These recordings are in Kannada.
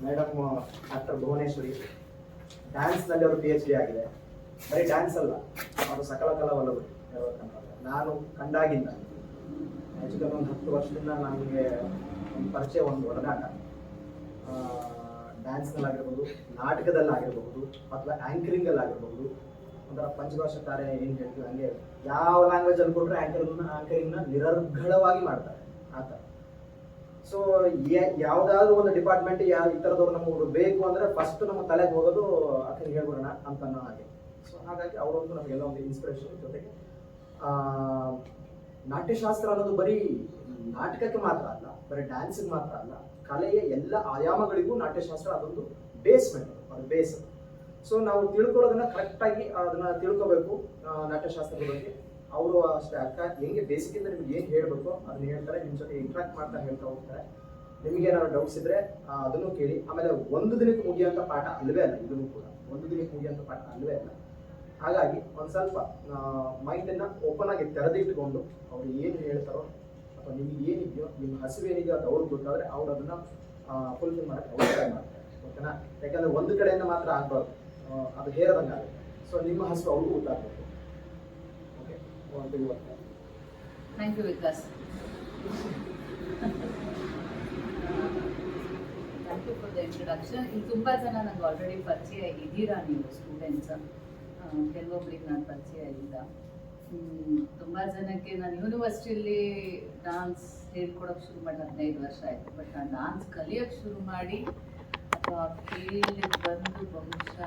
Madam doctor Bhuvaneshwari. ಡ್ಯಾನ್ಸ್ನಲ್ಲಿ ಅವರು PhD ಆಗಿದೆ. ಬರೀ ಡ್ಯಾನ್ಸ್ ಅಲ್ಲ, ಅವರು ಸಕಲ ಕಲಾ ಒಲವು. ನಾನು ಕಂಡಾಗಿಂದ ಹೆಚ್ಚು ಒಂದು 10 ವರ್ಷದಿಂದ ನನಗೆ ಒಂದು ಪರಿಚಯ, ಒಂದು ಒಡನಾಟ. ಡ್ಯಾನ್ಸ್ನಲ್ಲಾಗಿರ್ಬೋದು, ನಾಟಕದಲ್ಲಾಗಿರ್ಬಹುದು, ಅಥವಾ ಆ್ಯಂಕರಿಂಗಲ್ಲಾಗಿರ್ಬಹುದು. ಒಂಥರ ಪಂಚಭಾಷಾ ಕಾರ್ಯ ಏನು ಹೇಳ್ತೀವಿ ಹಂಗೆ, ಯಾವ ಲ್ಯಾಂಗ್ವೇಜಲ್ಲಿ ಕೊಟ್ಟರೆ ಆ್ಯಂಕರಿಂಗ್ನ ನಿರರ್ಗಳವಾಗಿ ಮಾಡ್ತಾರೆ ಆ ಥರ. ಸೊ ಯಾವುದಾದ್ರೂ ಒಂದು ಡಿಪಾರ್ಟ್ಮೆಂಟ್ ಈ ಥರದವ್ರು ನಮಗೆ ಬೇಕು ಅಂದರೆ ಫಸ್ಟ್ ನಮ್ಮ ತಲೆಗೆ ಹೋಗೋದು ಅಕ್ಕನಿಗೆ ಹೇಳ್ಬಿಡೋಣ ಅಂತ ಅನ್ನೋ ಹಾಗೆ. ಸೊ ಹಾಗಾಗಿ ಅವರೊಂದು ನಮಗೆಲ್ಲ ಒಂದು ಇನ್ಸ್ಪಿರೇಷನ್. ಜೊತೆಗೆ ನಾಟ್ಯಶಾಸ್ತ್ರ ಅನ್ನೋದು ಬರೀ ನಾಟಕಕ್ಕೆ ಮಾತ್ರ ಅಲ್ಲ, ಬರೀ ಡ್ಯಾನ್ಸಿಗೆ ಮಾತ್ರ ಅಲ್ಲ, ಕಲೆಯ ಎಲ್ಲ ಆಯಾಮಗಳಿಗೂ ನಾಟ್ಯಶಾಸ್ತ್ರ ಅದೊಂದು ಬೇಸ್ಮೆಂಟ್, ಅದು ಬೇಸ್. ಸೊ ನಾವು ತಿಳ್ಕೊಳ್ಳೋದನ್ನ ಕರೆಕ್ಟಾಗಿ ಅದನ್ನ ತಿಳ್ಕೋಬೇಕು ನಾಟ್ಯಶಾಸ್ತ್ರದ ಬಗ್ಗೆ. ಅವರು ಅಷ್ಟೇ, ಅಕ್ಕ ಹೆಂಗೆ ಬೇಸಿಕ್ಕಿಂದ ನಿಮ್ಗೆ ಏನು ಹೇಳಬೇಕು ಅದನ್ನ ಹೇಳ್ತಾರೆ, ನಿಮ್ಮ ಜೊತೆ ಇಂಟ್ರಾಕ್ಟ್ ಮಾಡ್ತಾ ಹೇಳ್ತಾ ಹೋಗ್ತಾರೆ. ನಿಮಗೆ ಏನಾದ್ರು ಡೌಟ್ಸ್ ಇದ್ರೆ ಅದನ್ನು ಕೇಳಿ. ಆಮೇಲೆ ಒಂದು ದಿನಕ್ಕೆ ಮುಗಿಯುವಂಥ ಪಾಠ ಅಲ್ವೇ ಅಲ್ಲ, ಇದನ್ನು ಕೂಡ ಒಂದು ದಿನಕ್ಕೆ ಮುಗಿಯುವಂಥ ಪಾಠ ಅಲ್ವೇ ಅಲ್ಲ. ಹಾಗಾಗಿ ಒಂದು ಸ್ವಲ್ಪ ಮೈಂಡನ್ನು ಓಪನ್ ಆಗಿ ತೆರೆದಿಟ್ಟುಕೊಂಡು ಅವ್ರು ಏನು ಹೇಳ್ತಾರೋ ಅಥವಾ ನಿಮಗೆ ಏನಿದೆಯೋ, ನಿಮ್ಮ ಹಸಿವು ಏನಿದೆಯೋ ಅದು ಅವ್ರಿಗೆ ಗೊತ್ತಾದರೆ ಅವ್ರು ಅದನ್ನು ಫುಲ್ಫಿಲ್ ಮಾಡೋಕ್ಕೆ ಅವಕಾಶ ಮಾಡ್ತಾರೆ. ಓಕೆನಾ? ಯಾಕಂದರೆ ಒಂದು ಕಡೆಯಿಂದ ಮಾತ್ರ ಆಗಬಾರ್ದು, ಅದು ಹೇರದಂಗೆ ಆಗುತ್ತೆ. ಸೊ ನಿಮ್ಮ ಹಸಿವು ಅವ್ರಿಗೂ ಗೊತ್ತಾಗಬೇಕು. Okay, thank you Vikas. Thank you for the introduction. ಇಲ್ಲಿ ತುಂಬ ಜನ ನನಗೆ ಆಲ್ರೆಡಿ ಪರಿಚಯ ಇದ್ದೀರಾ ನೀವು ಸ್ಟೂಡೆಂಟ್ಸ್. ಕೆಲವೊಬ್ರಿಗೆ ನಾನು ಪರಿಚಯ ಇಲ್ಲ. ತುಂಬ ಜನಕ್ಕೆ ನಾನು ಯೂನಿವರ್ಸಿಟಿಯಲ್ಲಿ ಡಾನ್ಸ್ ಹೇಳ್ಕೊಡೋಕ್ಕೆ ಶುರು ಮಾಡಿ 15 ವರ್ಷ ಆಯಿತು. ಬಟ್ ನಾನು ಡಾನ್ಸ್ ಕಲಿಯೋಕ್ಕೆ ಶುರು ಮಾಡಿ ಅಥವಾ ಫೀಲ್ಡಿಗೆ ಬಂದು ಬಹುಶಃ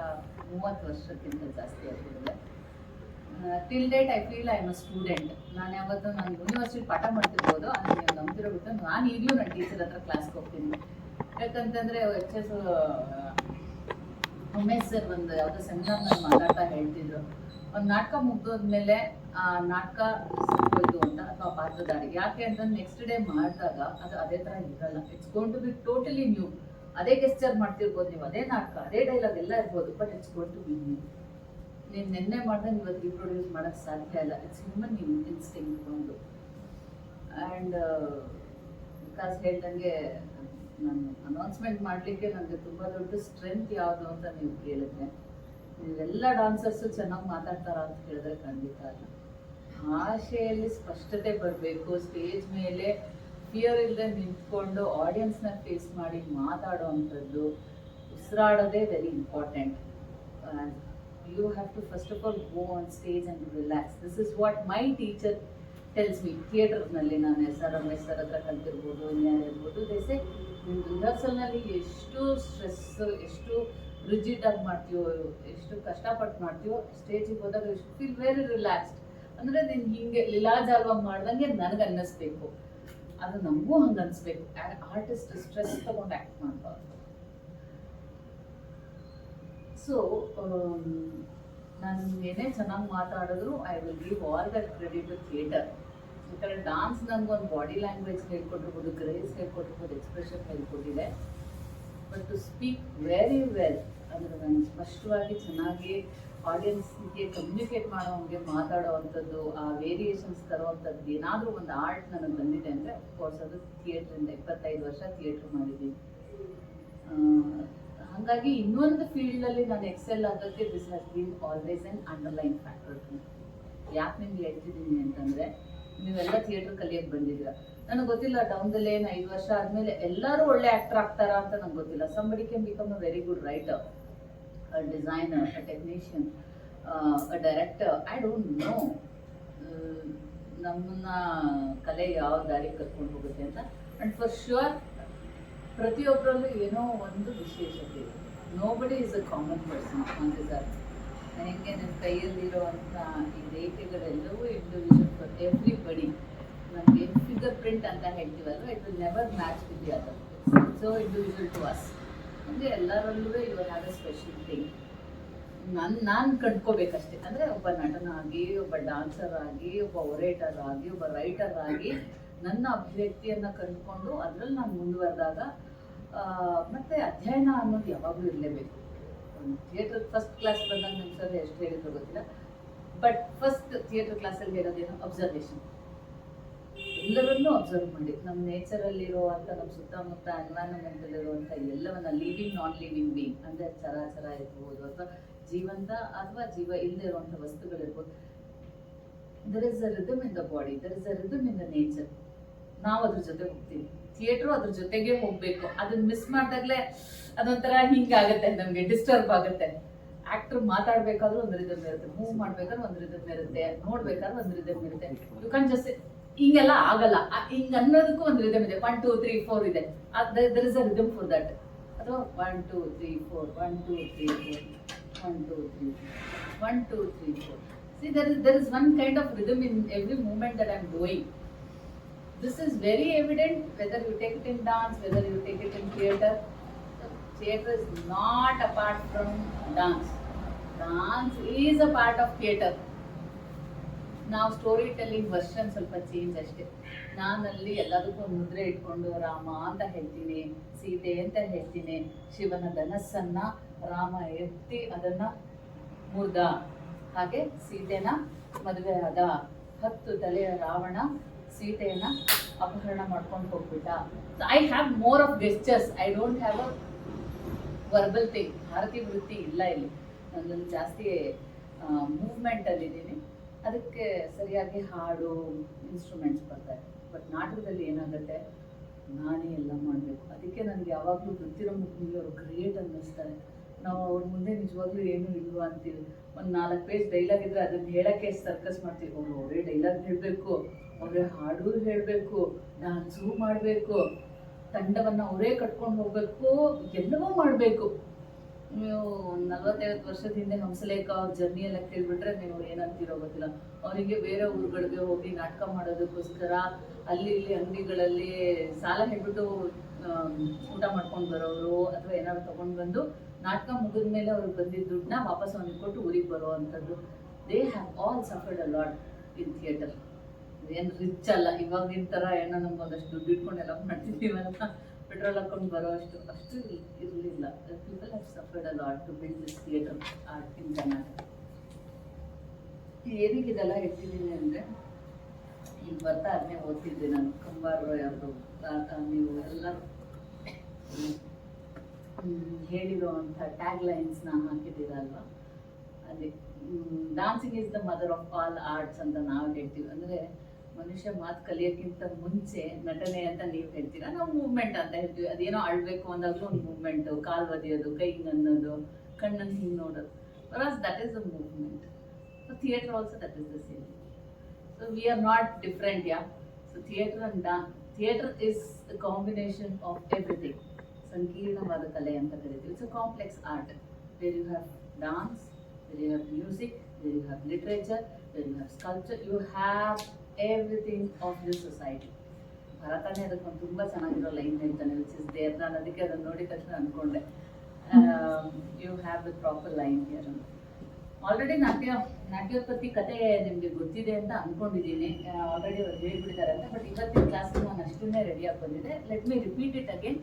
30 ವರ್ಷಕ್ಕಿಂತ ಜಾಸ್ತಿ ಆಗಿಬಿಟ್ಟಿದೆ. Till date I feel I am a student. ನಾನು ಯಾವತ್ತೂ ನಾನು ಯೂನಿವರ್ಸಿಟಿ ಪಾಠ ಮಾಡ್ತಿರ್ಬೋದು, ಆದರೆ ನೀವು ನಂಬಿರೋ ಬಿಟ್ಟು ನಾನು ಈಗಲೂ ನನ್ನ ಟೀಚರ್ ಹತ್ರ ಕ್ಲಾಸ್ಗೆ ಹೋಗ್ತೀನಿ. ಯಾಕಂತಂದರೆ HS ಉಮೇಶ್ ಸರ್ ಒಂದು ಯಾವುದೋ ಸೆಮಿನಾರ್ನಲ್ಲಿ ಮಾತಾಡ್ತಾ ಹೇಳ್ತಿದ್ರು, ಒಂದು ನಾಟಕ ಮುಗಿದೋದ್ಮೇಲೆ ಆ ನಾಟಕ ಹೋಯ್ತು ಅಂತ ಅಥವಾ ಪಾತ್ರಧಾರಿ. ಯಾಕೆ ಅಂತಂದ್ರೆ ನೆಕ್ಸ್ಟ್ ಡೇ ಮಾಡಿದಾಗ ಅದು ಅದೇ ಥರ ಇರಲ್ಲ. It's going to be totally new. ಅದೇ ಗೆಸ್ಚರ್ ಮಾಡ್ತಿರ್ಬೋದು ನೀವು, ಅದೇ ನಾಟಕ, ಅದೇ ಡೈಲಾಗ್ ಎಲ್ಲ ಇರ್ಬೋದು, but it's going to be new. ನೀನು ನಿನ್ನೆ ಮಾಡಿದ್ರೆ ಇವತ್ತು ರೀಪ್ರೊಡ್ಯೂಸ್ ಮಾಡೋಕ್ಕೆ ಸಾಧ್ಯ ಇಲ್ಲ. ಇಟ್ಸ್ ಹ್ಯೂಮನ್ ಇನ್ಸ್ಟಿಂಕ್ಟ್ ಒಂದು. ಆ್ಯಂಡ್ ವಿಕಾಸ್ ಹೇಳ್ದಂಗೆ ನಾನು ಅನೌನ್ಸ್ಮೆಂಟ್ ಮಾಡಲಿಕ್ಕೆ ನನಗೆ ತುಂಬ ದೊಡ್ಡ ಸ್ಟ್ರೆಂತ್ ಯಾವುದು ಅಂತ ನೀವು ಕೇಳಿದ್ರೆ, ನೀವೆಲ್ಲ ಡಾನ್ಸರ್ಸು ಚೆನ್ನಾಗಿ ಮಾತಾಡ್ತಾರ ಅಂತ ಕೇಳಿದ್ರೆ ಖಂಡಿತ ಅಲ್ಲ. ಭಾಷೆಯಲ್ಲಿ ಸ್ಪಷ್ಟತೆ ಬರಬೇಕು. ಸ್ಟೇಜ್ ಮೇಲೆ ಫಿಯರ್ ಇಲ್ಲದೆ ನಿಂತ್ಕೊಂಡು ಆಡಿಯನ್ಸ್ನ ಫೇಸ್ ಮಾಡಿ ಮಾತಾಡೋ ಅಂಥದ್ದು, ಉಸಿರಾಡೋದೇ very important. You have to first of all go on stage and relax. This is what my teacher tells me. ಥಿಯೇಟರ್ನಲ್ಲಿ ನಾನು ರಮೇಶ್ ಸರ್ ಹತ್ರ ಕಲ್ತಿರ್ಬೋದು, ಇನ್ಯಾರಿರ್ಬೋದು, ದೇಸೆ ನಿಮ್ಮ ರಿಹರ್ಸಲ್ನಲ್ಲಿ ಎಷ್ಟು ಸ್ಟ್ರೆಸ್ಸು, ಎಷ್ಟು ರಿಜಿಟಾಗಿ ಮಾಡ್ತೀವೋ, ಎಷ್ಟು ಕಷ್ಟಪಟ್ಟು ಮಾಡ್ತೀವೋ, ಸ್ಟೇಜಿಗೆ ಹೋದಾಗ ಎಷ್ಟು ಫೀಲ್ ವೆರಿ ರಿಲ್ಯಾಕ್ಸ್ಡ್. ಅಂದರೆ ನೀನು ಹೀಗೆ ಲೀಲಾಜಾಲವಾಗಿ ಮಾಡ್ದಂಗೆ ನನಗೆ ಅನ್ನಿಸ್ಬೇಕು, ಅದು ನಮಗೂ ಹಂಗೆ ಅನಿಸ್ಬೇಕು. ಆರ್ಟಿಸ್ಟ್ ಸ್ಟ್ರೆಸ್ ತಗೊಂಡು ಆ್ಯಕ್ಟ್ ಮಾಡಬಾರ್ದು. ಸೊ ನಾನು ಏನೇ ಚೆನ್ನಾಗಿ ಮಾತಾಡಿದ್ರು I will give all that credit to theatre. ಯಾಕಂದರೆ ಡಾನ್ಸ್ ನನಗೊಂದು ಬಾಡಿ ಲ್ಯಾಂಗ್ವೇಜ್ ಹೇಳ್ಕೊಟ್ಟಿರ್ಬೋದು, ಗ್ರೇಸ್ ಹೇಳ್ಕೊಟ್ಟಿರ್ಬೋದು, ಎಕ್ಸ್ಪ್ರೆಷನ್ ಹೇಳ್ಕೊಟ್ಟಿದೆ. But to speak very well, ಅಂದರೆ ನಾನು ಸ್ಪಷ್ಟವಾಗಿ ಚೆನ್ನಾಗಿ ಆಡಿಯನ್ಸ್ಗೆ ಕಮ್ಯುನಿಕೇಟ್ ಮಾಡೋವಂಗೆ ಮಾತಾಡೋ ಅಂಥದ್ದು, ಆ ವೇರಿಯೇಷನ್ಸ್ ತರೋವಂಥದ್ದು ಏನಾದರೂ ಒಂದು ಆರ್ಟ್ ನನಗೆ ಬಂದಿದೆ ಅಂದರೆ ಅಫ್ಕೋರ್ಸ್ ಅದು ಥಿಯೇಟ್ರಿಂದ. 25 ವರ್ಷ ಥಿಯೇಟ್ರ್ ಮಾಡಿದ್ದೀನಿ. ಹಾಗಾಗಿ ಇನ್ನೊಂದು ಫೀಲ್ಡಲ್ಲಿ ನಾನು ಎಕ್ಸೆಲ್ ಆಗೋಕ್ಕೆ this has been always on underline factor. ಯಾಕೆ ನಿಮ್ಗೆ ಹೇಳ್ತಿದ್ದೀನಿ ಅಂತಂದರೆ, ನೀವೆಲ್ಲ ಥಿಯೇಟ್ರ್ ಕಲಿಯೋಕ್ಕೆ ಬಂದಿದ್ದೀರ. ನನಗೆ ಗೊತ್ತಿಲ್ಲ ಡೌನ್ ದ ಲೇನ್ 5 ವರ್ಷ ಆದಮೇಲೆ ಎಲ್ಲರೂ ಒಳ್ಳೆ ಆ್ಯಕ್ಟರ್ ಆಗ್ತಾರಾ ಅಂತ ನಂಗೆ ಗೊತ್ತಿಲ್ಲ. Somebody can become a very good writer, a designer, a technician, a director. I don't know ನಮ್ಮನ್ನ ಕಲೆ ಯಾವ ದಾರಿ ಕರ್ಕೊಂಡು ಹೋಗುತ್ತೆ ಅಂತ. ಆ್ಯಂಡ್ ಫಾರ್ ಶ್ಯೂರ್ ಪ್ರತಿಯೊಬ್ಬರಲ್ಲೂ ಏನೋ ಒಂದು ವಿಶೇಷತೆ ಇದೆ. Nobody is a common person on this earth. ಹೆಂಗೆ ನಿಮ್ಮ ಕೈಯಲ್ಲಿರುವಂಥ ಈ ರೇಖೆಗಳೆಲ್ಲವೂ ಇಂಡಿವಿಜುವಲ್ ಫಾರ್ ಎವ್ರಿಬಡಿ. ನಮಗೆ ಫಿಗರ್ ಪ್ರಿಂಟ್ ಅಂತ ಹೇಳ್ತೀವಲ್ವ, it will never match with the other. So individual to us. ಅಂದರೆ ಎಲ್ಲರಲ್ಲೂ you have a special thing. ನಾನು ಕಂಡ್ಕೋಬೇಕಷ್ಟೇ. ಅಂದರೆ ಒಬ್ಬ ನಟನಾಗಿ, ಒಬ್ಬ ಡಾನ್ಸರ್ ಆಗಿ, ಒಬ್ಬ ಒರೇಟರ್ ಆಗಿ, ಒಬ್ಬ ರೈಟರ್ ಆಗಿ ನನ್ನ ಅಭಿವ್ಯಕ್ತಿಯನ್ನು ಕಂಡುಕೊಂಡು ಅದರಲ್ಲಿ ನಾನು ಮುಂದುವರೆದಾಗ, ಮತ್ತು ಅಧ್ಯಯನ ಅನ್ನೋದು ಯಾವಾಗಲೂ ಇರಲೇಬೇಕು. ಥಿಯೇಟರ್ ಫಸ್ಟ್ ಕ್ಲಾಸ್ ಬಂದಾಗ ನಮ್ಮ ಸರ್ ಎಷ್ಟು ಹೇಳಿದ್ರು ಗೊತ್ತಿಲ್ಲ, ಬಟ್ ಫಸ್ಟ್ ಥಿಯೇಟರ್ ಕ್ಲಾಸಲ್ಲಿ ಹೇಳೋದೇನು, ಅಬ್ಸರ್ವೇಷನ್. ಎಲ್ಲರನ್ನೂ ಅಬ್ಸರ್ವ್ ಮಾಡಿ, ನಮ್ಮ ನೇಚರಲ್ಲಿರುವಂಥ, ನಮ್ಮ ಸುತ್ತಮುತ್ತ ಎನ್ವೈರನ್ಮೆಂಟಲ್ಲಿರುವಂಥ ಎಲ್ಲವನ್ನ ಲಿವಿಂಗ್ ನಾನ್ ಲಿವಿಂಗ್ ಬೀಯಿಂಗ್ ಅಂದರೆ ಚರಾಚರ ಇರ್ಬೋದು, ಅಥವಾ ಜೀವಂತ ಅಥವಾ ಜೀವ ಇಲ್ಲದೆ ಇರುವಂಥ ವಸ್ತುಗಳಿರ್ಬೋದು. There is a rhythm in the body, there is a rhythm in the nature. ನಾವು ಅದ್ರ ಜೊತೆ ಹೋಗ್ತೀವಿ, ಥಿಯೇಟ್ರು ಅದ್ರ ಜೊತೆಗೆ ಹೋಗ್ಬೇಕು. ಅದನ್ನ ಮಿಸ್ ಮಾಡಿದಾಗಲೇ ಅದೊಂಥರ ಹಿಂಗಾಗತ್ತೆ, ನಮಗೆ ಡಿಸ್ಟರ್ಬ್ ಆಗುತ್ತೆ. ಆಕ್ಟರ್ ಮಾತಾಡ್ಬೇಕಾದ್ರೂ ಒಂದು ರಿದಮ್ ಇರುತ್ತೆ, ಮೂವ್ ಮಾಡ್ಬೇಕಾದ್ರೆ ಒಂದು ರಿದಮ್ ಇರುತ್ತೆ, ನೋಡ್ಬೇಕಾದ್ರೆ ಒಂದು ರಿದಮ್ ಇರುತ್ತೆ. ಯು ಕ್ಯಾನ್ ಜಸ್ಟ್ ಹಿಂಗೆಲ್ಲ ಆಗಲ್ಲ, ಹಿಂಗ್ ಅನ್ನೋದಕ್ಕೂ ಒಂದು ರಿದಮ್ ಇದೆ. 1 2 3 4 ಇದೆ, there is a rhythm for that. ಅಥವಾ 1 2 3 4 1 2 3 4 1 2 3 1 2 3 4. See, there is one kind of rhythm in every movement that I'm doing. This is very evident whether you take it in dance, whether you take it in theatre. Theatre is not apart from dance. Dance is a part of theatre. ನಾವು ಸ್ಟೋರಿ ಟೆಲ್ಲಿಂಗ್ ವರ್ಷನ್ ಸ್ವಲ್ಪ ಚೇಂಜ್ ಅಷ್ಟೇ. ನಾನಲ್ಲಿ ಎಲ್ಲದಕ್ಕೂ ಮುದ್ರೆ ಇಟ್ಕೊಂಡು ರಾಮ ಅಂತ ಹೇಳ್ತೀನಿ, ಸೀತೆ ಅಂತ ಹೇಳ್ತೀನಿ. ಶಿವನ ಧನಸ್ಸನ್ನ ರಾಮ ಎತ್ತಿ ಅದನ್ನ ಮುರ್ದ, ಹಾಗೆ ಸೀತೆನ ಮದುವೆ ಆದ. 10 ತಲೆಯ ರಾವಣ ಸೀತೆಯನ್ನ ಅಪಹರಣ ಮಾಡ್ಕೊಂಡು ಹೋಗ್ಬಿಟ್ಟ. I have more of gestures, I don't have a verbal thing. ಭಾರತೀಯ ವೃತ್ತಿ ಇಲ್ಲ ಇಲ್ಲಿ, ನನ್ನಲ್ಲಿ ಜಾಸ್ತಿ ಮೂವ್ಮೆಂಟಲ್ಲಿದ್ದೀನಿ. ಅದಕ್ಕೆ ಸರಿಯಾಗಿ ಹಾಡು, ಇನ್ಸ್ಟ್ರೂಮೆಂಟ್ಸ್ ಬರ್ತಾರೆ. ಬಟ್ ನಾಟಕದಲ್ಲಿ ಏನಾಗುತ್ತೆ, ನಾನೇ ಎಲ್ಲ ಮಾಡಬೇಕು. ಅದಕ್ಕೆ ನನಗೆ ಯಾವಾಗಲೂ ಗೊತ್ತಿರೋ ಮುಖ್ಯವಾಗಿ ಅವರು ಗ್ರೇಟ್ ಅನ್ನಿಸ್ತಾರೆ. ನಾವು ಅವ್ರ ಮುಂದೆ ನಿಜವಾಗ್ಲೂ ಏನೂ ಇಲ್ವಾ ಅಂತೀವಿ. ಒಂದು 4 ಪೇಜ್ ಡೈಲಾಗ್ ಇದ್ರೆ ಅದನ್ನ ಹೇಳಕ್ಕೆ ಸರ್ಕಸ್ ಮಾಡ್ತೀವಿ. ಅವರೇ ಡೈಲಾಗ್ ಹೇಳಬೇಕು, ಅವರೇ ಹಾಡು ಹೇಳಬೇಕು, ಡ್ಯಾನ್ಸು ಮಾಡಬೇಕು, ತಂಡವನ್ನು ಅವರೇ ಕಟ್ಕೊಂಡು ಹೋಗ್ಬೇಕು, ಎಲ್ಲವೂ ಮಾಡಬೇಕು. ನೀವು 40-50 ವರ್ಷದ ಹಿಂದೆ ಹಂಸಲೇಖ ಅವ್ರ ಜರ್ನಿ ಎಲ್ಲ ಕೇಳ್ಬಿಟ್ರೆ ನೀವು ಏನಂತೀರೋ ಗೊತ್ತಿಲ್ಲ. ಅವರಿಗೆ ಬೇರೆ ಊರುಗಳಿಗೆ ಹೋಗಿ ನಾಟಕ ಮಾಡೋದಕ್ಕೋಸ್ಕರ ಅಲ್ಲಿ ಇಲ್ಲಿ ಅಂಗಡಿಗಳಲ್ಲಿ ಸಾಲ ಹೇಳ್ಬಿಟ್ಟು ಊಟ ಮಾಡ್ಕೊಂಡು ಬರೋರು, ಅಥವಾ ಏನಾದ್ರು ತಗೊಂಡು ಬಂದು ನಾಟಕ ಮುಗಿದ ಮೇಲೆ ಅವ್ರಿಗೆ ಬಂದಿದ್ದ ದುಡ್ಡನ್ನ ವಾಪಸ್ ಅವನಿಗೆ ಕೊಟ್ಟು ಊರಿಗೆ ಬರೋ ಅಂಥದ್ದು. They have all suffered a lot in theatre. ಏನು ರಿಚ್ ಅಲ್ಲ, ಇವಾಗಿನ ಥರ ಏನೋ ನಮ್ಗೆ ಒಂದಷ್ಟು ದುಡ್ಡು ಇಟ್ಕೊಂಡೆಲ್ಲ ಮಾಡ್ತಿದ್ದೀವಲ್ಲ, ಪೆಟ್ರೋಲ್ ಹಾಕೊಂಡು ಬರೋ ಅಷ್ಟು ಇರಲಿಲ್ಲ. People have suffered a lot to build this theatre art in Karnataka. ಏನಕ್ಕೆ ಇದೆಲ್ಲ ಹೇಳ್ತಿದ್ದೀನಿ ಅಂದರೆ, ಈಗ ಬರ್ತಾ ಅದನ್ನೇ ಓದ್ತಿದ್ದೆ ನಾನು. ಕಂಬಾರು ಯಾವುದು ನೀವು ಎಲ್ಲರೂ ಹೇಳಿರೋ ಅಂಥ ಟ್ಯಾಗ್ ಲೈನ್ಸ್ನ ಹಾಕಿದ್ದೀರಲ್ವ, ಅದೇ dancing is the mother of all arts ಅಂತ ನಾವು ಹೇಳ್ತೀವಿ. ಅಂದರೆ ಮನುಷ್ಯ ಮಾತು ಕಲಿಯೋಕ್ಕಿಂತ ಮುಂಚೆ ನಟನೆ ಅಂತ ನೀವು ಹೇಳ್ತೀರಾ, ನಾವು ಮೂವ್ಮೆಂಟ್ ಅಂತ ಹೇಳ್ತೀವಿ. ಅದೇನೋ ಅಳ್ಬೇಕು ಅಂದಾಗಲೂ ಒಂದು ಮೂವ್ಮೆಂಟು, ಕಾಲು ಒದಿಯೋದು, ಕೈ ಅನ್ನೋದು, ಕಣ್ಣನ್ನು ಹಿಂಗೆ ನೋಡೋದು. For that is a movement. So theatre also that is the same. So we are not different. So theatre and theatre is the combination of everything. ಸಂಕೀರ್ಣವಾದ ಕಲೆ ಅಂತ ಕರಿತೀವಿ. It's a complex art. There you have dance, there you have music, there you have literature, there you have sculpture, you have everything of this society. ಭರತನೇ ಅದಕ್ಕೆ ಒಂದು ತುಂಬ ಚೆನ್ನಾಗಿರೋ ಲೈನ್ ಹೇಳ್ತಾನೆ, ವಿಚ್ ಇಸ್ ದೇರ್. ನಾನು ಅದಕ್ಕೆ ಅದನ್ನು ನೋಡಿದ ತಕ್ಷಣ ಅಂದ್ಕೊಂಡೆ, you have the proper line here ಅಂತ. ಆಲ್ರೆಡಿ ನಾಟ್ಯೋತ್ಪತ್ತಿ ಕತೆ ನಿಮಗೆ ಗೊತ್ತಿದೆ ಅಂತ ಅಂದ್ಕೊಂಡಿದ್ದೀನಿ. ಆಲ್ರೆಡಿ ಅವ್ರು ಹೇಳ್ಬಿಟ್ಟಿದ್ದಾರೆ ಅಂತ. ಬಟ್ ಇವತ್ತಿನ ಕ್ಲಾಸ್ಗೆ ನಾನು ಅಷ್ಟನ್ನೇ ರೆಡಿಯಾಗಿ ಬಂದಿದೆ. Let me repeat it again.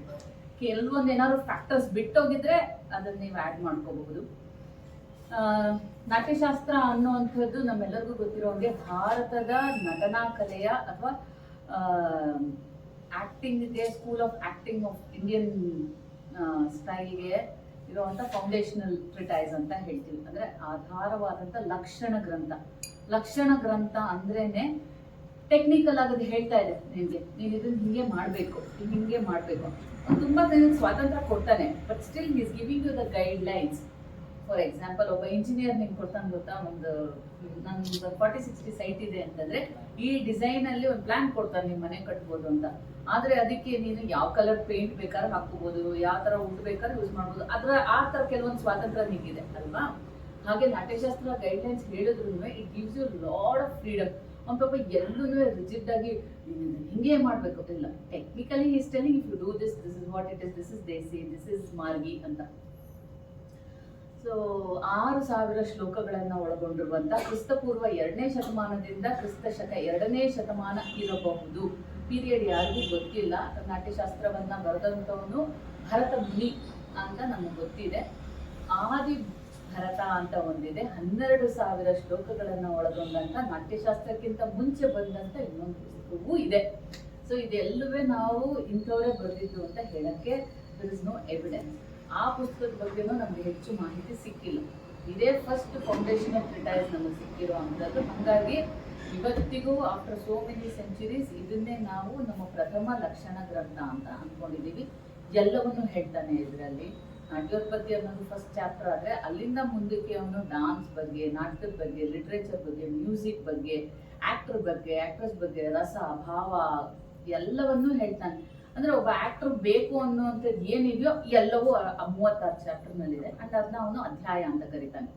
ಕೆಲವೊಂದು ಏನಾದ್ರು ಫ್ಯಾಕ್ಟರ್ಸ್ ಬಿಟ್ಟೋಗಿದ್ರೆ ಅದನ್ನು ನೀವು ಆ್ಯಡ್ ಮಾಡ್ಕೋಬಹುದು. ನಾಟ್ಯಶಾಸ್ತ್ರ ಅನ್ನುವಂಥದ್ದು ನಮ್ಮೆಲ್ಲರಿಗೂ ಗೊತ್ತಿರೋ ಹಾಗೆ ಭಾರತದ ನಟನಾ ಕಲೆಯ ಅಥವಾ ಆ್ಯಕ್ಟಿಂಗ್ಗೆ, school of acting of Indian ಸ್ಟೈಲ್ಗೆ ಇರುವಂಥ ಫೌಂಡೇಶನಲ್ ಟ್ರಿಟೈಸ್ ಅಂತ ಹೇಳ್ತೀವಿ. ಅಂದರೆ ಆಧಾರವಾದಂಥ ಲಕ್ಷಣ ಗ್ರಂಥ. ಲಕ್ಷಣ ಗ್ರಂಥ ಅಂದ್ರೇನೆ ಟೆಕ್ನಿಕಲ್ ಆಗೋದು ಹೇಳ್ತಾ ಇದೆ ನಿಮಗೆ, ನೀನು ಇದನ್ನು ಹಿಂಗೆ ಮಾಡಬೇಕು, ಹಿಂಗೆ ಮಾಡಬೇಕು. ತುಂಬ ಸ್ವಾತಂತ್ರ್ಯ ಕೊಡ್ತಾನೆ, but still is giving you the guidelines. For example, ಒಬ್ಬ ಇಂಜಿನಿಯರ್ ನಿಂಗೆ ಕೊಡ್ತಾನೆ ಗೊತ್ತಾ, ಒಂದು ನಂದು 40-60 ಸೈಟ್ ಇದೆ ಅಂತಂದರೆ ಈ ಡಿಸೈನಲ್ಲಿ ಒಂದು ಪ್ಲ್ಯಾನ್ ಕೊಡ್ತಾನೆ, ನಿಮ್ಮ ಮನೆ ಕಟ್ಬೋದು ಅಂತ. ಆದರೆ ಅದಕ್ಕೆ ನೀನು ಯಾವ ಕಲರ್ ಪೇಂಟ್ ಬೇಕಾದ್ರೂ ಹಾಕ್ಕೋಬೋದು, ಯಾವ ಥರ ವುಡ್ ಬೇಕಾದ್ರೂ ಯೂಸ್ ಮಾಡ್ಬೋದು. ಆ ಥರ ಕೆಲವೊಂದು ಸ್ವಾತಂತ್ರ್ಯ ನಿಂಗಿದೆ ಅಲ್ವಾ. ಹಾಗೆ ನಾಟ್ಯಶಾಸ್ತ್ರ ಗೈಡ್ಲೈನ್ಸ್ ಹೇಳಿದ್ರು it gives you lot of freedom. ಒಂದು ಪಾಪ ಎಲ್ಲೂ ರಿಜಿಡ್ ಆಗಿ ಹಿಂಗೆ ಮಾಡಬೇಕು ಇಲ್ಲ. Technically is telling if you do this, this is what it is, this is desi, this is margi ಅಂತ. ಸೊ 6000 ಶ್ಲೋಕಗಳನ್ನು ಒಳಗೊಂಡಿರುವಂಥ ಕ್ರಿಸ್ತಪೂರ್ವ 2ನೇ ಶತಮಾನದಿಂದ ಕ್ರಿಸ್ತಶಕ 2ನೇ ಶತಮಾನ ಇರಬಹುದು. ಪೀರಿಯಡ್ ಯಾರಿಗೂ ಗೊತ್ತಿಲ್ಲ. ನಾಟ್ಯಶಾಸ್ತ್ರವನ್ನು ಬರೆದಂಥವನು ಭರತ ಮುನಿ ಅಂತ ನಮಗೆ ಗೊತ್ತಿದೆ. ಆದಿ ಭರತ ಅಂತ ಒಂದಿದೆ, 12,000 ಶ್ಲೋಕಗಳನ್ನ ಒಳಗೊಂಡಂತ ನಾಟ್ಯಶಾಸ್ತ್ರಕ್ಕಿಂತ ಮುಂಚೆ ಬಂದಂತ ಇನ್ನೊಂದು ಪುಸ್ತಕವೂ ಇದೆ. ಸೊ ಇದೆಲ್ಲವೇ ನಾವು ಇಂಥವರೇ ಬರೆದಿದ್ದು ಅಂತ ಹೇಳಕ್ಕೆ ದರ್ ಇಸ್ ನೋ ಎವಿಡೆನ್ಸ್. ಆ ಪುಸ್ತಕದ ಬಗ್ಗೆನೂ ನಮ್ಗೆ ಹೆಚ್ಚು ಮಾಹಿತಿ ಸಿಕ್ಕಿಲ್ಲ. ಇದೇ ಫಸ್ಟ್ ಫೌಂಡೇಶನಲ್ ಟ್ರಿಟೈಸ್ ನಮಗೆ ಸಿಕ್ಕಿರೋ ಅಂಥದ್ದು. ಹಾಗಾಗಿ ಇವತ್ತಿಗೂ ಆಫ್ಟರ್ ಸೋ ಮೆನಿ ಸೆಂಚುರೀಸ್ ಇದನ್ನೇ ನಾವು ನಮ್ಮ ಪ್ರಥಮ ಲಕ್ಷಣ ಗ್ರಂಥ ಅಂತ ಅಂದ್ಕೊಂಡಿದ್ದೀವಿ. ಎಲ್ಲವನ್ನು ಹೇಳ್ತಾನೆ ಇದರಲ್ಲಿ. ನಾಟ್ಯೋತ್ಪತ್ತಿ ಅನ್ನೋದು ಫಸ್ಟ್ ಚಾಪ್ಟರ್ ಆದರೆ ಅಲ್ಲಿಂದ ಮುಂದಕ್ಕೆ ಅವನು ಡಾನ್ಸ್ ಬಗ್ಗೆ, ನಾಟಕದ ಬಗ್ಗೆ, ಲಿಟ್ರೇಚರ್ ಬಗ್ಗೆ, ಮ್ಯೂಸಿಕ್ ಬಗ್ಗೆ, ಆಕ್ಟರ್ ಬಗ್ಗೆ, ಆಕ್ಟ್ರೆಸ್ ಬಗ್ಗೆ, ರಸ ಭಾವ ಎಲ್ಲವನ್ನೂ ಹೇಳ್ತಾನೆ. ಅಂದ್ರೆ ಒಬ್ಬ ಆಕ್ಟರ್ ಬೇಕು ಅನ್ನುವಂಥದ್ದು ಏನಿದೆಯೋ ಎಲ್ಲವೂ 36 ಚಾಪ್ಟರ್ನಲ್ಲಿದೆ. ಅಂಡ್ ಅದನ್ನ ಅವನು ಅಧ್ಯಾಯ ಅಂತ ಕರೀತಾನೆ.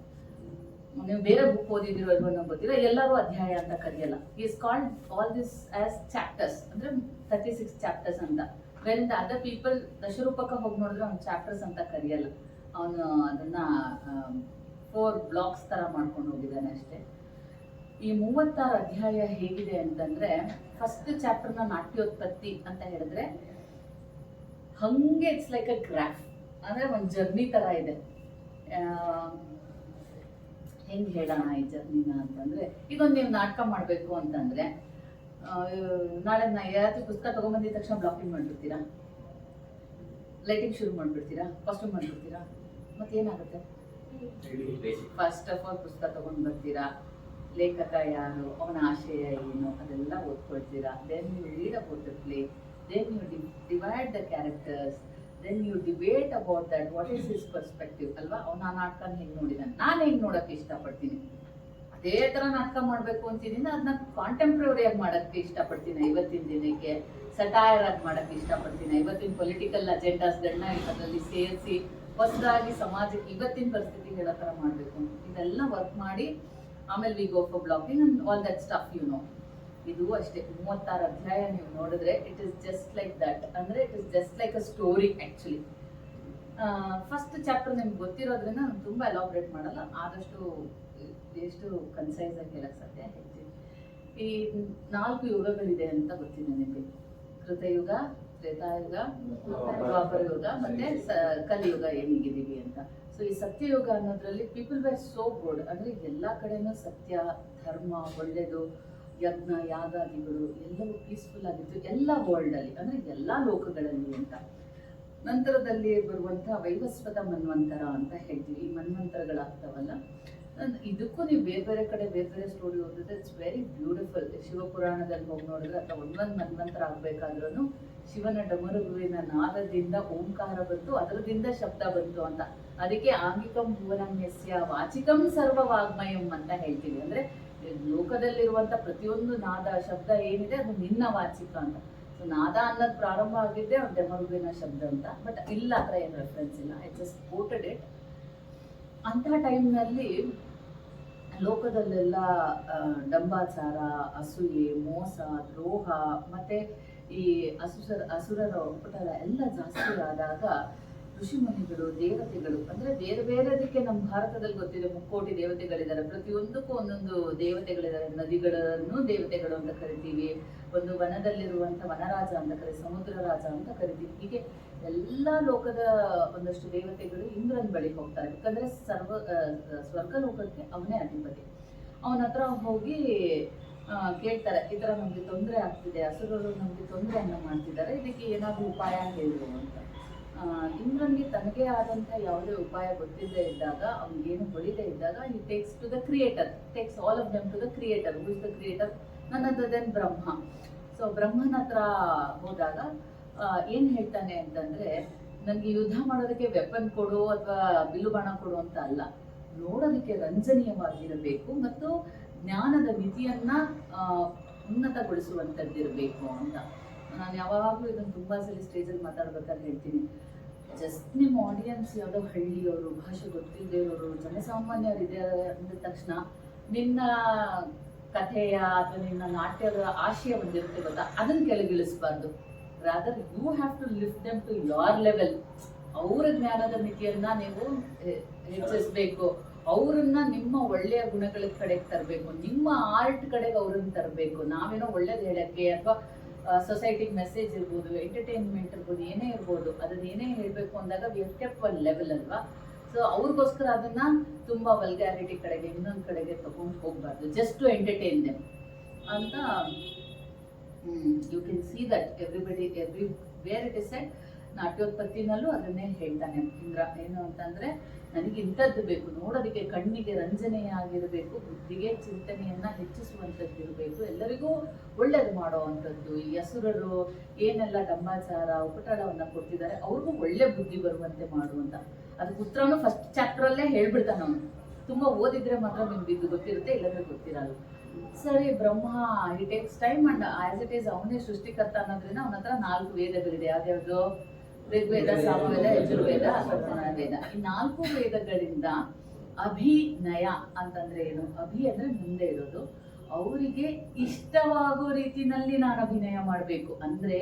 ನೀವು ಬೇರೆ ಬುಕ್ ಓದಿದಿರೋ ಅಲ್ವೋ ಅನ್ನೋ ಗೊತ್ತಿಲ್ಲ, ಎಲ್ಲರೂ ಅಧ್ಯಾಯ ಅಂತ ಕರೆಯಲ್ಲ. Is called all this as chapters, ಅಂದ್ರೆ 36 ಚಾಪ್ಟರ್ಸ್ ಅಂತ. When the other people Dasharupaka ಹೋಗಿ ನೋಡಿದ್ರೆ ಅವ್ನು ಚಾಪ್ಟರ್ಸ್ ಅಂತ ಕರೆಯಲ್ಲ. ಅವನು ಅದನ್ನ 4 ಬ್ಲಾಕ್ಸ್ ತರ ಮಾಡ್ಕೊಂಡು ಹೋಗಿದ್ದಾನೆ ಅಷ್ಟೇ. ಈ 36 ಅಧ್ಯಾಯ ಹೇಗಿದೆ ಅಂತಂದ್ರೆ, ಫಸ್ಟ್ ಚಾಪ್ಟರ್ನ ನಾಟ್ಯೋತ್ಪತ್ತಿ ಅಂತ ಹೇಳಿದ್ರೆ ಹಂಗೆ ಇಟ್ಸ್ ಲೈಕ್ ಅ ಗ್ರಾಫ್, ಅಂದ್ರೆ ಒಂದು ಜರ್ನಿ ತರ ಇದೆ. ಹೆಂಗ್ ಹೇಳೋಣ ಈ ಜರ್ನಿನ ಅಂತಂದ್ರೆ, ಇದೊಂದು ನೀವು ನಾಟಕ ಮಾಡ್ಬೇಕು ಅಂತಂದ್ರೆ ನಾಳೆ ಯಾವತ್ತು ಪುಸ್ತಕ ತಗೊಂಡ್ಬಂದಿದ ತಕ್ಷಣ ಬ್ಲಾಕಿಂಗ್ ಮಾಡ್ಬಿಡ್ತೀರಾ, ಲೈಟಿಂಗ್ ಶುರು ಮಾಡ್ಬಿಡ್ತೀರಾ, ಕಾಸ್ಟ್ಯೂಮ್ ಮಾಡ್ಬಿಡ್ತೀರಾ, ಮತ್ತೇನಾಗುತ್ತೆ? ಫಸ್ಟ್ ಆಫ್ ಆಲ್ ಪುಸ್ತಕ ತಗೊಂಡ್ ಬರ್ತೀರಾ, ಲೇಖಕ ಯಾರು, ಅವನ ಆಶಯ ಏನು, ಅದೆಲ್ಲ ಓದ್ಕೊಳ್ತೀರಾ. Then you read about the play, then you divide the characters, then you debate about that, what is his perspective ಅಲ್ವಾ. ಅವನ ಆ ನಾಟಕನ ಹೆಂಗ್ ನೋಡಿದಾನೆ, ನಾನು ಹೆಂಗ್ ನೋಡಕ್ಕೆ ಇಷ್ಟಪಡ್ತೀನಿ, ಅದೇ ತರ ನಾಟಕ ಮಾಡ್ಬೇಕು ಅಂತಿದ್ದೀನಿ. ಅದನ್ನ ಕಾಂಟೆಂಪ್ರರಿ ಆಗಿ ಮಾಡಕ್ಕೆ ಇಷ್ಟಪಡ್ತೀನಿ, ಇವತ್ತಿನ ದಿನಕ್ಕೆ ಸಟೈರ್ ಆಗಿ ಮಾಡಕ್ಕೆ ಇಷ್ಟಪಡ್ತೀನಿ. ಇವತ್ತಿನ ಪೊಲಿಟಿಕಲ್ ಅಜೆಂಡಾಸ್ಗಳನ್ನ ಅದರಲ್ಲಿ ಸೇರಿಸಿ ಹೊಸದಾಗಿ ಸಮಾಜಕ್ಕೆ ಇವತ್ತಿನ ಪರಿಸ್ಥಿತಿ ಹೇಳೋ ತರ ಮಾಡ್ಬೇಕು ಅಂತ ಇದೆಲ್ಲ ವರ್ಕ್ ಮಾಡಿ ಆಮೇಲೆ we go for blocking and all that stuff you know. ಇದು ಅಷ್ಟೇ 36 ಅಧ್ಯಾಯ ನೀವು ನೋಡಿದ್ರೆ it is just like that, ಅಂದ್ರೆ it is just like a story actually. First chapter ನಿಮ್ಗೆ ಗೊತ್ತಿರೋದ್ರಿಂದ ನಾನು ತುಂಬಾ ಎಲಾಬ್ರೇಟ್ ಮಾಡಲ್ಲ, ಆದಷ್ಟು ಎಷ್ಟು ಕನ್ಸೈಸ್ ಆಗಿ ಹೇಳಕ್ ಸಾಧ್ಯ ಹೇಳ್ತೀನಿ. ಈ 4 ಯುಗಗಳಿದೆ ಅಂತ ಗೊತ್ತಿದೆ ನಿಮಗೆ, ಕೃತಯುಗ, ತ್ರೇತಾಯುಗ, ದ್ವಾಪರ ಯುಗ ಮತ್ತೆ ಕಲಿಯುಗ ಏನಿಗಿದೀವಿ ಅಂತ. ಸೊ ಈ ಸತ್ಯಯುಗ ಅನ್ನೋದ್ರಲ್ಲಿ ಪೀಪಲ್ ವೇರ್ ಸೋ ಗುಡ್, ಅಂದ್ರೆ ಎಲ್ಲಾ ಕಡೆನೂ ಸತ್ಯ, ಧರ್ಮ, ಒಳ್ಳೇದು, ಯಜ್ಞ ಯಾಗಾದಿಗಳು ಎಲ್ಲವೂ ಪೀಸ್ಫುಲ್ ಆಗಿತ್ತು ಎಲ್ಲ ವರ್ಲ್ಡ್ ಅಲ್ಲಿ, ಅಂದ್ರೆ ಎಲ್ಲಾ ಲೋಕಗಳಲ್ಲಿ ಅಂತ. ನಂತರದಲ್ಲಿ ಬರುವಂತಹ ವೈವಸ್ವತ ಮನ್ವಂತರ ಅಂತ ಹೇಳ್ತೀವಿ. ಈ ಮನ್ವಂತರಗಳಾಗ್ತಾವಲ್ಲ, ಇದಕ್ಕೂ ನೀವು ಬೇರೆ ಬೇರೆ ಕಡೆ ಬೇರೆ ಬೇರೆ ಸ್ಟೋರಿ ಓದಿದ್ರೆ ಇಟ್ಸ್ ವೆರಿ ಬ್ಯೂಟಿಫುಲ್. ಶಿವಪುರಾಣದಲ್ಲಿ ಹೋಗಿ ನೋಡಿದ್ರೆ ಅಥವಾ ಒಂದೊಂದು ಮನ್ವಂತರ ಆಗ್ಬೇಕಾದ್ರೂ ಶಿವನ ಡಮರುವಿನ ನಾದದಿಂದ ಓಂಕಾರ ಬಂತು, ಅದರದಿಂದ ಶಬ್ದ ಬಂತು ಅಂತ. ಅದಕ್ಕೆ ಆಂಗಿಕಂ ಭುವನಂ ಯಸ್ಯ ವಾಚಿಕಂ ಸರ್ವ ವಾಗ್ಮಯಂ ಅಂತ ಹೇಳ್ತೀವಿ. ಅಂದ್ರೆ ಲೋಕದಲ್ಲಿರುವಂತ ಪ್ರತಿಯೊಂದು ನಾದ ಶಬ್ದ ಏನಿದೆ ಅದು ನಿನ್ನ ವಾಚಿಕ ಅಂತ. ಸೊ ನಾದ ಅನ್ನೋದು ಪ್ರಾರಂಭ ಆಗಿದ್ದೆ ಡಮರುವಿನ ಶಬ್ದ ಅಂತ, ಬಟ್ ಇಲ್ಲ ಹತ್ರ ಏನು ರೆಫರೆನ್ಸ್ ಇಲ್ಲ, ಐ ಜಸ್ಟ್ ಕೋಟೆಡ್ ಇಟ್. ಅಂತ ಟೈಮ್ನಲ್ಲಿ ಲೋಕದಲ್ಲೆಲ್ಲ ಡಂಬಾಚಾರ, ಅಸೂಯೆ, ಮೋಸ, ದ್ರೋಹ ಮತ್ತೆ ಈ ಅಸುರರ ಒಪ್ಪಟ ಎಲ್ಲ ಜಾಸ್ತಿ ಆದಾಗ ಋಷಿ ಮುನಿಗಳು, ದೇವತೆಗಳು, ಅಂದ್ರೆ ಬೇರೆ ಬೇರೆದಕ್ಕೆ ನಮ್ಮ ಭಾರತದಲ್ಲಿ ಗೊತ್ತಿದೆ 3 ಕೋಟಿ ದೇವತೆಗಳಿದ್ದಾರೆ. ಪ್ರತಿಯೊಂದಕ್ಕೂ ಒಂದೊಂದು ದೇವತೆಗಳಿದ್ದಾರೆ. ನದಿಗಳನ್ನು ದೇವತೆಗಳು ಅಂತ ಕರಿತೀವಿ, ಒಂದು ವನದಲ್ಲಿರುವಂತ ವನರಾಜ ಅಂತ ಕರಿತೀವಿ, ಸಮುದ್ರ ರಾಜ ಅಂತ ಕರಿತೀವಿ. ಹೀಗೆ ಎಲ್ಲಾ ಲೋಕದ ಒಂದಷ್ಟು ದೇವತೆಗಳು ಇಂದ್ರನ ಬಳಿ ಹೋಗ್ತಾರೆ, ಯಾಕಂದ್ರೆ ಸ್ವರ್ಗ ಲೋಕಕ್ಕೆ ಅವನೇ ಅಧಿಪತಿ. ಅವನ ಹತ್ರ ಹೋಗಿ ಕೇಳ್ತಾರೆ, ಈ ತರ ನಮ್ಗೆ ತೊಂದರೆ ಆಗ್ತಿದೆ, ಅಸುರರು ನಮ್ಗೆ ತೊಂದರೆಯನ್ನ ಮಾಡ್ತಿದ್ದಾರೆ, ಇದಕ್ಕೆ ಏನಾದ್ರು ಉಪಾಯ ಹೇಳುವ ಅಂತ. ಇಂದ್ರನ್ಗೆ ತನಗೆ ಆದಂತ ಯಾವುದೇ ಉಪಾಯ ಗೊತ್ತಿಲ್ಲದೆ ಇದ್ದಾಗ, ಅವ್ನಿಗೇನು ಹೊಳಿದೇ ಇದ್ದಾಗ, he takes to the creator, takes all of them to the creator. Who is the creator? None other than Brahma. So ಬ್ರಹ್ಮನ ಹತ್ರ ಹೋದಾಗ ಏನ್ ಹೇಳ್ತಾನೆ ಅಂತಂದ್ರೆ, ನನ್ಗೆ ಯುದ್ಧ ಮಾಡೋದಕ್ಕೆ ವೆಪನ್ ಕೊಡು ಅಥವಾ ಬಿಲ್ಲು ಬಾಣ ಕೊಡು ಅಂತ ಅಲ್ಲ, ನೋಡೋದಕ್ಕೆ ರಂಜನೀಯವಾಗಿರಬೇಕು ಮತ್ತು ಜ್ಞಾನದ ಮಿತಿಯನ್ನ ಉನ್ನತಗೊಳಿಸುವಂತದ್ದಿರಬೇಕು ಅಂತ. ನಾನು ಯಾವಾಗಲೂ ಇದನ್ನು ತುಂಬಾ ಸಲ ಸ್ಟೇಜಲ್ಲಿ ಮಾತಾಡ್ಬೇಕಾದ್ರೆ ಹೇಳ್ತೀನಿ, ಜಸ್ಟ್ ನಿಮ್ಮ ಆಡಿಯನ್ಸ್ ಯಾವುದೋ ಹಳ್ಳಿಯವರು, ಭಾಷೆ ಗೊತ್ತಿಲ್ಲದೆಯವರು, ಜನಸಾಮಾನ್ಯರು ಇದ್ದಾರೆ ಅಂದ ತಕ್ಷಣ ನಿನ್ನ ಕಥೆಯ ಅಥವಾ ನಿನ್ನ ನಾಟ್ಯದ ಆಶಯ ಒಂದಿರುತ್ತೆ ಗೊತ್ತಾ, ಅದನ್ನ ಕೆಳಗಿಳಿಸಬಾರ್ದು. Rather you have to lift them to your level. ಅವರ ಜ್ಞಾನದ ಮಿತಿಯನ್ನ ನೀವು ಹೆಚ್ಚಿಸ್ಬೇಕು, ಅವರನ್ನ ನಿಮ್ಮ ಒಳ್ಳೆಯ ಗುಣಗಳ ಕಡೆಗೆ ತರಬೇಕು, ನಿಮ್ಮ ಆರ್ಟ್ ಕಡೆಗೆ ಅವ್ರನ್ನ ತರಬೇಕು. ನಾವೇನೋ ಒಳ್ಳೇದು ಹೇಳಕ್ಕೆ ಅಥವಾ ಸೊಸೈಟಿಗೆ ಮೆಸೇಜ್ ಇರ್ಬೋದು, ಎಂಟರ್ಟೈನ್ಮೆಂಟ್ ಇರ್ಬೋದು, ಏನೇ ಇರ್ಬೋದು, ಅದನ್ನ ಏನೇ ಹೇಳಬೇಕು ಅಂದಾಗ we have kept one level ಅಲ್ವಾ. ಸೊ ಸೊ ಅವ್ರಿಗೋಸ್ಕರ ಅದನ್ನ ತುಂಬಾ ವಲ್ಗ್ಯಾರಿಟಿ ಕಡೆಗೆ ಇನ್ನೊಂದು ಕಡೆಗೆ ತಗೊಂಡು ಹೋಗ್ಬಾರ್ದು, ಜಸ್ಟ್ ಟು ಎಂಟರ್ಟೈನ್ ದೆಮ್ ಅಂತ. You can see that everybody where it is said. ನಾಟ್ಯೋತ್ಪತ್ತಿನಲ್ಲೂ ಅದನ್ನೇ ಹೇಳ್ತಾನೆ ಇಂದ್ರ, ಏನು ಅಂತಂದ್ರೆ ನನಗೆ ಇಂಥದ್ದು ಬೇಕು, ನೋಡೋದಕ್ಕೆ ಕಣ್ಣಿಗೆ ರಂಜನೆಯಾಗಿರಬೇಕು, ಬುದ್ಧಿಗೆ ಚಿಂತನೆಯನ್ನ ಹೆಚ್ಚಿಸುವಂಥದ್ದು ಇರಬೇಕು, ಎಲ್ಲರಿಗೂ ಒಳ್ಳೇದು ಮಾಡುವಂಥದ್ದು. ಈ ಅಸುರರು ಏನೆಲ್ಲ ಡಂಬಾಚಾರ ಉಪಟಳವನ್ನ ಕೊಡ್ತಿದ್ದಾರೆ ಅವ್ರಿಗೂ ಒಳ್ಳೆ ಬುದ್ಧಿ ಬರುವಂತೆ ಮಾಡುವಂತ. ಅದಕ್ಕೆ ಉತ್ತರನು ಫಸ್ಟ್ ಚಾಪ್ಟರ್ ಅಲ್ಲೇ ಹೇಳ್ಬಿಡ್ತಾನೆ ಅವನು. ತುಂಬಾ ಓದಿದ್ರೆ ಮಾತ್ರ ನಿಮ್ಗೆ ಇದು ಗೊತ್ತಿರುತ್ತೆ, ಇಲ್ಲದ್ರೆ ಗೊತ್ತಿರಲ್ಲ. ಸರಿ, Brahma it takes time and as it is ಅವನೇ ಸೃಷ್ಟಿಕರ್ತ ಅನ್ನೋದ್ರಿಂದ ಅವನ ಹತ್ರ 4 ವೇದಗಳಿದೆ. ಯಾವ್ಯಾವ್ದು? ಋಗ್ವೇದ, ಸಾಮವೇದ, ಯಜುರ್ವೇದ, ಅಥರ್ವಣ ವೇದ. ಈ 4 ವೇದಗಳಿಂದ ಅಭಿನಯ ಅಂತಂದ್ರೆ ಏನು? ಅಭಿ ಅಂದ್ರೆ ಮುಂದೆ ಇರೋದು. ಅವರಿಗೆ ಇಷ್ಟವಾಗೋ ರೀತಿನಲ್ಲಿ ನಾನು ಅಭಿನಯ ಮಾಡಬೇಕು. ಅಂದ್ರೆ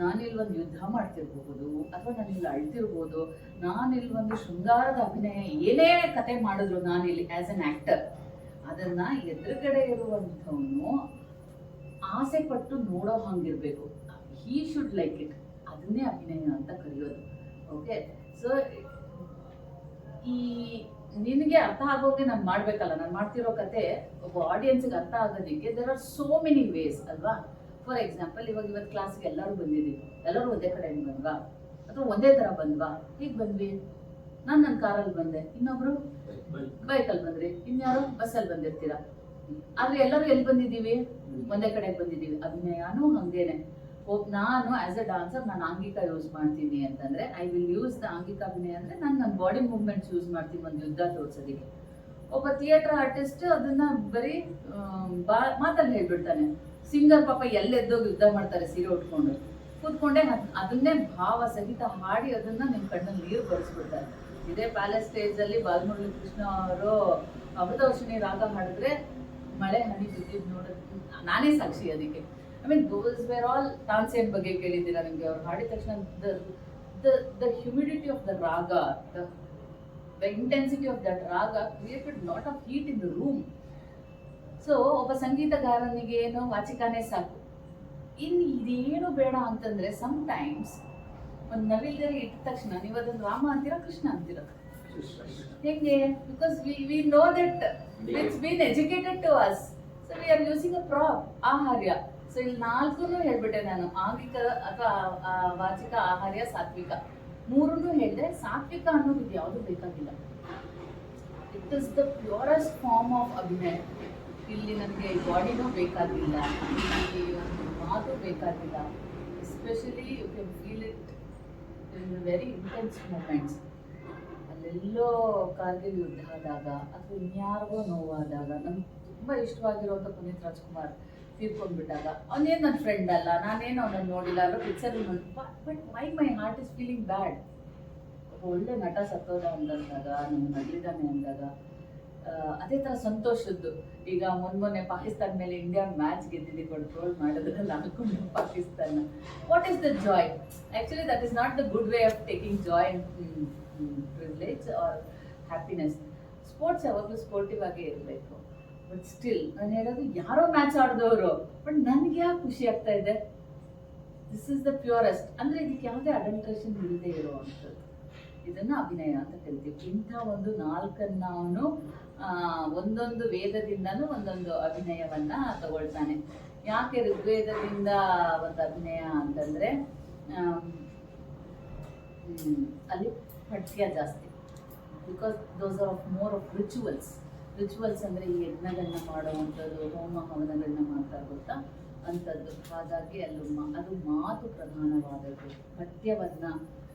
ನಾನಿಲ್ಲೊಂದು ಯುದ್ಧ ಮಾಡ್ತಿರ್ಬಹುದು, ಅಥವಾ ನಾನಿಲ್ಲಿ ಅಳ್ತಿರ್ಬೋದು, ನಾನಿಲ್ಲೊಂದು ಶೃಂಗಾರದ ಅಭಿನಯ, ಏನೇ ಕತೆ ಮಾಡಿದ್ರು ನಾನಿಲ್ಲಿ ಆಸ್ ಅನ್ ಆಕ್ಟರ್, ಅದನ್ನ ಎದುರುಗಡೆ ಇರುವಂಥವನು ಆಸೆ ಪಟ್ಟು ನೋಡೋ ಹಂಗಿರ್ಬೇಕು. He should like it. ಅದನ್ನೇ ಅಭಿನಯ ಅಂತ ಕರೆಯೋದು. ಓಕೆ, ಸೊ ಈ ನಿನಗೆ ಅರ್ಥ ಆಗೋಕೆ ನಾನು ಮಾಡ್ಬೇಕಲ್ಲ, ನಾನು ಮಾಡ್ತಿರೋ ಕತೆ ಒಬ್ಬ ಆಡಿಯನ್ಸ್ಗೆ ಅರ್ಥ ಆಗೋದಕ್ಕೆ there are so many ways ಅಲ್ವಾ. ಫಾರ್ ಎಕ್ಸಾಂಪಲ್, ಇವತ್ತು ಕ್ಲಾಸ್ಗೆ ಎಲ್ಲರೂ ಬಂದಿದ್ದೀವಿ, ಎಲ್ಲರೂ ಒಂದೇ ಕಡೆ ಬಂದ್ವಾ ಅಥವಾ ಒಂದೇ ತರ ಬಂದ್ವಾ? ಹೀಗೆ ಬಂದ್ವಿ. ನನ್ನ ಕಾರಲ್ಲಿ ಬಂದೆ, ಇನ್ನೊಬ್ರು ಬೈಕಲ್ಲಿ ಬಂದ್ರಿ, ಇನ್ಯಾರು ಬಸ್ಸಲ್ಲಿ ಬಂದಿರ್ತೀರಾ. ಆದ್ರೆ ಎಲ್ಲರೂ ಎಲ್ಲಿ ಬಂದಿದ್ದೀವಿ? ಒಂದೇ ಕಡೆಗೆ ಬಂದಿದ್ದೀವಿ. ಅಭಿನಯನೂ ಹಂಗೇನೆ. ನಾನು ಆಸ್ ಅ ಡಾನ್ಸರ್ ನಾನು ಆಂಗಿಕ ಯೂಸ್ ಮಾಡ್ತೀನಿ ಅಂತಂದ್ರೆ ಐ ವಿಲ್ ಯೂಸ್ ದ ಆಂಗಿಕ ಅಭಿನಯ ಅಂದ್ರೆ ನಾನು ನನ್ನ ಬಾಡಿ ಮೂವ್ಮೆಂಟ್ಸ್ ಯೂಸ್ ಮಾಡ್ತೀನಿ ಒಂದು ಯುದ್ಧ ತೋರ್ಸೋದಕ್ಕೆ. ಒಬ್ಬ ಥಿಯೇಟರ್ ಆರ್ಟಿಸ್ಟ್ ಅದನ್ನ ಬರೀ ಮಾತಲ್ಲಿ ಹೇಳ್ಬಿಡ್ತಾನೆ. ಸಿಂಗರ್ ಪಾಪ ಎಲ್ಲೆದ್ದೋಗಿ ಯುದ್ಧ ಮಾಡ್ತಾರೆ ಸೀರೆ ಉಟ್ಕೊಂಡು ಕೂತ್ಕೊಂಡೆ, ಅದನ್ನೇ ಭಾವ ಸಹಿತ ಹಾಡಿ ಅದನ್ನ ನಿಮ್ ಕಣ್ಣಲ್ಲಿ ನೀರು ಬರೆಸ್ಬಿಡ್ತಾರೆ. ಇದೇ ಪ್ಯಾಲೇಸ್ ಸ್ಟೇಜ್ ಅಲ್ಲಿ ಬಾಲಮುರಳಿ ಕೃಷ್ಣ ಅವರು ಅಮೃತವರ್ಷಿಣಿ ರಾಗ ಹಾಡಿದ್ರೆ ಮಳೆ ಹನಿ ಬಿದ್ದಿದ್ದು ನೋಡೋದು ನಾನೇ ಸಾಕ್ಷಿ ಅದಕ್ಕೆ. I mean those were all Tansen ಬಗ್ಗೆ ಕೇಳಿದ್ದೀರಾ ನಿಮ್ಗೆ? ಅವ್ರು ಹಾಡಿದ ತಕ್ಷಣ the humidity of the raga, the intensity of that raga created lot of heat in the room. So ಒಬ್ಬ ಸಂಗೀತಗಾರನಿಗೆ ಏನು ವಾಚಿಕಾನೇ ಸಾಕು, ಇನ್ನು ಇದೇನು ಬೇಡ ಅಂತಂದ್ರೆ ಸಮ್ ಟೈಮ್ಸ್ ಒಂದು ನವಿಲ್ಗರಿ ಇಟ್ಟ ತಕ್ಷಣ ನೀವು ಅದನ್ನ ರಾಮ ಅಂತೀರಾ, ಕೃಷ್ಣ ಅಂತೀರಾ? ಹೆಂಗೆ? Because we know that it's been educated to us. So we are using a prop, ಆಹಾರ್ಯ. ಸೊ ಇಲ್ಲಿ 4 ಹೇಳ್ಬಿಟ್ಟೆ ನಾನು, ಆಂಗಿಕ ಅಥವಾ ವಾಚಿಕ, ಆಹಾರ್ಯ, ಸಾತ್ವಿಕ. 3 ಹೇಳಿದೆ. ಸಾತ್ವಿಕ ಅನ್ನೋದು ಯಾವುದು ಬೇಕಾಗಿಲ್ಲ. It is the purest form of abhinaya. ಇಲ್ಲಿ ನನಗೆ ಬಾಡಿನೂ ಬೇಕಾಗಿಲ್ಲ, ಇಲ್ಲಿ ಒಂದು ಮಾತು ಬೇಕಾಗಿಲ್ಲ. Especially you can feel it in very intense moments. ಅಲ್ಲೆಲ್ಲೋ ಕಾರ್ಗಿಲ್ ಯುದ್ಧ ಆದಾಗ ಅಥವಾ ಇನ್ಯಾರಿಗೋ ನೋವಾದಾಗ, ನಮ್ಗೆ ತುಂಬ ಇಷ್ಟವಾಗಿರುವಂಥ ಪುನೀತ್ ರಾಜ್ಕುಮಾರ್ ತೀರ್ಕೊಂಡ್ಬಿಟ್ಟಾಗ, ಅವನೇನು ನನ್ನ ಫ್ರೆಂಡ್ ಅಲ್ಲ, ನಾನೇನು ಅವನನ್ನು ನೋಡಿಲ್ಲ, ಅಲ್ಲ ಪಿಕ್ಚರ್ ನೋಡಿ, but why my heart is feeling ಬ್ಯಾಡ್. ಒಳ್ಳೆ ನಟ ಸತ್ತೋದ ಅಂದಾಗ, ನಮ್ಮ ನಗಲಿದ್ದಾನೆ ಅಂದಾಗ, ಅದೇ ಥರ ಸಂತೋಷದ್ದು. ಈಗ ಮೊನ್ನೆ ಪಾಕಿಸ್ತಾನ ಮೇಲೆ ಇಂಡಿಯಾ ಮ್ಯಾಚ್ ಗೆದ್ದಿದ್ದು ಕಂಟ್ರೋಲ್ ಮಾಡೋದ್ರಲ್ಲಿ ಅನ್ಕೊಂಡು Pakistan. What is the joy? Actually that is not the good way of taking joy and privilege or happiness. Sports ಯಾವಾಗಲೂ ಸ್ಪೋರ್ಟಿವ್ ಆಗೇ ಇರಬೇಕು. ಬಟ್ ಸ್ಟಿಲ್ ನಾನು ಹೇಳೋದು, ಯಾರೋ ಮ್ಯಾಚ್ ಆಡಿದವರು, ಬಟ್ ನನಗೆ ಯಾಕೆ ಖುಷಿ ಆಗ್ತಾ ಇದೆ? This is the purest. ಅಂದರೆ ಇದಕ್ಕೆ ಯಾವುದೇ ಅಡಲ್ಟ್ರೇಷನ್ ಇಲ್ಲದೆ ಇರುವಂಥದ್ದು. ಇದನ್ನು ಅಭಿನಯ ಅಂತ ಕರಿತೀವಿ. ಇಂಥ ಒಂದು 4 ಅವನು ಒಂದೊಂದು ವೇದದಿಂದನೂ ಒಂದೊಂದು ಅಭಿನಯವನ್ನ ತಗೊಳ್ತಾನೆ. ಯಾಕೆ ಋಗ್ವೇದದಿಂದ ಒಂದು ಅಭಿನಯ ಅಂತಂದ್ರೆ ಅಲ್ಲಿ ಪಠ್ಯ ಜಾಸ್ತಿ. Because those are of more of rituals. Rituals ಅಂದರೆ ಈ ಯಜ್ಞಗಳನ್ನ ಮಾಡುವಂಥದ್ದು, ಹೋಮ ಹವನಗಳನ್ನ ಮಾಡ್ತಾರೆ ಗೊತ್ತಾ, ಅಂಥದ್ದು. ಹಾಗಾಗಿ ಅದು ಮಾತು ಪ್ರಧಾನವಾದದ್ದು. ಪಠ್ಯವನ್ನ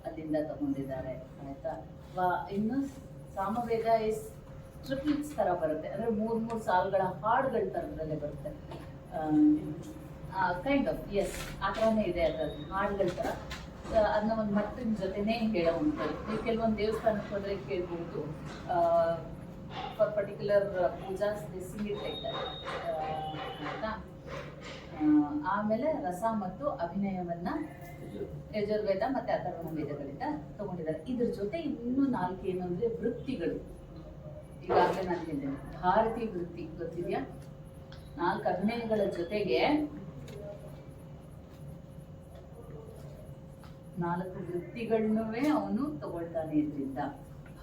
ಅಲ್ಲಿಂದ ತಗೊಂಡಿದ್ದಾರೆ, ಆಯ್ತಾ. ಇನ್ನು ಸಾಮವೇದ ಇಸ್ ಟ್ರಿಪ್ಲಿಟ್ಸ್ ಥರ ಬರುತ್ತೆ, ಅಂದರೆ 3 ಸಾಲುಗಳ ಹಾಡುಗಳ ಥರದಲ್ಲೇ ಬರುತ್ತೆ. ಕೈಂಡ್ ಆಫ್ ಎಸ್ ಆ ಥರನೇ ಇದೆ ಅದರಲ್ಲಿ, ಹಾಡುಗಳ ಥರ. ಅದನ್ನ ಒಂದು ಮಟ್ಟಿನ ಜೊತೆನೇ ಹೇಳೋವಂಥದ್ದು. ನೀವು ಕೆಲವೊಂದು ದೇವಸ್ಥಾನಕ್ಕೆ ಹೋದರೆ ಕೇಳ್ಬೋದು, for particular pujas this thing it like that, ಆಯಿತಾ. ಆಮೇಲೆ ರಸ ಮತ್ತು ಅಭಿನಯವನ್ನ ಯಜುರ್ವೇದ ಮತ್ತೆ ಅಥರ್ವಣ ವೇದಗಳಿಂದ ತಗೊಂಡಿದ್ದಾರೆ. ಇದ್ರ ಜೊತೆ ಇನ್ನೂ 4 ಏನು ಅಂದ್ರೆ ವೃತ್ತಿಗಳು. ಈಗಾಗಲೇ ನಾನು ಹೇಳಿದ್ದೇನೆ, ಭಾರತೀಯ ವೃತ್ತಿ ಗೊತ್ತಿದೆಯಾ? 4 ಅಭಿನಯಗಳ ಜೊತೆಗೆ 4 ವೃತ್ತಿಗಳನ್ನೂ ಅವನು ತಗೊಳ್ತಾನೆ. ಇದರಿಂದ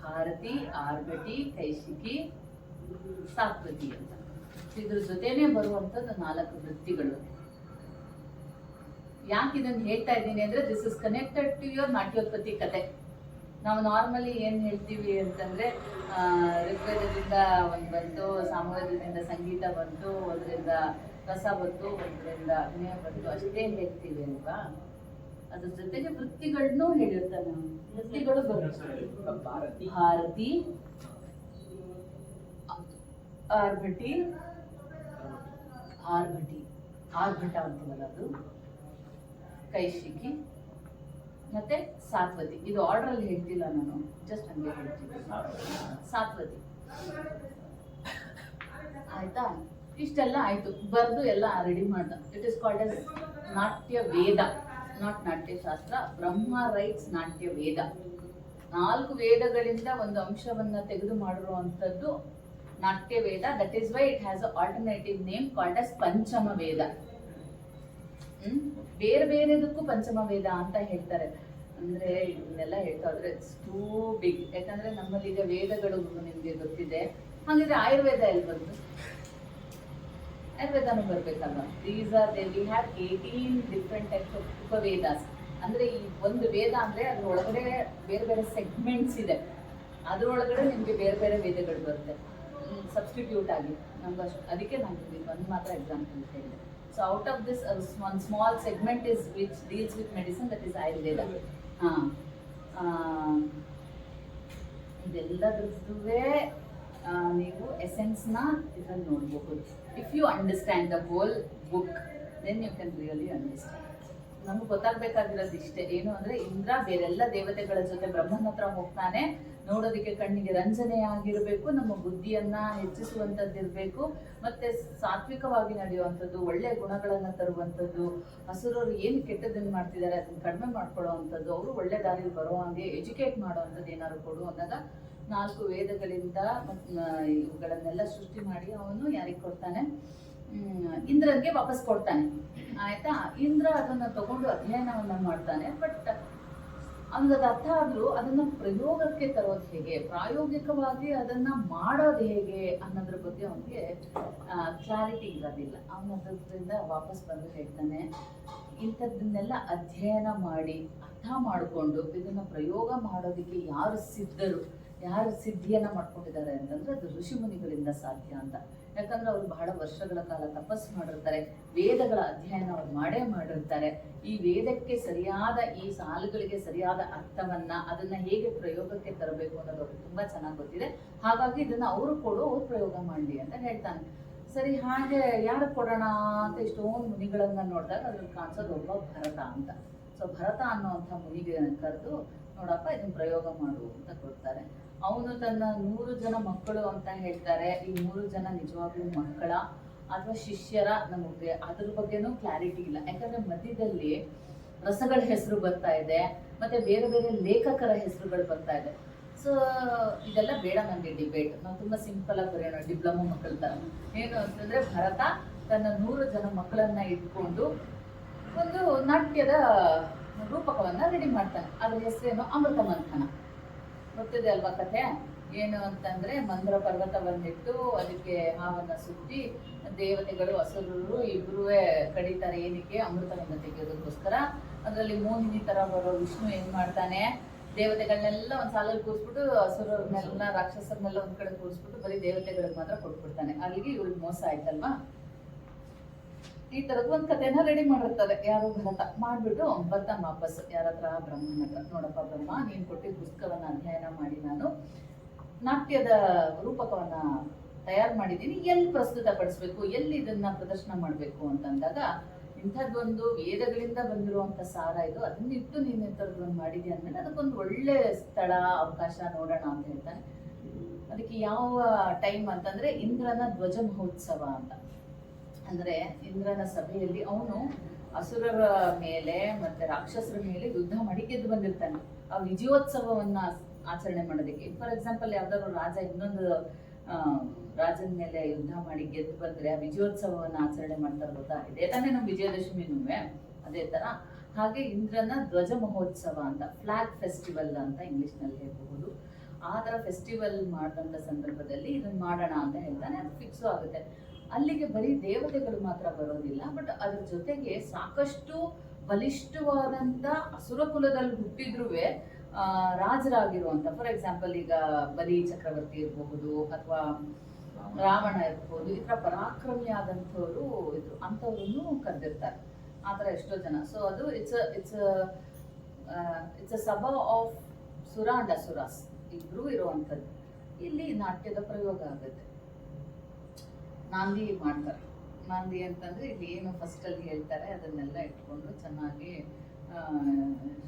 ಭಾರತಿ, ಆರ್ಭಟಿ, ಕೈಶಿಕಿ, ಸಾತ್ವತಿ ಅಂತ. ಇದ್ರ ಜೊತೆನೆ ಬರುವಂತದ್ದು 4 ವೃತ್ತಿಗಳು. ಯಾಕೆ ಇದನ್ನ ಹೇಳ್ತಾ ಇದ್ದೀನಿ ಅಂದ್ರೆ this is connected to your ನಾಟ್ಯೋತ್ಪತ್ತಿ ಕತೆ. ನಾವು ನಾರ್ಮಲಿ ಏನ್ ಹೇಳ್ತೀವಿ ಅಂತಂದ್ರೆ ಋಗ್ವೇದದಿಂದ ಒಂದು ಬಂತು, ಸಾಮವೇದದಿಂದ ಸಂಗೀತ ಬಂತು, ಒಂದರಿಂದ ರಸ ಬಂತು, ಒಂದರಿಂದ ಅಭಿನಯ ಬಂತು, ಅಷ್ಟೇ ಹೇಳ್ತೀವಿ ಅಲ್ವಾ. ಅದ್ರ ಜೊತೆಗೆ ವೃತ್ತಿಗಳನ್ನೂ ಹೇಳಿರ್ತಾರೆ. ನಾವು ವೃತ್ತಿಗಳು ಭಾರತಿ, ಆರ್ಭಟಿ, ಆರ್ಭಟ ಅಂತೀವಲ್ಲ ಅದು, ಕೈಶಿಕಿ ಮತ್ತೆ ಸಾತ್ವತಿ. ಇದು ಆರ್ಡರ್ ಅಲ್ಲಿ ಹೇಳ್ತಿಲ್ಲ ನಾನು, ಜಸ್ಟ್ ಹಂಗೆ ಹೇಳ್ತೀನಿ. ಸಾತ್ವತಿ ಆಯ್ತಾ. ಇಷ್ಟೆಲ್ಲ ಆಯ್ತು, ಬರ್ದು ಎಲ್ಲ ರೆಡಿ ಮಾಡ್ದ. It is called as Natya Veda, ನಾಟ್ ನಾಟ್ಯಶಾಸ್ತ್ರ. ಬ್ರಹ್ಮ ರೈಟ್ಸ್ ನಾಟ್ಯ ವೇದ. 4 ವೇದಗಳಿಂದ ಒಂದು ಅಂಶವನ್ನ ತೆಗೆದು ಮಾಡಿರುವಂತದ್ದು Natya Veda. That is why it has a alternative name called as Panchama Veda. ಬೇರೆ ಬೇರೆದಕ್ಕೂ ಪಂಚಮ ವೇದ ಅಂತ ಹೇಳ್ತಾರೆ. ಅಂದ್ರೆ ಇದನ್ನೆಲ್ಲ ಹೇಳ್ತಾ ಹೋದ್ರೆ ಇಟ್ಸ್ ಟೂ ಬಿಗ್. ಯಾಕಂದ್ರೆ ನಮ್ಮಲ್ಲಿ ಈಗ ವೇದಗಳು ನಿಮ್ಗೆ ಗೊತ್ತಿದೆ, ಹಾಗಿದ್ರೆ ಆಯುರ್ವೇದ ಎಲ್ಲಿ ಬಂತು? ಆಯುರ್ವೇದನೂ ಬರ್ಬೇಕಲ್ವಾ. These are they we have 18 different types of Upavedas. ಅಂದ್ರೆ ಈ ಒಂದು ವೇದ ಅಂದ್ರೆ ಅದ್ರ ಒಳಗಡೆ ಬೇರೆ ಬೇರೆ ಸೆಗ್ಮೆಂಟ್ಸ್ ಇದೆ. ಅದ್ರೊಳಗಡೆ ನಿಮ್ಗೆ ಬೇರೆ ಬೇರೆ ವೇದಗಳು ಬರುತ್ತೆ ಸಬ್ಸ್ಟಿಟ್ಯೂಟ್ ಆಗಿ. ನಮ್ಗೆ ಅದಕ್ಕೆ ನಾನು ಒಂದು ಮಾತ್ರ ಎಕ್ಸಾಂಪಲ್ ಹೇಳಿದೆ. So out of this one small segment is which deals with medicine, that is Ayurveda. ಇದೆಲ್ಲದ್ರದ್ದುವೆ ನೀವು ಎಸೆನ್ಸ್ನ ಇದ್ರಲ್ಲಿ ನೋಡಬಹುದು. If you understand the whole book then you can really understand. ನಮ್ಗೆ ಗೊತ್ತಾಗಬೇಕಾಗಿರೋದು ಇಷ್ಟೇ, ಏನು ಅಂದ್ರೆ ಇಂದ್ರ ಬೇರೆಲ್ಲ ದೇವತೆಗಳ ಜೊತೆ ಬ್ರಹ್ಮನ ಹತ್ರ ಹೋಗ್ತಾನೆ. ನೋಡೋದಕ್ಕೆ ಕಣ್ಣಿಗೆ ರಂಜನೆಯಾಗಿರ್ಬೇಕು, ನಮ್ಮ ಬುದ್ಧಿಯನ್ನ ಹೆಚ್ಚಿಸುವಂಥದ್ದಿರ್ಬೇಕು, ಮತ್ತೆ ಸಾತ್ವಿಕವಾಗಿ ನಡೆಯುವಂಥದ್ದು, ಒಳ್ಳೆ ಗುಣಗಳನ್ನ ತರುವಂಥದ್ದು, ಹಸುರರು ಏನು ಕೆಟ್ಟದನ್ನು ಮಾಡ್ತಿದ್ದಾರೆ ಅದನ್ನ ಕಡಿಮೆ ಮಾಡ್ಕೊಳ್ಳುವಂಥದ್ದು, ಅವರು ಒಳ್ಳೆ ದಾರಿಯಲ್ಲಿ ಬರೋ ಹಾಗೆ ಎಜುಕೇಟ್ ಮಾಡುವಂಥದ್ದು ಏನಾದ್ರು ಕೊಡು ಅಂದಾಗ 4 ವೇದಗಳಿಂದ ಇವುಗಳನ್ನೆಲ್ಲ ಸೃಷ್ಟಿ ಮಾಡಿ ಅವನು ಯಾರಿಗೆ ಕೊಡ್ತಾನೆ? ಇಂದ್ರನ್ಗೆ ವಾಪಸ್ ಕೊಡ್ತಾನೆ. ಆಯ್ತಾ. ಇಂದ್ರ ಅದನ್ನ ತಗೊಂಡು ಅಧ್ಯಯನವನ್ನ ಮಾಡ್ತಾನೆ. ಬಟ್ ಅವನದು ಅರ್ಥ ಆದ್ರೂ ಅದನ್ನ ಪ್ರಯೋಗಕ್ಕೆ ತರೋದು ಹೇಗೆ, ಪ್ರಾಯೋಗಿಕವಾಗಿ ಅದನ್ನ ಮಾಡೋದು ಹೇಗೆ ಅನ್ನೋದ್ರ ಬಗ್ಗೆ ಅವನಿಗೆ ಕ್ಲಾರಿಟಿ ಇರೋದಿಲ್ಲ. ಅವನದ್ರಿಂದ ವಾಪಸ್ ಬಂದು ಹೇಳ್ತಾನೆ, ಇಂಥದ್ದನ್ನೆಲ್ಲ ಅಧ್ಯಯನ ಮಾಡಿ ಅರ್ಥ ಮಾಡಿಕೊಂಡು ಇದನ್ನ ಪ್ರಯೋಗ ಮಾಡೋದಕ್ಕೆ ಯಾರು ಸಿದ್ಧರು, ಯಾರು ಸಿದ್ಧಿಯನ್ನ ಮಾಡ್ಕೊಂಡಿದ್ದಾರೆ ಅಂತಂದ್ರೆ ಅದು ಋಷಿ ಮುನಿಗಳಿಂದ ಸಾಧ್ಯ ಅಂತ. ಯಾಕಂದ್ರೆ ಅವ್ರು ಬಹಳ ವರ್ಷಗಳ ಕಾಲ ತಪಸ್ಸು ಮಾಡಿರ್ತಾರೆ, ವೇದಗಳ ಅಧ್ಯಯನ ಅವ್ರು ಮಾಡಿರ್ತಾರೆ. ಈ ವೇದಕ್ಕೆ ಸರಿಯಾದ, ಈ ಸಾಲುಗಳಿಗೆ ಸರಿಯಾದ ಅರ್ಥವನ್ನ, ಅದನ್ನ ಹೇಗೆ ಪ್ರಯೋಗಕ್ಕೆ ತರಬೇಕು ಅನ್ನೋದು ಅವ್ರಿಗೆ ತುಂಬಾ ಚೆನ್ನಾಗಿ ಗೊತ್ತಿದೆ. ಹಾಗಾಗಿ ಇದನ್ನ ಅವರು ಅವ್ರು ಪ್ರಯೋಗ ಮಾಡಲಿ ಅಂತ ಹೇಳ್ತಾನೆ. ಸರಿ, ಹಾಗೆ ಯಾರು ಕೊಡೋಣ ಅಂತ ಇಷ್ಟೊಂದು ಮುನಿಗಳನ್ನ ನೋಡಿದಾಗ ಅದ್ರಲ್ಲಿ ಕಾಣಿಸೋದು ಒಬ್ಬ ಭರತ ಅಂತ. ಸೊ ಭರತ ಅನ್ನುವಂಥ ಮುನಿಗೆ ಕರೆದು, ನೋಡಪ್ಪ ಇದನ್ನ ಪ್ರಯೋಗ ಮಾಡು ಅಂತ ಕೊಡ್ತಾರೆ. ಅವನು ತನ್ನ 100 ಜನ ಮಕ್ಕಳು ಅಂತ ಹೇಳ್ತಾರೆ. ಈ 100 ಜನ ನಿಜವಾಗ್ಲೂ ಮಕ್ಕಳ ಅಥವಾ ಶಿಷ್ಯರ ನಮಗೆ ಅದ್ರ ಬಗ್ಗೆನೂ ಕ್ಲಾರಿಟಿ ಇಲ್ಲ. ಯಾಕಂದ್ರೆ ಮಧ್ಯದಲ್ಲಿ ರಸಗಳ ಹೆಸರು ಬರ್ತಾ ಇದೆ, ಮತ್ತೆ ಬೇರೆ ಬೇರೆ ಲೇಖಕರ ಹೆಸರುಗಳು ಬರ್ತಾ ಇದೆ. ಸೊ ಇದೆಲ್ಲ ಬೇಡ ನನಗೆ ಡಿಬೇಟ್. ನಾವು ತುಂಬಾ ಸಿಂಪಲ್ ಆಗಿ ಬರೆಯೋಣ, ಡಿಪ್ಲೊಮಾ ಮಕ್ಕಳ ತರ. ಏನು ಅಂತಂದ್ರೆ ಭರತ ತನ್ನ 100 ಜನ ಮಕ್ಕಳನ್ನ ಇಟ್ಕೊಂಡು ಒಂದು ನಾಟ್ಯದ ರೂಪಕವನ್ನ ರೆಡಿ ಮಾಡ್ತಾನೆ. ಅದ್ರ ಹೆಸರೇನು? ಅಮೃತ ಮಂಥನ. ಗೊತ್ತಿದೆ ಅಲ್ವಾ ಕಥೆ? ಏನು ಅಂತಂದ್ರೆ ಮಂದ್ರ ಪರ್ವತ ಬಂದಿಟ್ಟು ಅದಕ್ಕೆ ಹಾವನ್ನ ಸುತ್ತಿ ದೇವತೆಗಳು ಅಸುರರು ಇಬ್ರು ಕಡಿತಾರೆ. ಏನಕ್ಕೆ? ಅಮೃತವನ್ನ ತೆಗೆಯೋದಕ್ಕೋಸ್ಕರ. ಅದರಲ್ಲಿ ಮೋಹಿನಿ ತರ ಬರೋ ವಿಷ್ಣು ಏನ್ ಮಾಡ್ತಾನೆ, ದೇವತೆಗಳನ್ನೆಲ್ಲ ಒಂದ್ ಸಾಲಲ್ಲಿ ಕೂರಿಸ್ಬಿಟ್ಟು ಅಸುರನ್ನೆಲ್ಲ ರಾಕ್ಷಸರನ್ನೆಲ್ಲ ಒಂದ್ ಕಡೆ ಕೂರಿಸ್ಬಿಟ್ಟು ಬರೀ ದೇವತೆಗಳಿಗೆ ಮಾತ್ರ ಕೊಟ್ಬಿಡ್ತಾನೆ. ಅಲ್ಲಿಗೆ ಇವ್ರಿಗೆ ಮೋಸ ಆಯ್ತಲ್ವಾ. ಈ ತರದ್ ಒಂದ್ ಕಥೆನ ರೆಡಿ ಮಾಡಿರ್ತಾರೆ ಯಾರು? ಭರತ. ಮಾಡ್ಬಿಟ್ಟು ಬರ್ತಾನೆ ವಾಪಸ್ ಯಾರ ಹತ್ರ? ಬ್ರಹ್ಮನ ಹತ್ರ. ನೋಡಪ್ಪ ಬ್ರಹ್ಮ, ನೀನ್ ಕೊಟ್ಟಿದ್ದ ಪುಸ್ತಕವನ್ನ ಅಧ್ಯಯನ ಮಾಡಿ ನಾನು ನಾಟ್ಯದ ರೂಪಕವನ್ನ ತಯಾರು ಮಾಡಿದ್ದೀನಿ, ಎಲ್ಲಿ ಪ್ರಸ್ತುತ ಪಡಿಸ್ಬೇಕು, ಎಲ್ಲಿ ಇದನ್ನ ಪ್ರದರ್ಶನ ಮಾಡ್ಬೇಕು ಅಂತಂದಾಗ, ಇಂಥದ್ದೊಂದು ವೇದಗಳಿಂದ ಬಂದಿರುವಂತ ಸಾರ ಇದು, ಅದನ್ನಿಟ್ಟು ನೀನ್ ಇಂಥದ್ದೊಂದು ಮಾಡಿದ್ಯಾ ಅಂದ್ಮೇಲೆ ಅದಕ್ಕೊಂದು ಒಳ್ಳೆ ಸ್ಥಳ ಅವಕಾಶ ನೋಡೋಣ ಅಂತ ಹೇಳ್ತಾನೆ. ಅದಕ್ಕೆ ಯಾವ ಟೈಮ್ ಅಂತಂದ್ರೆ ಇಂದ್ರನ ಧ್ವಜ ಮಹೋತ್ಸವ ಅಂತ. ಅಂದ್ರೆ ಇಂದ್ರನ ಸಭೆಯಲ್ಲಿ ಅವನು ಅಸುರರ ಮೇಲೆ ಮತ್ತೆ ರಾಕ್ಷಸರ ಮೇಲೆ ಯುದ್ಧ ಮಾಡಿ ಗೆದ್ದು ಬಂದಿರ್ತಾನೆ. ಆ ವಿಜಯೋತ್ಸವವನ್ನ ಆಚರಣೆ ಮಾಡೋದಕ್ಕೆ, ಫಾರ್ ಎಕ್ಸಾಂಪಲ್ ಯಾವ್ದಾದ್ರು ರಾಜ ಇನ್ನೊಂದು ರಾಜನ ಮೇಲೆ ಯುದ್ಧ ಮಾಡಿ ಗೆದ್ದು ಬಂದ್ರೆ ಆ ವಿಜಯೋತ್ಸವವನ್ನ ಆಚರಣೆ ಮಾಡ್ತಾರೆ ಗೊತ್ತಾ? ಇದೇ ತಾನೇ ನಮ್ಮ ವಿಜಯದಶಮಿನೂ ಅದೇ ತರ. ಹಾಗೆ ಇಂದ್ರನ ಧ್ವಜ ಮಹೋತ್ಸವ ಅಂತ, ಫ್ಲಾಗ್ ಫೆಸ್ಟಿವಲ್ ಅಂತ ಇಂಗ್ಲಿಷ್ ನಲ್ಲಿ ಹೇಳ್ಬಹುದು. ಆ ಥರ ಫೆಸ್ಟಿವಲ್ ಮಾಡಿದಂಥ ಸಂದರ್ಭದಲ್ಲಿ ಇದನ್ನ ಮಾಡೋಣ ಅಂತ ಹೇಳ್ತಾನೆ, ಅದು ಫಿಕ್ಸು ಆಗುತ್ತೆ. ಅಲ್ಲಿಗೆ ಬರೀ ದೇವತೆಗಳು ಮಾತ್ರ ಬರೋದಿಲ್ಲ, ಬಟ್ ಅದ್ರ ಜೊತೆಗೆ ಸಾಕಷ್ಟು ಬಲಿಷ್ಠವಾದಂಥ ಅಸುರ ಕುಲದಲ್ಲಿ ಹುಟ್ಟಿದ್ರೂ ರಾಜರಾಗಿರುವಂಥ, ಫಾರ್ ಎಕ್ಸಾಂಪಲ್ ಈಗ ಬಲಿ ಚಕ್ರವರ್ತಿ ಇರಬಹುದು ಅಥವಾ ರಾವಣ ಇರ್ಬೋದು, ಈ ಥರ ಪರಾಕ್ರಮಿ ಆದಂಥವ್ರು ಇದ್ರು, ಅಂಥವ್ರನ್ನು ಕರೆದಿರ್ತಾರೆ. ಆ ಥರ ಎಷ್ಟೋ ಜನ. ಸೊ ಅದು ಇಟ್ಸ್ ಅ ಸಭಾ ಆಫ್ ಸುರ ಅಂಡ್ ಅಸುರಾಸ್ ಇಬ್ರು ಇರುವಂಥದ್ದು. ಇಲ್ಲಿ ನಾಟ್ಯದ ಪ್ರಯೋಗ ಆಗುತ್ತೆ. ನಾಂದಿ ಮಾಡ್ತಾರೆ. ನಾಂದಿ ಅಂತಂದ್ರೆ ಇಲ್ಲಿ ಏನು ಫಸ್ಟ್ ಅಲ್ಲಿ ಹೇಳ್ತಾರೆ ಅದನ್ನೆಲ್ಲ ಇಟ್ಕೊಂಡು ಚೆನ್ನಾಗಿ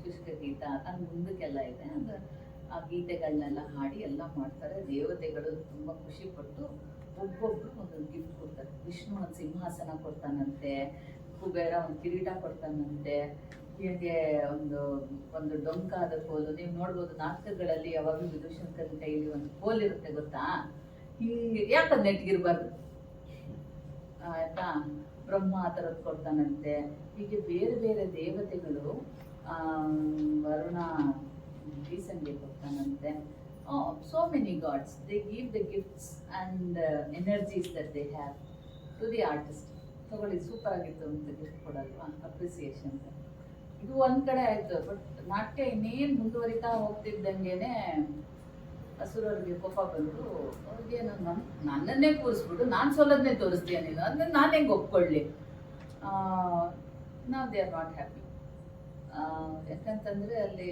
ಶುಷ್ಕ ಗೀತ ಅದು ಮುಂದಕ್ಕೆಲ್ಲ ಇದೆ, ಅದು ಆ ಗೀತೆಗಳನ್ನೆಲ್ಲ ಹಾಡಿ ಎಲ್ಲ ಮಾಡ್ತಾರೆ. ದೇವತೆಗಳು ತುಂಬಾ ಖುಷಿ ಪಟ್ಟು ಒಬ್ಬೊಬ್ರು ಒಂದೊಂದು ಗಿಫ್ಟ್ ಕೊಡ್ತಾರೆ. ವಿಷ್ಣು ಒಂದು ಸಿಂಹಾಸನ ಕೊಡ್ತಾನಂತೆ, ಕುಬೇರ ಒಂದು ಕಿರೀಟ ಕೊಡ್ತಾನಂತೆ, ಹೀಗೆ ಒಂದು ಡೊಂಕಾದ ಕೋಲು. ನೀವು ನೋಡ್ಬೋದು ನಾಟಕಗಳಲ್ಲಿ ಯಾವಾಗಲೂ ವಿದೂಷಕನ ಕೈಲಿ ಒಂದು ಕೋಲ್ ಇರುತ್ತೆ ಗೊತ್ತಾ, ಹಿಂಗೆ ಯಾಕದ್ ನೆಟ್ಗಿರ್ಬಾರ್ದು ಆಯ್ತಾ. ಬ್ರಹ್ಮ ಆ ಥರದ್ದು ಕೊಡ್ತಾನಂತೆ. ಹೀಗೆ ಬೇರೆ ಬೇರೆ ದೇವತೆಗಳು Varuna ರೀಸನ್ಗೆ ಕೊಡ್ತಾನಂತೆ. So many gods, they give the gifts and energies that they have to the artist. ತಗೊಳ್ಳಿ, ಸೂಪರ್ ಆಗಿತ್ತು ಅಂತ ಗಿಫ್ಟ್ ಕೊಡಲ್ವಾ, ಅಪ್ರಿಸಿಯೇಷನ್. ಇದು ಒಂದ್ ಕಡೆ ಆಯ್ತು. ಬಟ್ ನಾಟ್ಯ ಇನ್ನೇನು ಮುಂದುವರಿತಾ ಹೋಗ್ತಿದ್ದಂಗೆನೆ ಅಸುರರಿಗೆ ಕೋಪ ಬಂದು ಅವ್ರಿಗೆ ನನ್ನನ್ನೇ ಕೂರಿಸ್ಬಿಟ್ಟು ನಾನು ಸೋಲೋದನ್ನೇ ತೋರಿಸ್ತೀಯ ನೀನು, ಅದನ್ನ ನಾನು ಹೆಂಗೆ ಒಪ್ಕೊಳ್ಳಿ. ನಾವು ದೇ ಆರ್ ನಾಟ್ ಹ್ಯಾಪಿ. ಯಾಕಂತಂದ್ರೆ ಅಲ್ಲಿ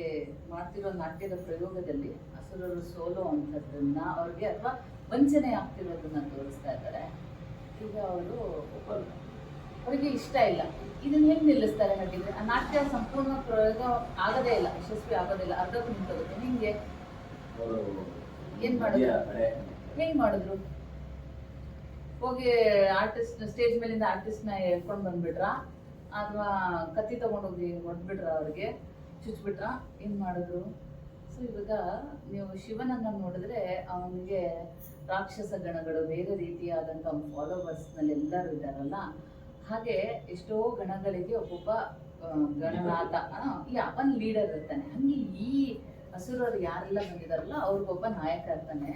ಮಾಡ್ತಿರೋ ನಾಟ್ಯದ ಪ್ರಯೋಗದಲ್ಲಿ ಅಸುರರು ಸೋಲೋ ಅಂಥದ್ದನ್ನ ಅವ್ರಿಗೆ ಅಥವಾ ವಂಚನೆ ಆಗ್ತಿರೋದನ್ನ ತೋರಿಸ್ತಾ ಇದ್ದಾರೆ. ಈಗ ಅವರು ಅವರಿಗೆ ಇಷ್ಟ ಇಲ್ಲ. ಇದನ್ನ ಹೆಂಗೆ ನಿಲ್ಲಿಸ್ತಾರೆ ಹಾಗಿದ್ರೆ? ಆ ನಾಟ್ಯ ಸಂಪೂರ್ಣ ಪ್ರಯೋಗ ಆಗೋದೇ ಇಲ್ಲ, ಯಶಸ್ವಿ ಆಗೋದಿಲ್ಲ, ಅರ್ಧಕ್ಕೆ ನಿಂತೋಗುತ್ತೆ. ನಿಂಗೆ ಏನ್ ಮಾಡಿದ್ರು? ಹೆಂಗ್ ಮಾಡಿದ್ರು? ಹೋಗಿ ಆರ್ಟಿಸ್ಟ್ ಸ್ಟೇಜ್ ಮೇಲಿಂದ ಆರ್ಟಿಸ್ಟ್ ನ ಎಳ್ಕೊಂಡ್ ಬಂದ್ಬಿಟ್ರ ಅಥವಾ ಕತ್ತಿ ತಗೊಂಡೋಗಿ ಹೊಡ್ಬಿಟ್ರ, ಅವ್ರಿಗೆ ಚುಚ್ಬಿಟ್ರ, ಏನ್ ಮಾಡಿದ್ರು? ಸೊ ಇವಾಗ ನೀವು ಶಿವನನ್ನ ನೋಡಿದ್ರೆ ಅವನಿಗೆ ರಾಕ್ಷಸ ಗಣಗಳು ಬೇರೆ ರೀತಿಯಾದಂಥ ಅವ್ನ ಫಾಲೋವರ್ಸ್ ನಲ್ಲಿ ಎಲ್ಲರೂ ಇದ್ದಾರಲ್ಲ, ಹಾಗೆ ಎಷ್ಟೋ ಗಣಗಳಿಗೆ ಒಬ್ಬೊಬ್ಬ ಗಣನಾಥ ಒಂದು ಲೀಡರ್ ಇರ್ತಾನೆ. ಹಂಗೆ ಈ ಅಸುರರು ಯಾರೆಲ್ಲ ಬಂದಿದಾರಲ್ಲ ಅವ್ರಿಗೊಬ್ಬ ನಾಯಕ ಇರ್ತಾನೆ,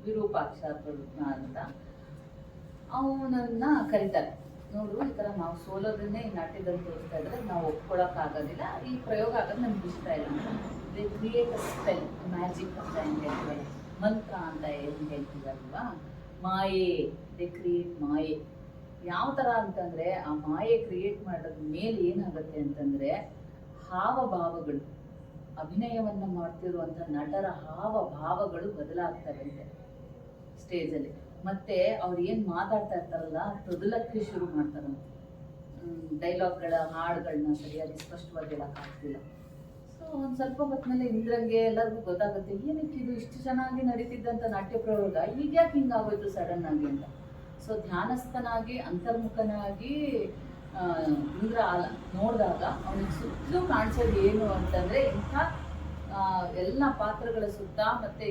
ವಿರೂಪಾಕ್ಷ ಅಂತ. ಅವನನ್ನ ಕರೀತಾರೆ. ನೋಡು, ಈ ತರ ನಾವು ಸೋಲೋದನ್ನೇ ಈ ನಾಟ್ಯದಲ್ಲಿ ತೋರಿಸ್ತಾ ಇದ್ರೆ ನಾವು ಒಪ್ಕೊಳಕ್ ಆಗೋದಿಲ್ಲ, ಈ ಪ್ರಯೋಗ ಆಗೋದು ನಮ್ಗೆ ಇಷ್ಟ ಇಲ್ಲ. They create a spell, magic ಅಂತ ಹೆಂಗೆ ಹೇಳ್ತೀವಲ್ಲ, ಮಂತ್ರ ಅಂತ ಏನು ಹೇಳ್ತೀವಲ್ವಾ, ಮಾಯೆ. ದೇ ಕ್ರಿಯೇಟ್ ಮಾಯೆ. ಯಾವ ತರ ಅಂತಂದ್ರೆ ಆ ಮಾಯೆ ಕ್ರಿಯೇಟ್ ಮಾಡೋದ ಮೇಲೆ ಏನಾಗುತ್ತೆ ಅಂತಂದ್ರೆ ಹಾವಭಾವಗಳು, ಅಭಿನಯವನ್ನ ಮಾಡ್ತಿರುವಂತ ನಟರ ಹಾವಭಾವಗಳು ಬದಲಾಗ್ತವೆ ಸ್ಟೇಜಲ್ಲಿ. ಮತ್ತೆ ಅವ್ರು ಏನ್ ಮಾತಾಡ್ತಾ ಇರ್ತಾರಲ್ಲ ತೊದಲಕ್ಕೆ ಶುರು ಮಾಡ್ತಾರಂತೆ. ಡೈಲಾಗ್ಗಳ ಹಾಡುಗಳನ್ನ ಸರಿಯಾಗಿ ಸ್ಪಷ್ಟವಾಗಿ ಹೇಳಕ್ಕಾಗ್ತಿಲ್ಲ. ಸೊ ಒಂದ್ ಸ್ವಲ್ಪ ಹೊತ್ತಿನಲ್ಲಿ ಇಂದ್ರಂಗೆ ಎಲ್ಲರಿಗೂ ಗೊತ್ತಾಗುತ್ತೆ, ಏನಕ್ಕೆ ಇದು ಇಷ್ಟು ಚೆನ್ನಾಗಿ ನಡೀತಿದ್ದಂತ ನಾಟ್ಯ ಪ್ರಯೋಗ ಈಗ ಯಾಕೆ ಹಿಂಗಾಗೋಯ್ತು ಸಡನ್ ಆಗಿ ಅಂತ. ಸೊ ಧ್ಯಾನಸ್ಥನಾಗಿ ಅಂತರ್ಮುಖನಾಗಿ ಇಂದ್ರ ನೋಡಿದಾಗ ಅವನಿಗೆ ಸುತ್ತಲೂ ಕಾಣಿಸೋದು ಏನು ಅಂತಂದ್ರೆ ಇಂಥ ಎಲ್ಲ ಪಾತ್ರಗಳ ಸುತ್ತ, ಮತ್ತೆ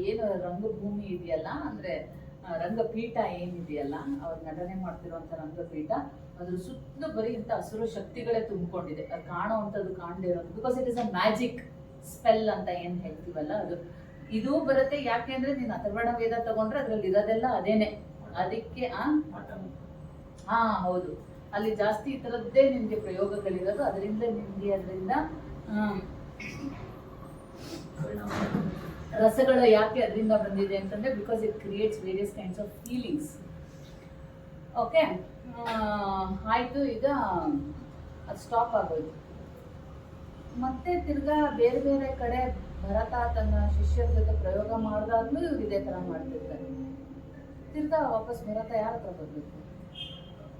ಏನು ರಂಗಭೂಮಿ ಇದೆಯಲ್ಲ, ಅಂದ್ರೆ ರಂಗಪೀಠ ಏನಿದೆಯಲ್ಲ, ಅವ್ರು ನಟನೆ ಮಾಡ್ತಿರುವಂತ ರಂಗಪೀಠ, ಅದ್ರ ಸುತ್ತಲೂ ಬರೀ ಇಂಥ ಹಸಿರು ಶಕ್ತಿಗಳೇ ತುಂಬಿಕೊಂಡಿದೆ. ಅದು ಕಾಣುವಂಥದ್ದು ಕಾಣದೇ ಇರೋದು, because it is a magic spell ಅಂತ ಏನ್ ಹೇಳ್ತೀವಲ್ಲ ಅದು. ಇದು ಬರುತ್ತೆ ಯಾಕೆ ಅಂದ್ರೆ ನೀನು ಅಥರ್ವಣ ವೇದ ತಗೊಂಡ್ರೆ ಅದ್ರಲ್ಲಿ ಇರೋದೆಲ್ಲ ಅದೇನೆ. ಅದಕ್ಕೆ ಹಾ ಹೌದು, ಅಲ್ಲಿ ಜಾಸ್ತಿ ಈ ತರದ್ದೇ ನಿಮ್ಗೆ ಪ್ರಯೋಗಗಳಿರೋದು. ಅದರಿಂದ ನಿಮ್ಗೆ ಅದರಿಂದ ರಸಗಳು ಯಾಕೆ ಅದರಿಂದ ಬಂದಿದೆ ಅಂತಂದ್ರೆ because it creates various kinds of feelings. Okay, ಆಯ್ತು. ಈಗ ಅದು ಸ್ಟಾಪ್ ಆಗೋಯ್ತು. ಮತ್ತೆ ತಿರ್ಗಾ ಬೇರೆ ಬೇರೆ ಕಡೆ ಭರತ ತನ್ನ ಶಿಷ್ಯರ ಜೊತೆ ಪ್ರಯೋಗ ಮಾಡಿದಾಗ್ಲೂ ಇವ್ರು ಇದೇ ತರ ಮಾಡ್ತಿರ್ತಾರೆ. ತಿರ್ಗಾ ವಾಪಸ್ ಭರತ ಯಾರ ಹತ್ರ ಬರ್ಬೇಕು?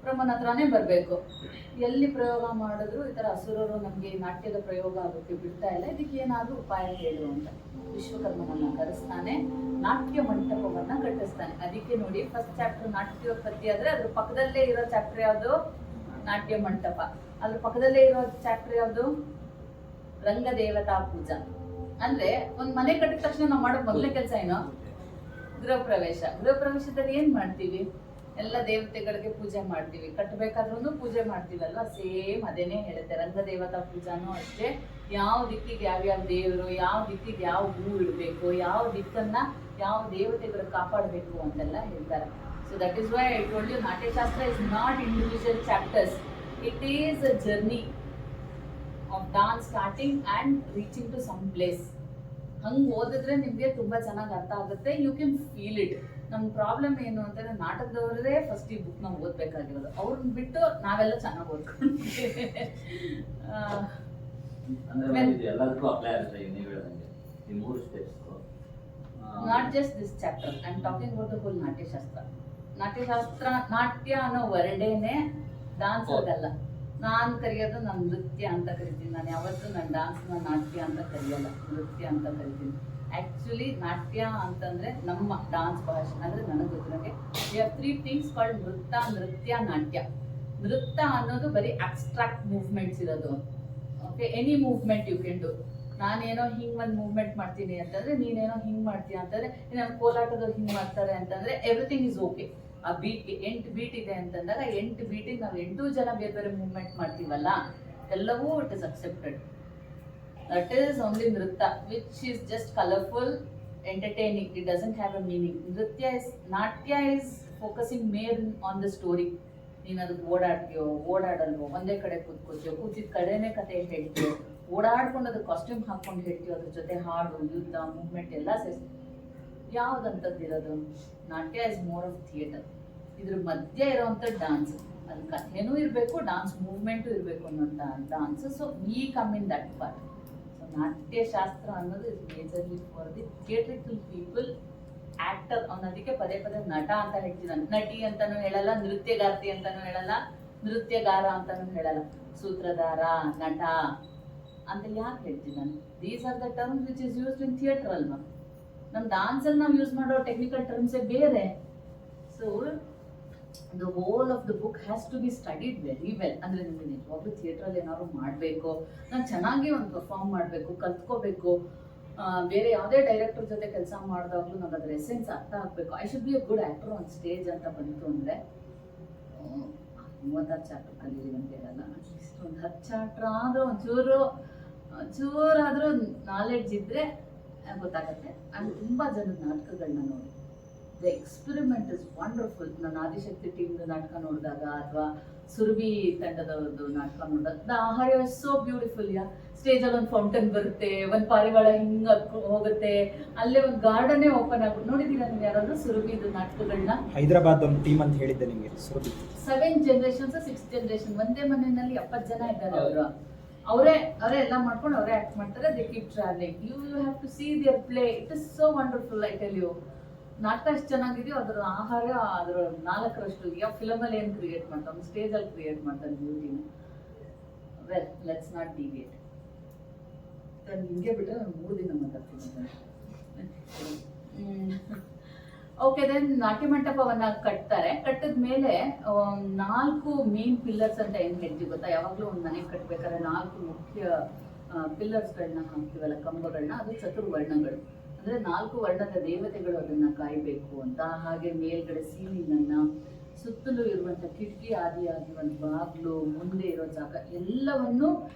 ಬ್ರಹ್ಮನ ಹತ್ರನೇ ಬರ್ಬೇಕು. ಎಲ್ಲಿ ಪ್ರಯೋಗ ಮಾಡಿದ್ರು ಈ ತರ ಅಸುರರು ನಮ್ಗೆ ನಾಟ್ಯದ ಪ್ರಯೋಗ ಆಗೋಕ್ಕೆ ಬಿಡ್ತಾ ಇಲ್ಲ, ಇದಕ್ಕೆ ಏನಾದ್ರೂ ಉಪಾಯ ಹೇಳು ಅಂತ ವಿಶ್ವಕರ್ಮನನ್ನ ಕರೆಸ್ತಾನೆ. ನಾಟ್ಯ ಮಂಟಪವನ್ನ ಕಟ್ಟಿಸ್ತಾನೆ. ಅದಕ್ಕೆ ನೋಡಿ ಫಸ್ಟ್ ಚಾಪ್ಟರ್ ನಾಟ್ಯೋತ್ಪತ್ತಿ ಆದ್ರೆ ಅದ್ರ ಪಕ್ಕದಲ್ಲೇ ಇರೋ ಚಾಪ್ಟರ್ ಯಾವ್ದು? ನಾಟ್ಯ ಮಂಟಪ. ಅದ್ರ ಪಕ್ಕದಲ್ಲೇ ಇರೋ ಚಾಪ್ಟರ್ ಯಾವ್ದು? ರಂಗದೇವತಾ ಪೂಜಾ. ಅಂದ್ರೆ ಒಂದ್ ಮನೆ ಕಟ್ಟಿದ ತಕ್ಷಣ ನಾವು ಮಾಡೋ ಮೊದಲನೇ ಕೆಲಸ ಏನು? ಗೃಹ ಪ್ರವೇಶ. ಗೃಹ ಪ್ರವೇಶದಲ್ಲಿ ಏನ್ ಮಾಡ್ತೀವಿ? ಎಲ್ಲ ದೇವತೆಗಳಿಗೆ ಪೂಜೆ ಮಾಡ್ತೀವಿ, ಕಟ್ಟಬೇಕಾದ್ರೂ ಪೂಜೆ ಮಾಡ್ತೀವಲ್ವ, ಸೇಮ್ ಅದೇನೇ ಹೇಳುತ್ತೆ. ರಂಗದೇವತಾ ಪೂಜಾನೂ ಅಷ್ಟೇ, ಯಾವ ದಿಕ್ಕಿಗೆ ಯಾವ್ಯಾವ ದೇವರು, ಯಾವ ದಿಕ್ಕಿಗೆ ಯಾವ ಹೂ ಇಡಬೇಕು, ಯಾವ ದಿಕ್ಕನ್ನ ಯಾವ ದೇವತೆಗಳು ಕಾಪಾಡಬೇಕು ಅಂತೆಲ್ಲ ಹೇಳ್ತಾರೆ. So that is why I told you, Natyashastra is not individual chapters, it is a journey of dance starting and reaching to some place. ಹಂಗೆ ಓದಿದ್ರೆ ನಿಮಗೆ ತುಂಬ ಚೆನ್ನಾಗಿ ಅರ್ಥ ಆಗುತ್ತೆ, ಯು ಕ್ಯಾನ್ ಫೀಲ್ ಇಟ್. ನಮ್ಮ ಪ್ರಾಬ್ಲಮ್ ಏನು ಅಂತಂದ್ರೆ, ನಾಟಕದವರೇ ಫಸ್ಟ್ ಈ ಬುಕ್ನ ಓದಬೇಕಾಗಿರೋದು, ಅವ್ರನ್ನ ಬಿಟ್ಟು ನಾವೆಲ್ಲ ಚೆನ್ನಾಗಿ ಓದ್ಕೊಂಡಿದ್ದೀವಿ. ಎಲ್ಲದಕ್ಕೂ ಅಪ್ಲೈ ಆಗುತ್ತೆ ನೀವು ಹೇಳಿದಂಗೆ ಈ 3 steps. Not just this chapter, I am talking about the whole Natyashastra. Natyashastra, ನಾಟ್ಯ ಅನ್ನೋ ವರ್ಡೇನೆ ಡಾನ್ಸ್ ಆಗಲ್ಲ. ನಾನು ಕರೆಯೋದು ನನ್ನ ನೃತ್ಯ ಅಂತ ಕರಿತೀನಿ. ನಾನು ಯಾವತ್ತೂ ನನ್ನ ಡಾನ್ಸ್ನ ನಾಟ್ಯ ಅಂತ ಕರೆಯಲ್ಲ, ನೃತ್ಯ ಅಂತ ಕರಿತೀನಿ. ಆ್ಯಕ್ಚುಲಿ ನಾಟ್ಯ ಅಂತಂದರೆ ನಮ್ಮ ಡಾನ್ಸ್ ಭಾಷೆ ಅಂದರೆ ನನಗೆ ಗೊತ್ತಿರೋಂಗೆ we have 3 things called nritya, natya. ನೃತ್ಯ ಅನ್ನೋದು ಬರೀ ಅಬ್ಸ್ಟ್ರಾಕ್ಟ್ ಮೂವ್ಮೆಂಟ್ಸ್ ಇರೋದು. Okay, any movement you can do. ನಾನೇನೋ ಹಿಂಗೆ ಒಂದು ಮೂವ್ಮೆಂಟ್ ಮಾಡ್ತೀನಿ ಅಂತಂದರೆ, ನೀನೇನೋ ಹಿಂಗೆ ಮಾಡ್ತೀಯ ಅಂತಂದರೆ, ನಾನು ಕೋಲಾಟದವ್ರು ಹಿಂಗೆ ಮಾಡ್ತಾರೆ ಅಂತಂದರೆ ಎವ್ರಿಥಿಂಗ್ ಈಸ್ ಓಕೆ. ಆ ಬೀಟ್ಗೆ 8 ಬೀಟ್ ಇದೆ ಅಂತಂದಾಗ 8 ಬೀಟಿಗೆ ನಾವು 8 ಜನ ಬೇರೆ ಬೇರೆ ಮೂವ್ಮೆಂಟ್ ಮಾಡ್ತೀವಲ್ಲ, ಎಲ್ಲವೂ it is accepted. That is only nritya, which is just colourful, entertaining. It doesn't have a meaning. Natya is focusing more on the story. ನೀನು ಅದಕ್ಕೆ ಓಡಾಡ್ತೀಯೋ ಓಡಾಡಲ್ವೋ, ಒಂದೇ ಕಡೆ ಕೂತ್ಕೋತೀಯೋ, ಕೂತಿದ ಕಡೆನೇ ಕತೆ ಹೇಳ್ತೀಯೋ, ಓಡಾಡ್ಕೊಂಡು ಅದಕ್ಕೆ ಕಾಸ್ಟ್ಯೂಮ್ ಹಾಕ್ಕೊಂಡು ಹೇಳ್ತೀಯೋ, ಅದ್ರ ಜೊತೆ ಹಾಡು, ಯುದ್ಧ, ಮೂವ್ಮೆಂಟ್ ಎಲ್ಲ ಸೇರಿಸಿ ಯಾವುದಂಥದ್ದಿರೋದು. ನಾಟ್ಯ ಇಸ್ ಮೋರ್ ಆಫ್ ಥಿಯೇಟರ್. ಇದ್ರ ಮಧ್ಯೆ ಇರೋವಂಥ ಡಾನ್ಸ್, ಅಲ್ಲಿ ಕಥೆನೂ ಇರಬೇಕು, ಡಾನ್ಸ್ ಮೂವ್ಮೆಂಟು ಇರಬೇಕು ಅನ್ನೋಂಥ dance. So we come in that part. So Natyashastra ಅನ್ನೋದು is majorly for the theatrical people, actor. ಅದಕ್ಕೆ ಪದೇ ಪದೇ ನಟ ಅಂತ ಹೇಳ್ತೀನಿ ನಾನು. ನಟಿ ಅಂತಾನು ಹೇಳಲ್ಲ, ನೃತ್ಯಗಾರ್ತಿ ಅಂತಾನು ಹೇಳಲ್ಲ, ನೃತ್ಯಗಾರ ಅಂತಾನು ಹೇಳಲ್ಲ. ಸೂತ್ರಧಾರ, ನಟ ಅಂತ ಯಾಕೆ ಹೇಳ್ತೀನಿ ನಾನು? These are the terms which is used in theatre ಅಲ್ವಾ. ನಮ್ಮ ಡಾನ್ಸಲ್ಲಿ ನಾವು ಯೂಸ್ ಮಾಡೋ ಟೆಕ್ನಿಕಲ್ ಟರ್ಮ್ಸೇ ಬೇರೆ. So the whole of the book has to be studied very well. ಅಂದರೆ ನಿಮಗೆ ನಿಜವಾಗ್ಲೂ ಥಿಯೇಟ್ರಲ್ಲಿ ಏನಾದ್ರು ಮಾಡಬೇಕು, ನಾನು ಚೆನ್ನಾಗಿ ಒಂದು ಪರ್ಫಾರ್ಮ್ ಮಾಡಬೇಕು, ಕಲ್ತ್ಕೋಬೇಕು, ಬೇರೆ ಯಾವುದೇ ಡೈರೆಕ್ಟರ್ ಜೊತೆ ಕೆಲಸ ಮಾಡಿದಾಗಲೂ ನನಗೆ ಅದರ ಎಸೆನ್ಸ್ ಅರ್ಥ ಆಗಬೇಕು. I should be A good actor on stage ಅಂತ ಬಂತು ಅಂದರೆ 36 ಚಾಪ್ಟರ್ ಕಲೀರಿ ಅಂತ ಹೇಳಲ್ಲ, ಅಟ್ಲೀಸ್ಟ್ ಒಂದು 10 ಚಾಪ್ಟರ್ ಆದರೂ ಚೂರಾದರೂ ನಾಲೆಡ್ಜ್ ಇದ್ದರೆ ಗೊತ್ತಾಗತ್ತೆ. ಆ್ಯಂಡ್ ತುಂಬ ಜನದ ನಾಟಕಗಳನ್ನ ನೋಡಿ, ದ ಎಕ್ಸ್ಪೆರಿಮೆಂಟ್ ಇಸ್ ವಂಡರ್ಫುಲ್. ನಾನು ಆದಿಶಕ್ತಿ ಟೀಮ್ದು ನಾಟಕ ನೋಡಿದಾಗ, ಅಥವಾ ಸುರಭಿ ತಂಡದವ್ರದ್ದು ನಾಟಕ ನೋಡಿದಾಗ, ದ ಆಹಾರ ಇಸ್ ಸೋ ಬ್ಯೂಟಿಫುಲ್. ಸ್ಟೇಜಲ್ಲಿ ಒಂದು ಫೌಂಟೇನ್ ಬರುತ್ತೆ, ಒಂದು ಪಾರಿವಾಳ ಹಿಂಗೆ ಹೋಗುತ್ತೆ, ಅಲ್ಲೇ ಒಂದು ಗಾರ್ಡನ್ನೇ ಓಪನ್ ಆಗುತ್ತೆ. ನೋಡಿದ್ದೀರಾ ನೀವು ಯಾರಾದ್ರೂ ಸುರಭಿದು ನಾಟಕಗಳನ್ನ? ಹೈದರಾಬಾದ್ ಒಂದು ಟೀಮ್ ಅಂತ ಹೇಳಿದ್ದೆ ನಿಮಗೆ, ಸುರಭಿ. 7 ಜನರೇಷನ್ಸ್ 6 ಜನರೇಷನ್, ಒಂದೇ ಮನೆಯಲ್ಲಿ 70 ಜನ ಇದ್ದಾರೆ. ಅವರೇ ಎಲ್ಲ ಮಾಡ್ಕೊಂಡು ಅವರೇ ಆಕ್ಟ್ ಮಾಡ್ತಾರೆ. They keep travelling. You have to see their play. It is so wonderful. I tell you, ನಾಟಕ ಎಷ್ಟು ಚೆನ್ನಾಗಿದೆಯೋ ಅದರ ಆಹಾರ ಅದರ 4ರಷ್ಟು. ಯಾವ ಫಿಲಮಲ್ಲಿ ಏನು ಕ್ರಿಯೇಟ್ ಮಾಡ್ತಾನೆ, ಸ್ಟೇಜಲ್ಲಿ ಕ್ರಿಯೇಟ್ ಮಾಡ್ತಾನೆ ಬ್ಯೂಟಿನ. Well, let's not deviate. ಹಿಂಗೆ ಬಿಟ್ಟರೆ ನಾನು 3 ದಿನ ಮಾತಾಡ್ತೀನಿ. ಓಕೆ, ದೆನ್ ನಾಟ್ಯ ಮಂಟಪವನ್ನ ಕಟ್ತಾರೆ. ಕಟ್ಟಿದ ಮೇಲೆ 4 ಮೇನ್ ಪಿಲ್ಲರ್ಸ್ ಅಂತ ಏನು ಹೇಳ್ತೀವಿ ಗೊತ್ತಾ? ಯಾವಾಗಲೂ ಒಂದು ಮನೆ ಕಟ್ಟಬೇಕಾದ್ರೆ 4 ಮುಖ್ಯ ಪಿಲ್ಲರ್ಸ್ಗಳನ್ನ ಹಾಕ್ತೀವಲ್ಲ, ಕಂಬಗಳನ್ನ. ಅದು ಚತುರ್ವರ್ಣಗಳು, ಅಂದರೆ 4 ವರ್ಣದ ದೇವತೆಗಳು ಅದನ್ನ ಕಾಯಬೇಕು ಅಂತ. ಹಾಗೆ ಮೇಲ್ಗಡೆ ಸೀಲಿಂಗ್ ಅನ್ನ, ಸುತ್ತಲೂ ಇರುವಂಥ ಕಿಟಕಿ ಆದಿಯಾಗಿ ಒಂದು ಬಾಗಿಲು, ಮುಂದೆ ಇರೋ ಜಾಗ ಎಲ್ಲವನ್ನು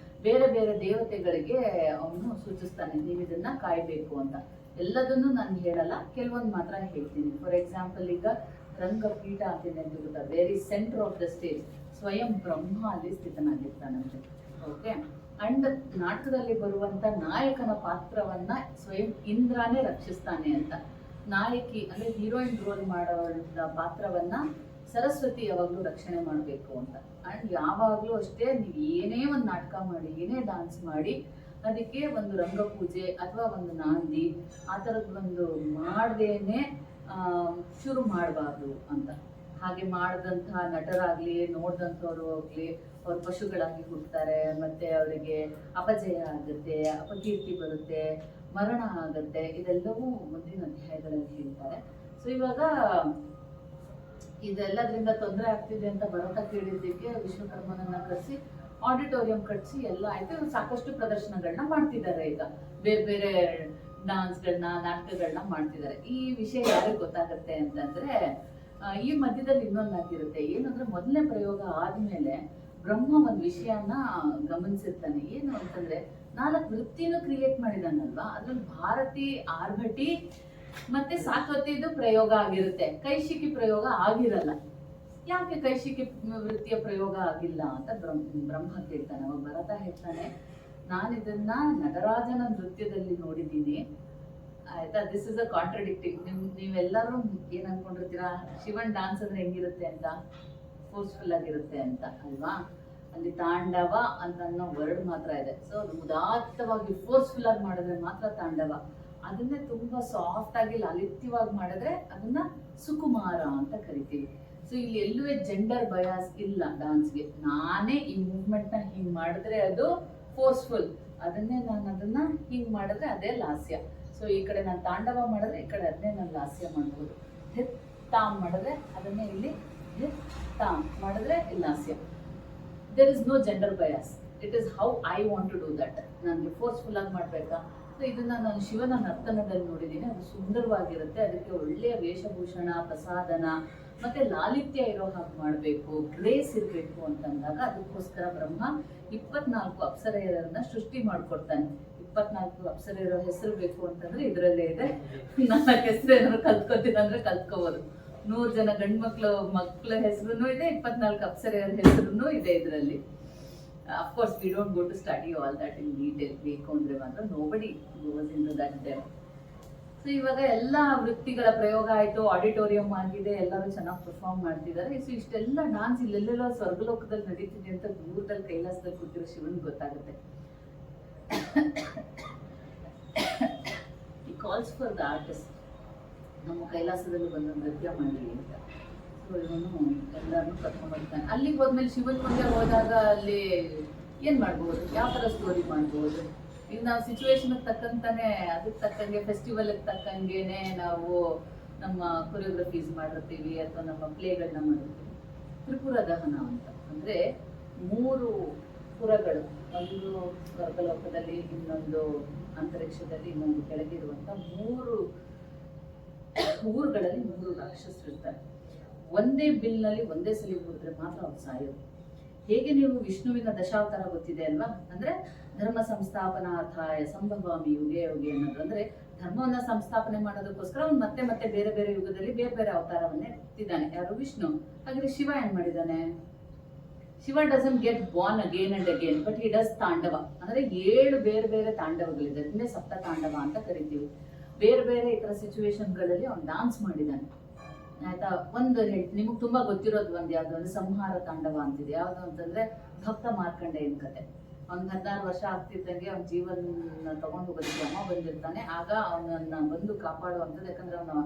ಬೇರೆ ಬೇರೆ ದೇವತೆಗಳಿಗೆ ಅವನು ಸೂಚಿಸ್ತಾನೆ, ನೀವು ಇದನ್ನ ಕಾಯಬೇಕು ಅಂತ. ಎಲ್ಲದನ್ನು ನಾನು ಹೇಳಲ್ಲ, ಕೆಲವೊಂದು ಮಾತ್ರ ಹೇಳ್ತೀನಿ. ಫಾರ್ ಎಕ್ಸಾಂಪಲ್, ಈಗ ರಂಗಪೀಠ ಅಂತಿದೆ ಅಂತ ಗೊತ್ತಾ? Very centre of the stage ಸ್ವಯಂ ಬ್ರಹ್ಮ ಅಲ್ಲಿ ಸ್ಥಿತನಾಗಿರ್ತಾನಂತೆ. ಓಕೆ, ಅಂಡ್ ನಾಟಕದಲ್ಲಿ ಬರುವಂತ ನಾಯಕನ ಪಾತ್ರವನ್ನ ಸ್ವಯಂ ಇಂದ್ರನೇ ರಕ್ಷಿಸ್ತಾನೆ ಅಂತ. ನಾಯಕಿ ಅಂದ್ರೆ ಹೀರೋಯಿನ್ ರೋಲ್ ಮಾಡೋ ಪಾತ್ರವನ್ನ ಸರಸ್ವತಿ ಯಾವಾಗಲೂ ರಕ್ಷಣೆ ಮಾಡಬೇಕು ಅಂತ. ಅಂಡ್ ಯಾವಾಗಲೂ ಅಷ್ಟೇ, ನೀವು ಏನೇ ಒಂದು ನಾಟಕ ಮಾಡಿ, ಏನೇ ಡಾನ್ಸ್ ಮಾಡಿ, ಅದಕ್ಕೆ ಒಂದು ರಂಗಪೂಜೆ ಅಥವಾ ಒಂದು ನಾಂದಿ ಆ ಥರದ್ದು ಒಂದು ಮಾಡದೇನೆ ಶುರು ಮಾಡಬಾರ್ದು ಅಂತ. ಹಾಗೆ ಮಾಡಿದಂತಹ ನಟರಾಗ್ಲಿ, ನೋಡಿದಂಥವ್ರು ಆಗಲಿ, ಅವ್ರು ಪಶುಗಳಾಗಿ ಹುಡ್ತಾರೆ, ಮತ್ತೆ ಅವರಿಗೆ ಅಪಜಯ ಆಗುತ್ತೆ, ಅಪಕೀರ್ತಿ ಬರುತ್ತೆ, ಮರಣ ಆಗುತ್ತೆ. ಇದೆಲ್ಲವೂ ಮುಂದಿನ ಅಧ್ಯಾಯಗಳಲ್ಲಿ ಹೇಳ್ತಾರೆ. ಸೊ ಇವಾಗ ಇದೆಲ್ಲದ್ರಿಂದ ತೊಂದರೆ ಆಗ್ತಿದೆ ಅಂತ ಭರತ ಕೇಳಿದ್ದಕ್ಕೆ ವಿಶ್ವಕರ್ಮನನ್ನ ಕರೆಸಿ ಆಡಿಟೋರಿಯಂ ಕಟ್ಟಿಸಿ ಎಲ್ಲ ಆಯ್ತು. ಸಾಕಷ್ಟು ಪ್ರದರ್ಶನಗಳನ್ನ ಮಾಡ್ತಿದ್ದಾರೆ. ಈಗ ಬೇರೆ ಬೇರೆ ಡಾನ್ಸ್ಗಳನ್ನ, ನಾಟಕಗಳನ್ನ ಮಾಡ್ತಿದ್ದಾರೆ. ಈ ವಿಷಯ ಯಾರಿಗೆ ಗೊತ್ತಾಗುತ್ತೆ ಅಂತಂದ್ರೆ, ಈ ಮಧ್ಯದಲ್ಲಿ ಇನ್ನೊಂದಾಗಿರುತ್ತೆ ಏನಂದ್ರೆ ಮೊದಲನೇ ಪ್ರಯೋಗ ಆದ್ಮೇಲೆ ಬ್ರಹ್ಮ ಒಂದು ವಿಷಯನ ಗಮನಿಸಿರ್ತಾನೆ, ಏನು ಅಂತಂದ್ರೆ 4 ವೃತ್ತಿನೂ ಕ್ರಿಯೇಟ್ ಮಾಡಿದಾನಲ್ವಾ, ಅದ್ರಲ್ಲಿ ಭಾರತಿ, ಆರ್ಭಟಿ ಮತ್ತೆ ಸಾತ್ವತಿದು ಪ್ರಯೋಗ ಆಗಿರುತ್ತೆ, ಕೈಶಿಕಿ ಪ್ರಯೋಗ ಆಗಿರಲ್ಲ. ಯಾಕೆ ಕೈಶಿಕಿ ವೃತ್ತಿಯ ಪ್ರಯೋಗ ಆಗಿಲ್ಲ ಅಂತ ಬ್ರಹ್ಮ ಕೇಳ್ತಾನೆ. ಅವಾಗ ಭರತ ಹೇಳ್ತಾನೆ, ನಾನಿದನ್ನ ನಟರಾಜನ ನೃತ್ಯದಲ್ಲಿ ನೋಡಿದ್ದೀನಿ, ಆಯ್ತಾ. This is a contradicting. ನೀವೆಲ್ಲರೂ ಏನ್ ಅನ್ಕೊಂಡಿರ್ತೀರಾ, ಶಿವನ್ ಡಾನ್ಸ್ ಅಂದ್ರೆ ಹೆಂಗಿರುತ್ತೆ ಅಂತ, ಫೋರ್ಸ್ಫುಲ್ ಆಗಿರುತ್ತೆ ಅಂತ ಅಲ್ವಾ. ಅಲ್ಲಿ ತಾಂಡವ ಅಂತ ಅನ್ನೋ ವರ್ಡ್ ಮಾತ್ರ ಇದೆ. ಸೊ ಅದು ಉದಾತ್ತವಾಗಿ ಫೋರ್ಸ್ಫುಲ್ ಆಗಿ ಮಾಡಿದ್ರೆ ಮಾತ್ರ ತಾಂಡವ, ಅದನ್ನೇ ತುಂಬಾ ಸಾಫ್ಟ್ ಆಗಿ ಲಾಲಿತ್ಯವಾಗಿ ಮಾಡಿದ್ರೆ ಅದನ್ನ ಸುಕುಮಾರ ಅಂತ ಕರಿತೀವಿ. ಸೊ ಇಲ್ಲಿ ಎಲ್ಲೂ ಜೆಂಡರ್ ಬಯಾಸ್ ಇಲ್ಲ ಡಾನ್ಸ್ಗೆ. ನಾನೇ ಈ ಮೂವ್ಮೆಂಟ್ ನ ಹಿಂಗ್ ಮಾಡಿದ್ರೆ ಅದು ಫೋರ್ಸ್ಫುಲ್, ಅದನ್ನ ಹಿಂಗ್ ಮಾಡಿದ್ರೆ ಅದೇ ಲಾಸ್ಯ. ಸೊ ಈ ಕಡೆ ನಾನು ತಾಂಡವ ಮಾಡಿದ್ರೆ ಈ ಕಡೆ ಅದನ್ನೇ ನಾನು ಲಾಸ್ಯ ಮಾಡ್ಬೋದು. ಹಿತ್ ತಾಮ್ ಮಾಡಿದ್ರೆ ಅದನ್ನೇ ಇಲ್ಲಿ ಹಿತ್ ತಾಮ್ ಮಾಡಿದ್ರೆ ಇಲ್ಲಿ ಲಾಸ್ಯ. There is no gender bias. It is how I want to do that. ನನಗೆ ಫೋರ್ಸ್ಫುಲ್ ಆಗಿ ಮಾಡ್ಬೇಕಾ. ಸೊ ಇದನ್ನ ನಾನು ಶಿವನ ನರ್ತನದಲ್ಲಿ ನೋಡಿದ್ದೀನಿ, ಅದು ಸುಂದರವಾಗಿರುತ್ತೆ. ಅದಕ್ಕೆ ಒಳ್ಳೆಯ ವೇಷಭೂಷಣ, ಪ್ರಸಾದನ ಮತ್ತೆ ಲಾಲಿತ್ಯ ಇರೋ ಹಾಗೆ ಮಾಡಬೇಕು, ಗ್ರೇಸ್ ಇರಬೇಕು ಅಂತಂದಾಗ ಅದಕ್ಕೋಸ್ಕರ ಬ್ರಹ್ಮ 24 ಅಪ್ಸರೆಯರನ್ನ ಸೃಷ್ಟಿ ಮಾಡ್ಕೊಡ್ತಾನೆ. 24 ಅಪ್ಸರೆಯರ ಹೆಸರು ಬೇಕು ಅಂತಂದ್ರೆ ಇದರಲ್ಲೇ ಇದೆ. 4 ಹೆಸರು ಏನಾದ್ರು ಕಲ್ತ್ಕೋತೀನಿ ಅಂದ್ರೆ ಕಲ್ತ್ಕೋಬಹುದು. 100 ಜನ ಗಂಡು ಮಕ್ಕಳ ಹೆಸರು ಇದೆ, 24 ಅಪ್ಸರೆಯರ ಹೆಸರು ಇದೆ ಇದರಲ್ಲಿ. Of course we don't go to study all that in detail. ಬೇಕು ಅಂದ್ರೆ ಮಾತ್ರ nobody goes into that there. So ಇವಾಗ ಎಲ್ಲ ವೃತ್ತಿಗಳ ಪ್ರಯೋಗ ಆಯ್ತು, ಆಡಿಟೋರಿಯಂ ಆಗಿದೆ, ಎಲ್ಲರೂ ಚೆನ್ನಾಗಿ ಪರ್ಫಾರ್ಮ್ ಮಾಡ್ತಿದ್ದಾರೆ. ಸೊ ಇಷ್ಟೆಲ್ಲ ಡಾನ್ಸ್ ಇಲ್ಲೆಲ್ಲೆಲ್ಲ ಸ್ವರ್ಗಲೋಕದಲ್ಲಿ ನಡೀತಿದೆ ಅಂತ ದೂರದಲ್ಲಿ ಕೈಲಾಸದಲ್ಲಿ ಕೂತಿರೋ ಶಿವನ್ ಗೊತ್ತಾಗುತ್ತೆ. ಈ ಕಾಲ್ಸ್ ಫಾರ್ ದ ಆರ್ಟಿಸ್ಟ್, ನಮ್ಮ ಕೈಲಾಸದಲ್ಲಿ ಬಂದು ನೃತ್ಯ ಮಾಡಿ ಅಂತ. ಸೊ ಇವನು ಎಲ್ಲರನ್ನೂ ಕರ್ಕೊಂಡ್ಬರ್ತಾನೆ. ಅಲ್ಲಿಗೆ ಹೋದ್ಮೇಲೆ ಶಿವನ್ ಮುಂದೆ ಹೋದಾಗ ಅಲ್ಲಿ ಏನ್ ಮಾಡ್ಬೋದು, ಯಾವ ಥರ ಸ್ಟೋರಿ ಮಾಡ್ಬೋದು. ಈಗ ನಾವು ಸಿಚುವೇಶನ್ ತಕ್ಕಂತಾನೆ, ಅದಕ್ಕೆ ತಕ್ಕಂಗೆ ಫೆಸ್ಟಿವಲ್ ತಕ್ಕಂಗೆನೆ ನಾವು ನಮ್ಮ ಕೊರಿಯೋಗ್ರಫೀಸ್ ಮಾಡಿರ್ತೀವಿ ಅಥವಾ ನಮ್ಮ ಪ್ಲೇಗಳನ್ನ ಮಾಡಿರ್ತೀವಿ. ತ್ರಿಪುರ ದಹನ ಅಂತ ಅಂದ್ರೆ 3 ಪುರಗಳು, ಒಂದು ಸ್ವರ್ಗಲೋಕದಲ್ಲಿ, ಇನ್ನೊಂದು ಅಂತರಿಕ್ಷದಲ್ಲಿ, ಇನ್ನೊಂದು ಕೆಳಗಿರುವಂತ 3 ಊರುಗಳಲ್ಲಿ 3 ರಾಕ್ಷಸರು ಇರ್ತಾರೆ. ಒಂದೇ ಬಿಲ್ನಲ್ಲಿ ಒಂದೇ ಸಲ ಕೂಡಿದ್ರೆ ಮಾತ್ರ ಅವ್ರು ಸಾಯೋದು. ಹೇಗೆ ನೀವು ವಿಷ್ಣುವಿನ ದಶಾವತಾರ ಗೊತ್ತಿದೆ ಅಲ್ವಾ, ಅಂದ್ರೆ ಧರ್ಮ ಸಂಸ್ಥಾಪನಾರ್ಥಾಯ ಸಂಭವಾಮಿ ಯುಗೆ ಯುಗೆ ಅನ್ನೋದು. ಅಂದ್ರೆ ಧರ್ಮವನ್ನ ಸಂಸ್ಥಾಪನೆ ಮಾಡೋದಕ್ಕೋಸ್ಕರ ಅವ್ನು ಮತ್ತೆ ಮತ್ತೆ ಬೇರೆ ಬೇರೆ ಯುಗದಲ್ಲಿ ಬೇರೆ ಬೇರೆ ಅವತಾರವನ್ನೇ ಎತ್ತಿದ್ದಾನೆ. ಯಾರು? ವಿಷ್ಣು. ಹಾಗಾದ್ರೆ ಶಿವ ಏನ್ ಮಾಡಿದ್ದಾನೆ? Shiva doesn't get Born again and again, but he does ತಾಂಡವ. ಅಂದ್ರೆ 7 ಬೇರೆ ಬೇರೆ ತಾಂಡವಗಳಿದೆ, ಅದನ್ನೇ ಸಪ್ತ ತಾಂಡವ ಅಂತ ಕರಿತೀವಿ. ಬೇರೆ ಬೇರೆ ಈ ತರ ಸಿಚುವೇಶನ್ಗಳಲ್ಲಿ ಅವ್ನು ಡಾನ್ಸ್ ಮಾಡಿದ್ದಾನೆ, ಆಯ್ತಾ. ಒಂದು ನಿಮಗೆ ತುಂಬಾ ಗೊತ್ತಿರೋದು ಒಂದು ಯಾವ್ದು ಅಂದ್ರೆ ಸಂಹಾರ ತಾಂಡವ ಅಂತಿದೆ. ಯಾವ್ದು ಅಂತಂದ್ರೆ ಭಕ್ತ ಮಾರ್ಕಂಡೇಯನ ಕತೆ. ಅವ್ನಿಗೆ 16 ವರ್ಷ ಆಗ್ತಿದ್ದಂಗೆ ಅವ್ನ ಜೀವನ ತಗೊಂಡು ಹೋಗೋದಕ್ಕೆ ಅಮ್ಮ ಬಂದಿರ್ತಾನೆ. ಆಗ ಅವನನ್ನ ಬಂದು ಕಾಪಾಡುವಂಥದ್ದು, ಯಾಕಂದ್ರೆ ಅವನು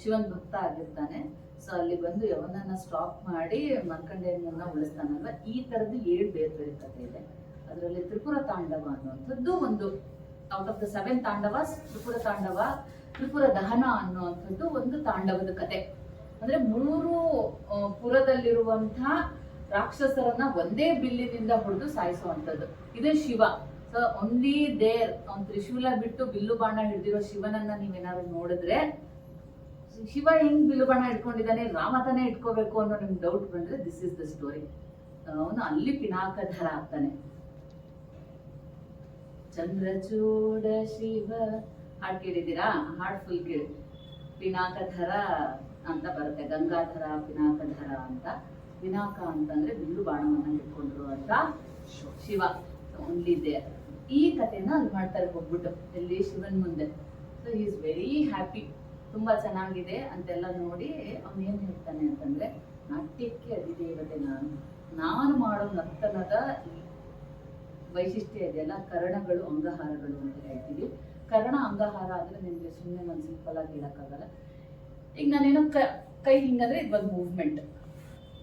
ಶಿವನ್ ಭಕ್ತ ಆಗಿರ್ತಾನೆ. ಸೊ ಅಲ್ಲಿ ಬಂದು ಯವನನ್ನ ಸ್ಟಾಪ್ ಮಾಡಿ ಮಾರ್ಕಂಡೇಯನನ್ನ ಉಳಿಸ್ತಾನಲ್ವ. ಈ ತರದ್ದು 7 ಬೇರೆ ಬೇರೆ ಕತೆ ಇದೆ. ಅದರಲ್ಲಿ ತ್ರಿಪುರ ತಾಂಡವ ಅನ್ನುವಂಥದ್ದು ಒಂದು ಔಟ್ ಆಫ್ ದ 7 ತಾಂಡವಾಸ್ ತ್ರಿಪುರ ತಾಂಡವ, ತ್ರಿಪುರ ದಹನ ಅನ್ನುವಂಥದ್ದು ಒಂದು ತಾಂಡವದ ಕತೆ. ಅಂದ್ರೆ 3 ಪುರದಲ್ಲಿರುವಂತಹ ರಾಕ್ಷಸರನ್ನ ಒಂದೇ ಬಿಲ್ಲಿನಿಂದ ಹೊಡೆದು ಸಾಯಿಸುವಂಥದ್ದು. ಇದು ಶಿವ. ಸೊ ಓನ್ಲಿ ದೇರ್ ಅವ್ನು ತ್ರಿಶೂಲ ಬಿಟ್ಟು ಬಿಲ್ಲು ಬಾಣ ಹಿಡಿದಿರೋ ಶಿವನನ್ನ ನೀವೇನಾದ್ರು ನೋಡಿದ್ರೆ, ಶಿವ ಹೆಂಗ್ ಬಿಲ್ಲು ಬಾಣ ಇಟ್ಕೊಂಡಿದ್ದಾನೆ, ರಾಮ ತಾನೇ ಇಟ್ಕೋಬೇಕು ಅನ್ನೋ ನಿಮ್ಗೆ ಡೌಟ್ ಬಂದ್ರೆ ದಿಸ್ ಇಸ್ ದ ಸ್ಟೋರಿ. ಅವನು ಅಲ್ಲಿ ಪಿನಾಕಧರ ಆಗ್ತಾನೆ. ಚಂದ್ರಚೂಡ ಶಿವ ಹಾಡ್ ಕೇಳಿದ್ದೀರಾ? ಹಾಡ್ ಫುಲ್ ಕೇಳಿ. ಪಿನಾಕಧರ ಅಂತ ಬರುತ್ತೆ, ಗಂಗಾಧರ ಪಿನಾಕಧರ ಅಂತ. ಪಿನಾಕ ಅಂತಂದ್ರೆ ಬಿಲ್ಲು ಬಾಣವನ್ನ ಇಟ್ಕೊಂಡ್ರು ಅಂತ ಶಿವ. Only there. ಈ ಕಥೆನ ಅಲ್ಲಿ ಮಾಡ್ತಾರೆ ಹೋಗ್ಬಿಟ್ಟು ಎಲ್ಲಿ ಶಿವನ್ ಮುಂದೆ. So he is very happy, ತುಂಬಾ ಚೆನ್ನಾಗಿದೆ ಅಂತೆಲ್ಲ ನೋಡಿ ಅವ್ನು ಏನ್ ಹೇಳ್ತಾನೆ ಅಂತಂದ್ರೆ, ನಾಟ್ಯಕ್ಕೆ ಅಧಿದೇವತೆ ನಾನು ಮಾಡೋ ನರ್ತನದ ವೈಶಿಷ್ಟ್ಯ ಇದೆಯಲ್ಲ, ಕರ್ಣಗಳು ಅಂಗಹಾರಗಳು ಅಂತ ಹೇಳ್ತೀವಿ. ಕರ್ಣ ಅಂಗಹಾರ ಅಂದ್ರೆ ನಿಮ್ಗೆ ಸುಮ್ಮನೆ ಒಂದು ಸಿಂಪಲ್ ಆಗಿ ಹೇಳಕ್ಕಾಗಲ್ಲ. ಈಗ ನಾನೇನೋ ಕೈ ಹಿಂಗಂದ್ರೆ ಇದೊಂದು ಮೂವ್ಮೆಂಟ್,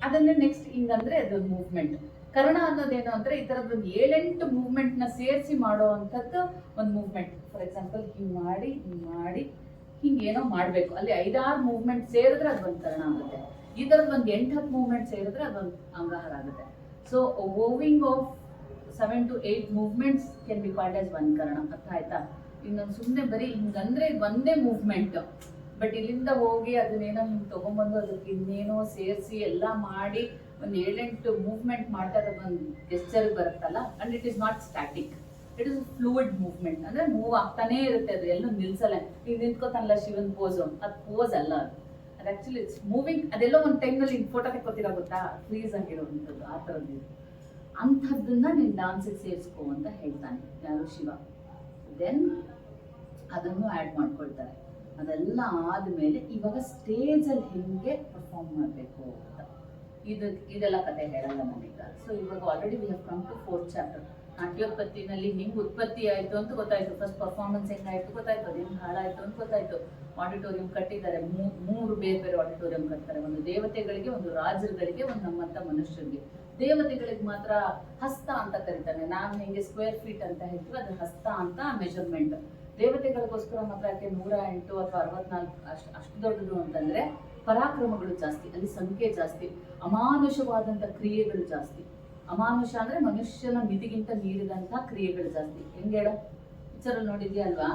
ಅದನ್ನೇ ನೆಕ್ಸ್ಟ್ ಹಿಂಗಂದ್ರೆ ಅದೊಂದು ಮೂವ್ಮೆಂಟ್. ಕರ್ಣ ಅನ್ನೋದೇನು ಅಂದ್ರೆ ಈ ತರದ್ ಒಂದು 7-8 ಮೂವ್ಮೆಂಟ್ ನ ಸೇರಿಸಿ ಮಾಡೋ ಅಂಥದ್ದು ಒಂದು ಮೂವ್ಮೆಂಟ್. ಫಾರ್ ಎಕ್ಸಾಂಪಲ್ ಹಿಂಗ್ ಮಾಡಿ ಹಿಂಗೇನೋ ಮಾಡ್ಬೇಕು, ಅಲ್ಲಿ 5-6 ಮೂವ್ಮೆಂಟ್ ಸೇರಿದ್ರೆ ಅದೊಂದು ಕರ್ಣ ಆಗುತ್ತೆ. ಈ ತರದ್ ಒಂದು 8-10 ಮೂವ್ಮೆಂಟ್ ಸೇರಿದ್ರೆ ಅದೊಂದು ಅಂಗಹಾರ ಆಗುತ್ತೆ. So owing of 7 to 8 movements can be called as 1 Karna. ಅರ್ಥ ಆಯ್ತಾ? ಇನ್ನೊಂದು ಸುಮ್ಮನೆ ಬರೀ ಹಿಂಗಂದ್ರೆ ಇದು ಒಂದೇ ಮೂವ್ಮೆಂಟ್, ಬಟ್ ಇಲ್ಲಿಂದ ಹೋಗಿ ಅದನ್ನೇನೋ ಹಿಂಗೆ ತೊಗೊಂಬಂದು ಅದಕ್ಕೆ ಇನ್ನೇನೋ ಸೇರಿಸಿ ಎಲ್ಲ ಮಾಡಿ ಒಂದು 7-8 ಮೂವ್ಮೆಂಟ್ ಮಾಡ್ತಾ ಒಂದು ಗೆಸ್ಚರ್ಗೆ ಬರುತ್ತಲ್ಲ, and it is not static, it is fluid movement. ಅಂದ್ರೆ ಮೂವ್ ಆಗ್ತಾನೇ ಇರುತ್ತೆ, ಅದು ಎಲ್ಲೂ ನಿಲ್ಸಲ್ಲ. ಈಗ ನಿಂತ್ಕೋತಾನಲ್ಲ ಶಿವನ್ ಪೋಸು, ಅದು ಪೋಸ್ ಅಲ್ಲ, ಅದು ಆಕ್ಚುಲಿ ಇಟ್ಸ್ ಮೂವಿಂಗ್. ಅದೆಲ್ಲೋ ಒಂದು ಟೈಮ್ನಲ್ಲಿ ಫೋಟೋ ತೆಕ್ಕೋತೀರಾ ಗೊತ್ತಾ, ಫ್ರೀಸ್ ಆಗಿರೋವಂಥದ್ದು ಆ ಥರದ್ದು. ಅಂಥದ್ದನ್ನ ನೀನು ಡಾನ್ಸಿಗೆ ಸೇರಿಸ್ಕೋ ಅಂತ ಹೇಳ್ತಾನೆ ಯಾರು, ಶಿವ. ದೆನ್ ಅದನ್ನು ಆ್ಯಡ್ ಮಾಡ್ಕೊಳ್ತಾರೆ. ಅದೆಲ್ಲ ಆದಮೇಲೆ ಇವಾಗ ಸ್ಟೇಜಲ್ಲಿ ಹೆಂಗೆ ಪರ್ಫಾರ್ಮ್ ಮಾಡಬೇಕು ಅಂತ ಇದೆಲ್ಲ ಕತೆ ಹೇಳಲ್ಲ ನಾನೀಗ. ಸೊ ಇವಾಗ already we have come to 4th chapter. ನಾಟ್ಯೋತ್ಪತ್ತಿನಲ್ಲಿ ಹೆಂಗೆ ಉತ್ಪತ್ತಿ ಆಯಿತು ಅಂತ ಗೊತ್ತಾಯ್ತು, ಫಸ್ಟ್ ಪರ್ಫಾರ್ಮೆನ್ಸ್ ಹೆಂಗಾಯ್ತು ಗೊತ್ತಾಯ್ತು, ಅದು ಹೆಂಗೆ ಹಾಳಾಯಿತು ಅಂತ ಗೊತ್ತಾಯ್ತು. ಆಡಿಟೋರಿಯಂ ಕಟ್ಟಿದ್ದಾರೆ, 3 ಬೇರೆ ಬೇರೆ ಆಡಿಟೋರಿಯಂ ಕಟ್ತಾರೆ, ಒಂದು ದೇವತೆಗಳಿಗೆ, ಒಂದು ರಾಜರುಗಳಿಗೆ, ಒಂದು ನಮ್ಮಂಥ ಮನುಷ್ಯರಿಗೆ. ದೇವತೆಗಳಿಗೆ ಮಾತ್ರ ಹಸ್ತ ಅಂತ ಕರೀತಾನೆ, ನಾವು ಹೆಂಗೆ ಸ್ಕ್ವೇರ್ ಫೀಟ್ ಅಂತ ಹೇಳ್ತೀವಿ, ಅದು ಹಸ್ತ ಅಂತ ಮೆಜರ್ಮೆಂಟ್. ದೇವತೆಗಳಿಗೋಸ್ಕರ ಮಾತ್ರ ಯಾಕೆ 108 ಅಥವಾ 64 ಅಷ್ಟು ದೊಡ್ಡದು ಅಂತಂದ್ರೆ ಪರಾಕ್ರಮಗಳು ಜಾಸ್ತಿ, ಅಲ್ಲಿ ಸಂಖ್ಯೆ ಜಾಸ್ತಿ, ಅಮಾನುಷವಾದಂಥ ಕ್ರಿಯೆಗಳು ಜಾಸ್ತಿ. ಅಮಾನುಷ ಅಂದ್ರೆ ಮನುಷ್ಯನ ಮಿತಿಗಿಂತ ಮೀರಿದಂತಹ ಕ್ರಿಯೆಗಳು ಜಾಸ್ತಿ. ಹೆಂಗೆ ಹೇಳೋ, ಪಿಕ್ಚರಲ್ಲಿ ನೋಡಿದ್ಯಾ ಅಲ್ವಾ,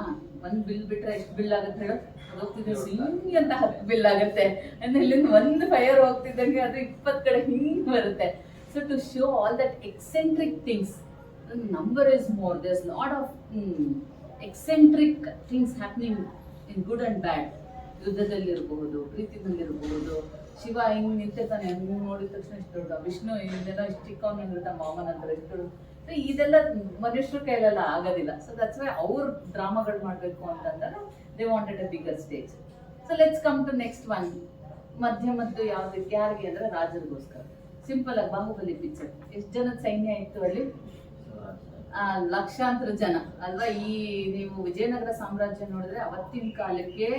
ಒಂದು ಬಿಲ್ ಬಿಟ್ರೆ ಎಷ್ಟು ಬಿಲ್ ಆಗುತ್ತೆ ಹೇಳೋ, ಹೋಗ್ತಿದ್ರೆ ಸಿಂಗಿ ಅಂತ 10 ಬಿಲ್ ಆಗುತ್ತೆ. ಅಂದ್ರೆ ಇಲ್ಲಿಂದ ಒಂದು ಫೈರ್ ಹೋಗ್ತಿದ್ದಂಗೆ ಅದು 20 ಕಡೆ ಹಿಂಗ್ ಬರುತ್ತೆ. So to show all that eccentric things, number is more, there is lot of eccentric things happening in good and bad. ಯುದ್ಧದಲ್ಲಿರಬಹುದು, ಪ್ರೀತಿನಲ್ಲಿರಬಹುದು. ಶಿವ ಹಿಂಗ್ ನಿಂತಿರ್ತಾನೆ, ಹಂಗೆ ನೋಡಿದ ತಕ್ಷಣ ಇಷ್ಟು ದೊಡ್ಡ, ವಿಷ್ಣು ಹಿಂದೆನೋ ಇಷ್ಟು ಚಿಕ್ಕವನಿರ್ತಾನೆ, ಮಾಮನ ಹತ್ರ ಇಷ್ಟು ದೊಡ್ಡ. ಇದೆಲ್ಲ ಮನುಷ್ಯರ ಕೈಲೆಲ್ಲ ಆಗೋದಿಲ್ಲ. ಸೊ ದಟ್ಸ್ ವೈ ಅವ್ರು ಡ್ರಾಮಾಗಳು ಮಾಡಬೇಕು ಅಂತಂದಾಗ they wanted a bigger stage. So let's come to next one. ಮಧ್ಯಮದ್ದು ಯಾವ್ದಕ್ಕೆ, ಯಾರಿಗೆ ಅಂದ್ರೆ ರಾಜರಿಗೋಸ್ಕರ. ಸಿಂಪಲ್ ಆಗಿ ಬಾಹುಬಲಿ ಪಿಕ್ಚರ್, ಎಷ್ಟು ಜನದ ಸೈನ್ಯ ಇತ್ತು ಅಲ್ಲಿ, ಲಕ್ಷಾಂತರ ಜನ ಅಲ್ವಾ. ಈ ನೀವು ವಿಜಯನಗರ ಸಾಮ್ರಾಜ್ಯ ನೋಡಿದ್ರೆ ಅವತ್ತಿನ ಕಾಲಕ್ಕೆ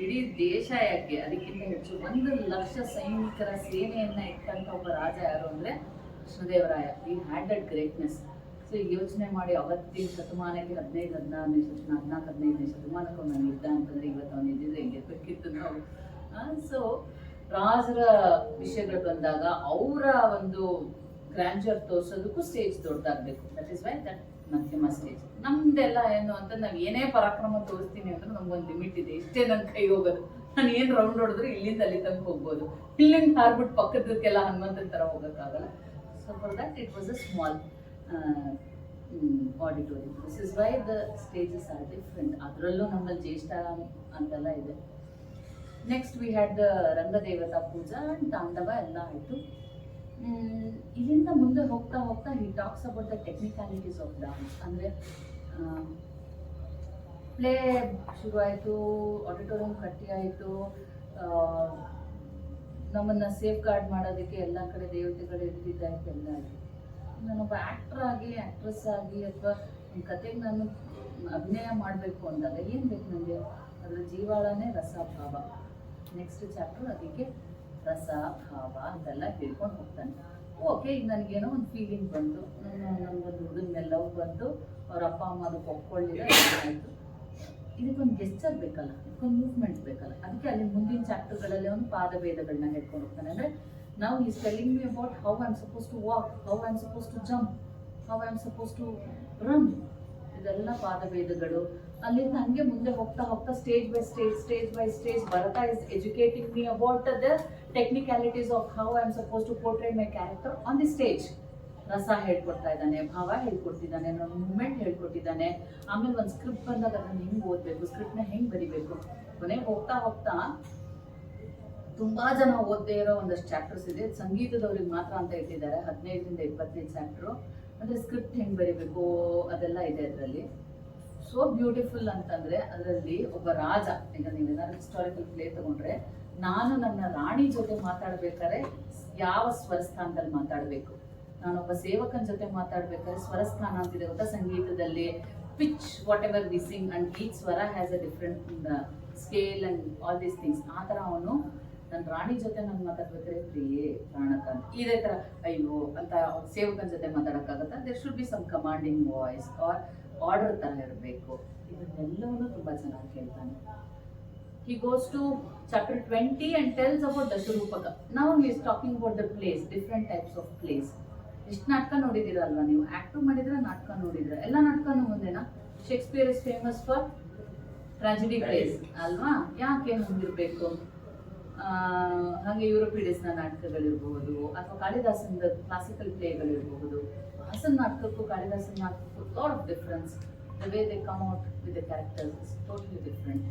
ಇಡೀ ದೇಶ ಯಾಕೆ ಅದಕ್ಕಿಂತ ಹೆಚ್ಚು 1 ಲಕ್ಷ ಸೈನಿಕರ ಸೇನೆಯನ್ನ ಇಟ್ಟಂತ ಒಬ್ಬ ರಾಜ ಯಾರು ಅಂದ್ರೆ Krishnadevaraya. He had that greatness. So ಈಗ ಯೋಚನೆ ಮಾಡಿ, ಅವತ್ತಿನ ಶತಮಾನಕ್ಕೆ 15-16ನೇ ಶತಮಾನ, 14-15ನೇ ಶತಮಾನಕ್ಕೆ ಅವನು ಇದ್ದ ಅಂತಂದ್ರೆ ಇವತ್ತು ಅವನು ಇದ್ದಿದ್ರೆ ಹೆಂಗಿರ್ಬೇಕಿತ್ತು ನಾವು. ಸೊ ರಾಜರ ವಿಷಯಗಳು ಬಂದಾಗ ಅವರ ಒಂದು ಗ್ರ್ಯಾಂಜರ್ ತೋರಿಸೋದಕ್ಕೂ ಸ್ಟೇಜ್ ದೊಡ್ಡದಾಗಬೇಕು. That is why that madhyama stage. ನಮ್ದೆಲ್ಲ ಏನು ಅಂತ, ನಾವು ಏನೇ ಪರಾಕ್ರಮ ತೋರಿಸ್ತೀನಿ ಅಂದ್ರೆ ನಮ್ಗೊಂದು ಲಿಮಿಟ್ ಇದೆ, ಇಷ್ಟೇ ನನ್ನ ಕೈ ಹೋಗೋದು. ನಾನು ಏನು ರೌಂಡ್ ಹೊಡೆದ್ರು ಇಲ್ಲಿಂದ ಅಲ್ಲಿ ತನಕ ಹೋಗ್ಬೋದು, ಇಲ್ಲಿಂದ ಹಾರ್ಬಿಟ್ಟು ಪಕ್ಕದಕ್ಕೆಲ್ಲ ಹನುಮಂತನ ಥರ ಹೋಗೋಕ್ಕಾಗಲ್ಲ. So for that it was a small auditorium. This is why the stages are different. ಅದರಲ್ಲೂ ನಮ್ಮಲ್ಲಿ ಜ್ಯೇಷ್ಠ ಅಂತೆಲ್ಲ ಇದೆ. Next we had the rangadevata puja and tandava ಎಲ್ಲ ಆಯಿತು. ಇಲ್ಲಿಂದ ಮುಂದೆ ಹೋಗ್ತಾ ಹೋಗ್ತಾ he talks about the technicalities of dance. ಅಂದರೆ ಪ್ಲೇ ಶುರುವಾಯಿತು, ಆಡಿಟೋರಿಯಂ ಕಟ್ಟಿ ಆಯಿತು, ನಮ್ಮನ್ನು ಸೇಫ್ ಗಾರ್ಡ್ ಮಾಡೋದಕ್ಕೆ ಎಲ್ಲ ಕಡೆ ದೇವತೆಗಳು ಇರ್ತಿದ್ದಾಯ್ತು, ಎಲ್ಲ ಆಯಿತು. ನಾನೊಬ್ಬ ಆ್ಯಕ್ಟ್ರ್ ಆಗಿ, ಆ್ಯಕ್ಟ್ರೆಸ್ ಆಗಿ, ಅಥವಾ ಒಂದು ಕತೆಗೆ ನಾನು ಅಭಿನಯ ಮಾಡಬೇಕು ಅಂದಾಗ ಏನು ಬೇಕು ನನಗೆ, ಅದರ ಜೀವಾಳನೇ ರಸಭಾವ. ನೆಕ್ಸ್ಟ್ ಚಾಪ್ಟರ್ ಅದಕ್ಕೆ ರಸ ಭಾವ ಅಂತೆಲ್ಲ ಹೇಳ್ಕೊಂಡು ಹೋಗ್ತಾನೆ. ಓಕೆ, ಈಗ ನನಗೇನೋ ಒಂದು ಫೀಲಿಂಗ್ ಬಂತು, ನನಗೊಂದು ಹುಡುಗನ ಮೇಲೆ ಲವ್ ಬಂತು, ಅವ್ರ ಅಪ್ಪ ಅಮ್ಮ ಅದಕ್ಕೆ ಒಪ್ಕೊಳ್ಳಿಲ್ಲ, ಆಯಿತು. ಇದಕ್ಕೊಂದು ಗೆಸ್ಚರ್ ಬೇಕಲ್ಲ, ಇದಕ್ಕೊಂದು ಮೂವ್ಮೆಂಟ್ ಬೇಕಲ್ಲ. ಅದಕ್ಕೆ ಅಲ್ಲಿ ಮುಂದಿನ ಚಾಪ್ಟರ್ಗಳಲ್ಲಿ ಒಂದು ಪಾದಭೇದಗಳನ್ನ ಹೇಳ್ಕೊಂಡು ಹೋಗ್ತಾನೆ. ಅಂದರೆ ನಾವು is telling me about how I am suppose to walk, how I am suppose to jump, how I am suppose to run. ಇದೆಲ್ಲ ಪಾದಭೇದಗಳು. ಅಲ್ಲಿಂದ ಹಂಗೆ ಮುಂದೆ ಹೋಗ್ತಾ ಹೋಗ್ತಾ stage by stage Bharata is educating me about the technicalities of how I am suppose to portray my character on the stage. ರಸ ಹೇಳ್ಕೊಡ್ತಾ ಇದ್ದಾನೆ, ಭಾವ ಹೇಳ್ಕೊಡ್ತಿದ್ದಾನೆ, ನನ್ನ ಮೂಮೆಂಟ್ ಹೇಳ್ಕೊಟ್ಟಿದ್ದಾನೆ. ಆಮೇಲೆ ಒಂದು ಸ್ಕ್ರಿಪ್ಟ್ ಬಂದಾಗ ಅದನ್ನು ಹೆಂಗೆ ಓದಬೇಕು, ಸ್ಕ್ರಿಪ್ಟ್ನ ಹೆಂಗೆ ಬರಿಬೇಕು. ಕೊನೆಗೆ ಹೋಗ್ತಾ ಹೋಗ್ತಾ ತುಂಬಾ ಜನ ಓದದೇ ಇರೋ ಒಂದಷ್ಟು ಚಾಪ್ಟರ್ಸ್ ಇದೆ. ಸಂಗೀತದವ್ರಿಗೆ ಮಾತ್ರ ಅಂತ ಇಟ್ಟಿದ್ದಾರೆ 15ರಿಂದ 25 ಚಾಪ್ಟರು. ಅಂದರೆ ಸ್ಕ್ರಿಪ್ಟ್ ಹೆಂಗೆ ಬರಿಬೇಕು ಅದೆಲ್ಲ ಇದೆ ಅದರಲ್ಲಿ. ಸೋ ಬ್ಯೂಟಿಫುಲ್ ಅಂತಂದ್ರೆ ಅದರಲ್ಲಿ ಒಬ್ಬ ರಾಜ, ಈಗ ನೀವೇನಾದ್ರು ಹಿಸ್ಟಾರಿಕಲ್ ಪ್ಲೇ ತಗೊಂಡ್ರೆ, ನಾನು ನನ್ನ ರಾಣಿ ಜೊತೆ ಮಾತಾಡ್ಬೇಕಾದ್ರೆ ಯಾವ ಸ್ವರಸ್ಥಾನದಲ್ಲಿ ಮಾತಾಡಬೇಕು, ನಾನೊಬ್ಬ ಸೇವಕನ ಜೊತೆ ಮಾತಾಡ್ಬೇಕಾದ್ರೆ ಸ್ವರಸ್ಥಾನ ಅಂತಿದೆ ಗೊತ್ತಾ ಸಂಗೀತದಲ್ಲಿ, pitch whatever we sing and each swara has a different scale and all these things. ಆ ಥರ ಅವನು ನನ್ನ ರಾಣಿ ಜೊತೆ ನಾನು ಮಾತಾಡ್ಬೇಕಾದ್ರೆ ಪ್ರಿಯೇ ಪ್ರಾಣಕ ಇದೇ ಥರ ಅಯ್ಯೋ ಅಂತ ಸೇವಕನ ಜೊತೆ ಮಾತಾಡೋಕ್ಕಾಗತ್ತಾ. There should be some commanding voice or order ಥರ ಇರಬೇಕು. ಇದನ್ನೆಲ್ಲವೂ ತುಂಬ ಚೆನ್ನಾಗಿ ಕೇಳ್ತಾನೆ. He goes to chapter 20 and tells about Dasharupaka. Now he is talking about the plays, different types of plays. ಎಷ್ಟು ನಾಟಕ ನೋಡಿದ್ದೀರ ಅಲ್ವಾ ನೀವು? ಆ್ಯಕ್ಟು ಮಾಡಿದ್ರೆ ನಾಟಕ ನೋಡಿದ್ರೆ ಎಲ್ಲ ನಾಟಕನೂ ಮುಂದೆನಾ? Shakespeare is famous for tragedy plays ಅಲ್ವಾ, ಯಾಕೆ ಹಂಗಿರ್ಬೇಕು? ಹಾಗೆ ಯೂರೋಪಿಡಿಯಸ್ನ ನಾಟಕಗಳಿರ್ಬಹುದು ಅಥವಾ ಕಾಳಿದಾಸನ ಕ್ಲಾಸಿಕಲ್ ಪ್ಲೇಗಳಿರ್ಬಹುದು. ಹಾಸನ್ ನಾಟಕಕ್ಕೂ ಕಾಳಿದಾಸನ ನಾಟಕಕ್ಕೂ lot of difference. The way they come out with the characters is totally different.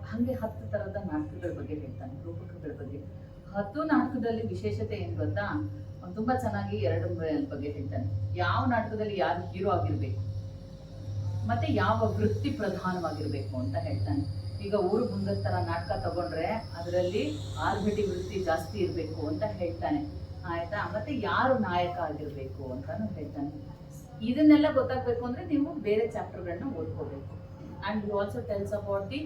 ಹಾಗೆ 10 ಥರದ ನಾಟಕಗಳ ಬಗ್ಗೆ ಹೇಳ್ತಾನೆ, ರೂಪಕಗಳ ಬಗ್ಗೆ. 10 ನಾಟಕದಲ್ಲಿ ವಿಶೇಷತೆ ಏನು ಗೊತ್ತಾ? ಅವ್ನು ತುಂಬ ಚೆನ್ನಾಗಿ 2 ಬಗ್ಗೆ ಹೇಳ್ತಾನೆ. ಯಾವ ನಾಟಕದಲ್ಲಿ ಯಾರು ಹೀರೋ ಆಗಿರ್ಬೇಕು ಮತ್ತೆ ಯಾವ ವೃತ್ತಿ ಪ್ರಧಾನವಾಗಿರ್ಬೇಕು ಅಂತ ಹೇಳ್ತಾನೆ. ಈಗ ಊರು ಮುಂಗದ ಥರ ನಾಟಕ ತಗೊಂಡ್ರೆ ಅದರಲ್ಲಿ ಆರ್ಭಟಿ ವೃತ್ತಿ ಜಾಸ್ತಿ ಇರಬೇಕು ಅಂತ ಹೇಳ್ತಾನೆ, ಆಯ್ತಾ? ಮತ್ತೆ ಯಾರು ನಾಯಕ ಆಗಿರ್ಬೇಕು ಅಂತಾನು ಹೇಳ್ತಾನೆ. ಇದನ್ನೆಲ್ಲ ಗೊತ್ತಾಗಬೇಕು ಅಂದ್ರೆ ನೀವು ಬೇರೆ ಚಾಪ್ಟರ್ಗಳನ್ನ ಓದ್ಕೋಬೇಕು. And you also tells about the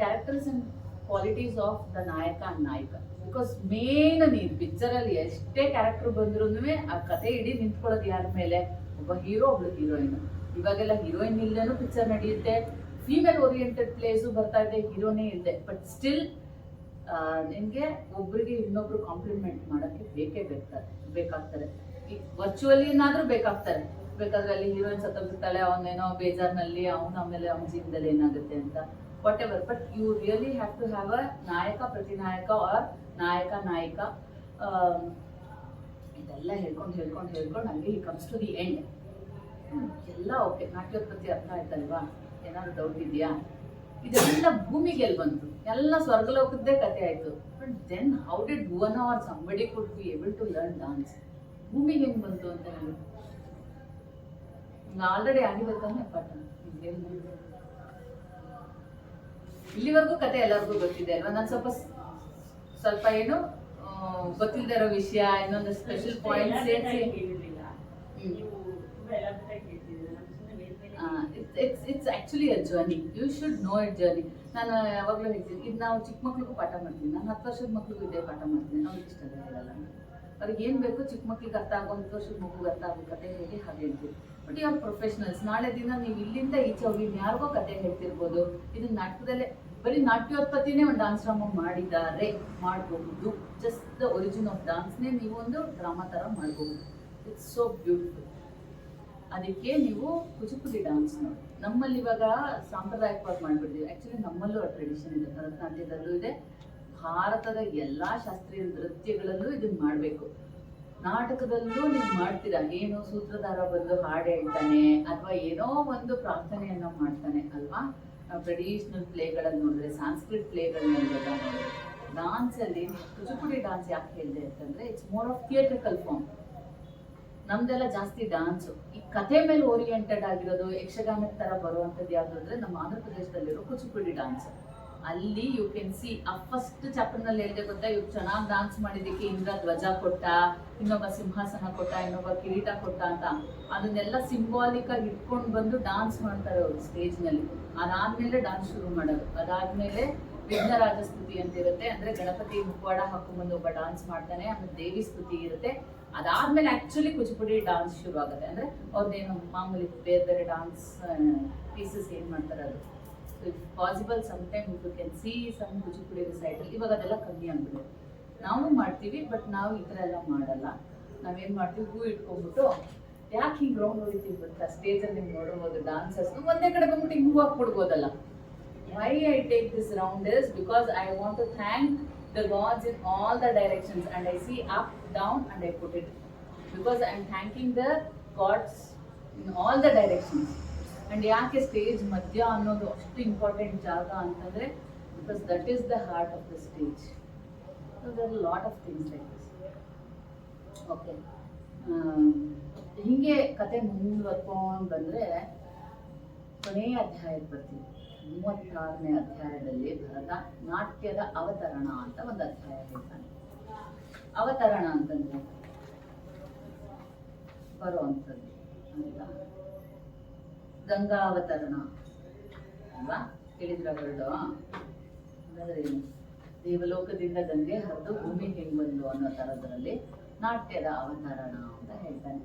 characters and qualities of the nayaka and nayika. Because main ನೀನು ಪಿಕ್ಚರಲ್ಲಿ ಎಷ್ಟೇ ಕ್ಯಾರೆಕ್ಟರ್ ಬಂದ್ರೂ ಆ ಕತೆ ಇಡೀ ನಿಂತ್ಕೊಳ್ಳೋದು ಯಾರ ಮೇಲೆ? ಒಬ್ಬ ಹೀರೋ, ಒಬ್ಳು ಹೀರೋಯಿನ್. ಇವಾಗೆಲ್ಲ ಹೀರೋಯಿನ್ ಇಲ್ಲದೇನು ಪಿಕ್ಚರ್ ನಡೆಯುತ್ತೆ, ಫೀಮೇಲ್ ಓರಿಯೆಂಟೆಡ್ ಪ್ಲೇಸು ಬರ್ತಾ ಇದೆ, ಹೀರೋನೇ ಇದೆ. ಬಟ್ ಸ್ಟಿಲ್ ನಿಮಗೆ ಒಬ್ರಿಗೆ ಇನ್ನೊಬ್ರು ಕಾಂಪ್ಲಿಮೆಂಟ್ ಮಾಡೋಕ್ಕೆ ಬೇಕಾಗ್ತಾರೆ. ವರ್ಚುವಲಿ ಏನಾದ್ರೂ ಬೇಕಾಗ್ತಾರೆ. ಬೇಕಾದ್ರೆ ಅಲ್ಲಿ ಹೀರೋಯಿನ್ ಸತ್ತೋಗಿರ್ತಾಳೆ, ಅವನೇನೋ ಬೇಜಾರ್ನಲ್ಲಿ ಆಮೇಲೆ ಅವನ ಜೀವನದಲ್ಲಿ ಏನಾಗುತ್ತೆ ಅಂತ whatever. But you really have to have a nayaka pratinayaka or nayaka nayika. ಇದೆಲ್ಲ ಹೇಳ್ಕೊಂಡು ಹಂಗೆ ಈ ಕಮ್ಸ್ ಟು ದಿ ಎಂಡ್. ಎಲ್ಲ ಓಕೆ, ನಾಟ್ಯೋತ್ಪತ್ತಿ ಅರ್ಥ ಆಯ್ತಲ್ವಾ? ಏನಾದ್ರು ಡೌಟ್ ಇದೆಯಾ? ಇದೆಲ್ಲ ಭೂಮಿಗೆ ಎಲ್ಲಿ ಬಂತು? ಎಲ್ಲ ಸ್ವರ್ಗಲೋಕದ್ದೇ ಕಥೆ ಆಯ್ತು. But then how did one or somebody could be able to learn dance? ಭೂಮಿಗೆ ಹೆಂಗ್ ಬಂತು ಅಂತ ಹೇಳಿ ಆಲ್ರೆಡಿ ಆಗಿದೆ ತಾನೆ ಪಾಠ. ಇಲ್ಲಿವರೆಗೂ ಕತೆ ಎಲ್ಲರಿಗೂ ಗೊತ್ತಿದೆ ಅಲ್ವಾ? ನಾನು ಸ್ವಲ್ಪ ಏನು ಗೊತ್ತಿಲ್ಲದೆ ಇರೋ ವಿಷಯ, ಇನ್ನೊಂದು ಸ್ಪೆಷಲ್ ಪಾಯಿಂಟ್ ಸೇರಿಸಿ it's actually a journey. You should know a journey. ನಾನು ಯಾವಾಗಲೂ ಹೇಳ್ತೀನಿ, ಇದು ನಾವು ಚಿಕ್ಕ ಮಕ್ಳಿಗೂ ಪಾಠ ಮಾಡ್ತೀನಿ. ನಾನು 10 ವರ್ಷದ ಮಕ್ಳಿಗೂ ಇದೇ ಪಾಠ ಮಾಡ್ತೀನಿ. ಅವ್ರಿಗೆ ಇಷ್ಟ ಹೇಳಲ್ಲ. ಅವ್ರಿಗೆ ಏನು ಬೇಕು, ಚಿಕ್ಕ ಮಕ್ಳಿಗೆ ಅರ್ಥ ಆಗೋ, 10 ವರ್ಷದ ಮಗುಗೆ ಅರ್ಥ ಆಗೋ ಕತೆ ಹೇಳಿ ಹಾಗೆ ಹೇಳ್ತೀವಿ. But you are professionals. ನಾಳೆ ದಿನ ನೀವು ಇಲ್ಲಿಂದ ಈಚೆ ಹೋಗಿ ಯಾರಿಗೋ ಕತೆ ಹೇಳ್ತಿರ್ಬೋದು. ಇದು ನಾಟಕದಲ್ಲೇ ಬರೀ ನಾಟ್ಯೋತ್ಪತ್ತಿನೇ ಒಂದು ಡಾನ್ಸ್ ಡ್ರಾಮಾ ಮಾಡಬಹುದು. ಜಸ್ಟ್ ದ ಒರಿಜಿನ್ ಆಫ್ ಡಾನ್ಸ್ನೇ ನೀವು ಒಂದು ಡ್ರಾಮಾ ಥರ ಮಾಡಬಹುದು. It's so beautiful. ಅದಕ್ಕೆ ನೀವು ಕುಚಿಪುಡಿ ಡಾನ್ಸ್ ನೋಡಿ. ನಮ್ಮಲ್ಲಿ ಇವಾಗ ಸಾಂಪ್ರದಾಯಿಕವಾಗಿ ಮಾಡ್ಬಿಡ್ತೀವಿ. ಆ್ಯಕ್ಚುಲಿ ನಮ್ಮಲ್ಲೂ ಆ ಟ್ರೆಡಿಷನ್ ಇದೆ, ಭರತನಾಟ್ಯದಲ್ಲೂ ಇದೆ, ಭಾರತದ ಎಲ್ಲ ಶಾಸ್ತ್ರೀಯ ನೃತ್ಯಗಳಲ್ಲೂ ಇದನ್ನ ಮಾಡಬೇಕು. ನಾಟಕದಲ್ಲೂ ನೀವು ಮಾಡ್ತೀರಾ, ಏನು ಸೂತ್ರಧಾರ ಬಂದು ಹಾಡು ಹೇಳ್ತಾನೆ ಅಥವಾ ಏನೋ ಒಂದು ಪ್ರಾರ್ಥನೆಯನ್ನ ಮಾಡ್ತಾನೆ ಅಲ್ವಾ? ನಾವು ಟ್ರೆಡಿಷನಲ್ ಪ್ಲೇಗಳಲ್ಲಿ ನೋಡಿದ್ರೆ, ಸಾಂಸ್ಕ್ರಿಟ್ ಪ್ಲೇಗಳನ್ನ ನೋಡಿದ್ರೆ, ಡಾನ್ಸಲ್ಲಿ ಕುಚಿಪುಡಿ ಡಾನ್ಸ್ ಯಾಕೆ ಹೇಳಿದೆ ಅಂತಂದ್ರೆ it's more of theatrical form. ನಮ್ದೆಲ್ಲ ಜಾಸ್ತಿ ಡಾನ್ಸು ಈ ಕಥೆ ಮೇಲೆ ಓರಿಯೆಂಟೆಡ್ ಆಗಿರೋದು. ಯಕ್ಷಗಾನದ ಥರ ಬರುವಂಥದ್ದು ಯಾವುದು ಅಂದರೆ ನಮ್ಮ ಆಂಧ್ರ ಪ್ರದೇಶದಲ್ಲಿರೋ ಕುಚಿಪುಡಿ ಡಾನ್ಸ್. ಅಲ್ಲಿ ಯು ಕ್ಯಾನ್ ಸಿ ಆ ಫಸ್ಟ್ ಚಾಪ್ಟರ್ನಲ್ಲಿ ಹೇಳಿದೆ ಗೊತ್ತಾ, ಇವ್ರು ಚೆನ್ನಾಗಿ ಡಾನ್ಸ್ ಮಾಡಿದ್ದಕ್ಕೆ ಇಂದ್ರ ಧ್ವಜ ಕೊಟ್ಟ, ಇನ್ನೊಬ್ಬ ಸಿಂಹಾಸನ ಕೊಟ್ಟ, ಇನ್ನೊಬ್ಬ ಕಿರೀಟ ಕೊಟ್ಟ ಅಂತ. ಅದನ್ನೆಲ್ಲ ಸಿಂಬಾಲಿಕ್ ಆಗಿ ಇಟ್ಕೊಂಡು ಬಂದು ಡಾನ್ಸ್ ಮಾಡ್ತಾರೆ ಅವರು ಸ್ಟೇಜ್ನಲ್ಲಿ. ಅದಾದ್ಮೇಲೆ ಡಾನ್ಸ್ ಶುರು ಮಾಡೋದು. ಅದಾದ್ಮೇಲೆ ವಿಘ್ನರಾಜ ಸ್ತುತಿ ಅಂತ ಇರುತ್ತೆ, ಅಂದ್ರೆ ಗಣಪತಿ ಮುಖವಾಡ ಹಾಕೊಂಡ್ಬಂದು ಒಬ್ಬ ಡಾನ್ಸ್ ಮಾಡ್ತಾನೆ. ಆಮೇಲೆ ದೇವಿ ಸ್ತುತಿ ಇರುತ್ತೆ. ಅದಾದ್ಮೇಲೆ ಆಕ್ಚುಲಿ ಕುಚಿಪುಡಿ ಡಾನ್ಸ್ ಶುರು ಆಗುತ್ತೆ. ಅಂದ್ರೆ ಅವ್ರದ್ದೇನು ಮಾಮೂಲಿ ಬೇರೆ ಬೇರೆ ಡಾನ್ಸ್ ಪೀಸಸ್ ಏನ್ ಮಾಡ್ತಾರೆ ಅದು. If possible some time you can see some Kuchipudi recital. ಇವಾಗ ಅದೆಲ್ಲ ಕಮ್ಮಿ ಆಗ್ಬಿಡುತ್ತೆ. ನಾವು ಮಾಡ್ತೀವಿ, ಬಟ್ ನಾವು ಈ ಥರ ಎಲ್ಲ ಮಾಡಲ್ಲ. ನಾವೇನ್ ಮಾಡ್ತೀವಿ, ಹೂ ಇಟ್ಕೊಂಡ್ಬಿಟ್ಟು ಯಾಕೆ ಹಿಂಗೆ ರೌಂಡ್ ಹೊಡಿತೀವಿ ಗೊತ್ತಾ? ಸ್ಟೇಜಲ್ಲಿ ನೀವು ನೋಡ್ಬೋದು ಡಾನ್ಸರ್ಸ್ ಒಂದೇ ಕಡೆ ಬಂದ್ಬಿಟ್ಟು ಹಿಂಗೆ ಹೂ ಹಾಕ್ಬಿಡ್ಬೋದಲ್ಲ. Why I take this round is because I want to thank the gods in all the directions, and I see up, down, and I put it because I am thanking the gods in all the directions. And ಯಾಕೆ ಸ್ಟೇಜ್ ಮಧ್ಯ ಅನ್ನೋದು ಅಷ್ಟು ಇಂಪಾರ್ಟೆಂಟ್ ಜಾಗ ಅಂತಂದ್ರೆ because that is the heart of the stage. So there are a lot of things like this. Okay. ಹಿಂಗೆ ಕತೆ ಮುಂದುವರ್ಕೊಂಡು ಬಂದ್ರೆ ಕೊನೆಯ ಅಧ್ಯಾಯಕ್ಕೆ ಬರ್ತೀವಿ. 36ನೇ ಅಧ್ಯಾಯದಲ್ಲಿ ಭರತ ನಾಟ್ಯದ ಅವತರಣ ಅಂತ ಒಂದು ಅಧ್ಯಾಯ ಹೇಳ್ತಾನೆ. ಅವತರಣ ಅಂತಂದ್ರೆ ಬರುವಂಥದ್ದು ಅಂತ. ಗಂಗಾವತರಣ ಅಲ್ವಾ? ಕೇಳಿದ್ರ ವರ್ಡ್? ಹಾಗಾದ್ರೆ ಏನು? ದೇವಲೋಕದಿಂದ ಗಂಗೆ ಹರಿದು ಭೂಮಿಗೆ ಹೆಂಗ್ ಬಂದು ಅನ್ನೋ ಥರದ್ರಲ್ಲಿ ನಾಟ್ಯದ ಅವತರಣ ಅಂತ ಹೇಳ್ತಾನೆ.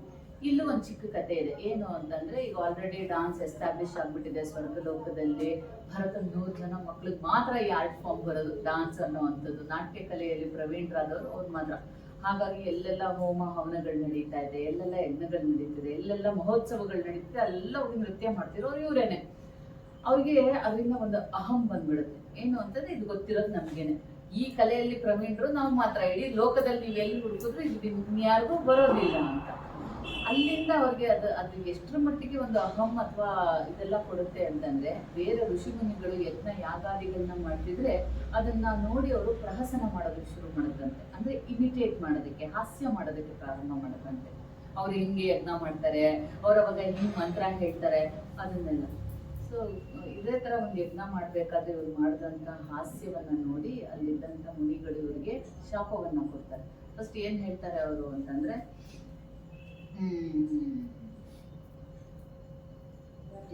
ಇಲ್ಲೂ ಒಂದು ಚಿಕ್ಕ ಕತೆ ಇದೆ. ಏನು ಅಂತಂದ್ರೆ, ಈಗ ಆಲ್ರೆಡಿ ಡಾನ್ಸ್ ಎಸ್ಟಾಬ್ಲಿಷ್ ಆಗ್ಬಿಟ್ಟಿದೆ ಸ್ವರ್ಗಲೋಕದಲ್ಲಿ. ಭರತ 100 ಜನ ಮಕ್ಳಿಗೆ ಮಾತ್ರ ಈ ಆರ್ಟ್ ಫಾರ್ಮ್ ಬರೋದು, ಡಾನ್ಸ್ ಅನ್ನೋ ಅಂಥದ್ದು. ನಾಟ್ಯ ಕಲೆಯಲ್ಲಿ ಪ್ರವೀಣರಾದವರು ಅವ್ರು ಮಾತ್ರ. ಹಾಗಾಗಿ ಎಲ್ಲೆಲ್ಲ ಹೋಮ ಹವನಗಳು ನಡೀತಾ ಇದೆ, ಎಲ್ಲೆಲ್ಲ ಯಜ್ಞಗಳು ನಡೀತಿದೆ, ಎಲ್ಲೆಲ್ಲ ಮಹೋತ್ಸವಗಳು ನಡೀತಿದೆ, ಎಲ್ಲ ಹೋಗಿ ನೃತ್ಯ ಮಾಡ್ತಿರೋರು ಇವರೇನೆ. ಅವ್ರಿಗೆ ಅದರಿಂದ ಒಂದು ಅಹಂ ಬಂದ್ಬಿಡುತ್ತೆ. ಏನು ಅಂತಂದ್ರೆ ಇದು ಗೊತ್ತಿರೋದು ನಮ್ಗೇನೆ, ಈ ಕಲೆಯಲ್ಲಿ ಪ್ರವೀಣರು ನಾವು ಮಾತ್ರ, ಇಡೀ ಲೋಕದಲ್ಲಿ ನೀವು ಎಲ್ಲಿ ಹುಡುಕಿದ್ರು ಇದು ಇನ್ಯಾರಿಗೂ ಬರೋದಿಲ್ಲ ಅಂತ. ಅಲ್ಲಿಂದ ಅವ್ರಿಗೆ ಅದು ಎಷ್ಟರ ಮಟ್ಟಿಗೆ ಒಂದು ಅಹಂ ಅಥವಾ ಇದೆಲ್ಲ ಕೊಡುತ್ತೆ ಅಂತಂದ್ರೆ, ಬೇರೆ ಋಷಿ ಮುನಿಗಳು ಯಜ್ಞ ಯಾಗಾದಿಗಳನ್ನ ಮಾಡ್ತಿದ್ರೆ ಅದನ್ನ ನೋಡಿ ಅವರು ಪ್ರಹಸನ ಮಾಡೋದಕ್ಕೆ ಶುರು ಮಾಡಿದ್ರಂತೆ. ಅಂದ್ರೆ ಇಮಿಟೇಟ್ ಮಾಡೋದಕ್ಕೆ, ಹಾಸ್ಯ ಮಾಡೋದಕ್ಕೆ ಪ್ರಾರಂಭ ಮಾಡಿದ್ರಂತೆ. ಅವ್ರು ಹಿಂಗೆ ಯಜ್ಞ ಮಾಡ್ತಾರೆ, ಅವ್ರ ಅವಾಗ ಹಿಂಗ್ ಮಂತ್ರ ಹೇಳ್ತಾರೆ, ಅದನ್ನೆಲ್ಲ. ಸೊ ಇದೇ ತರ ಒಂದು ಯಜ್ಞ ಮಾಡ್ಬೇಕಾದ್ರೆ ಇವ್ರು ಮಾಡಿದಂತ ಹಾಸ್ಯವನ್ನ ನೋಡಿ ಅಲ್ಲಿದ್ದಂತ ಮುನಿಗಳು ಇವ್ರಿಗೆ ಶಾಪವನ್ನ ಕೊಡ್ತಾರೆ. ಫಸ್ಟ್ ಏನ್ ಹೇಳ್ತಾರೆ ಅವರು ಅಂತಂದ್ರೆ,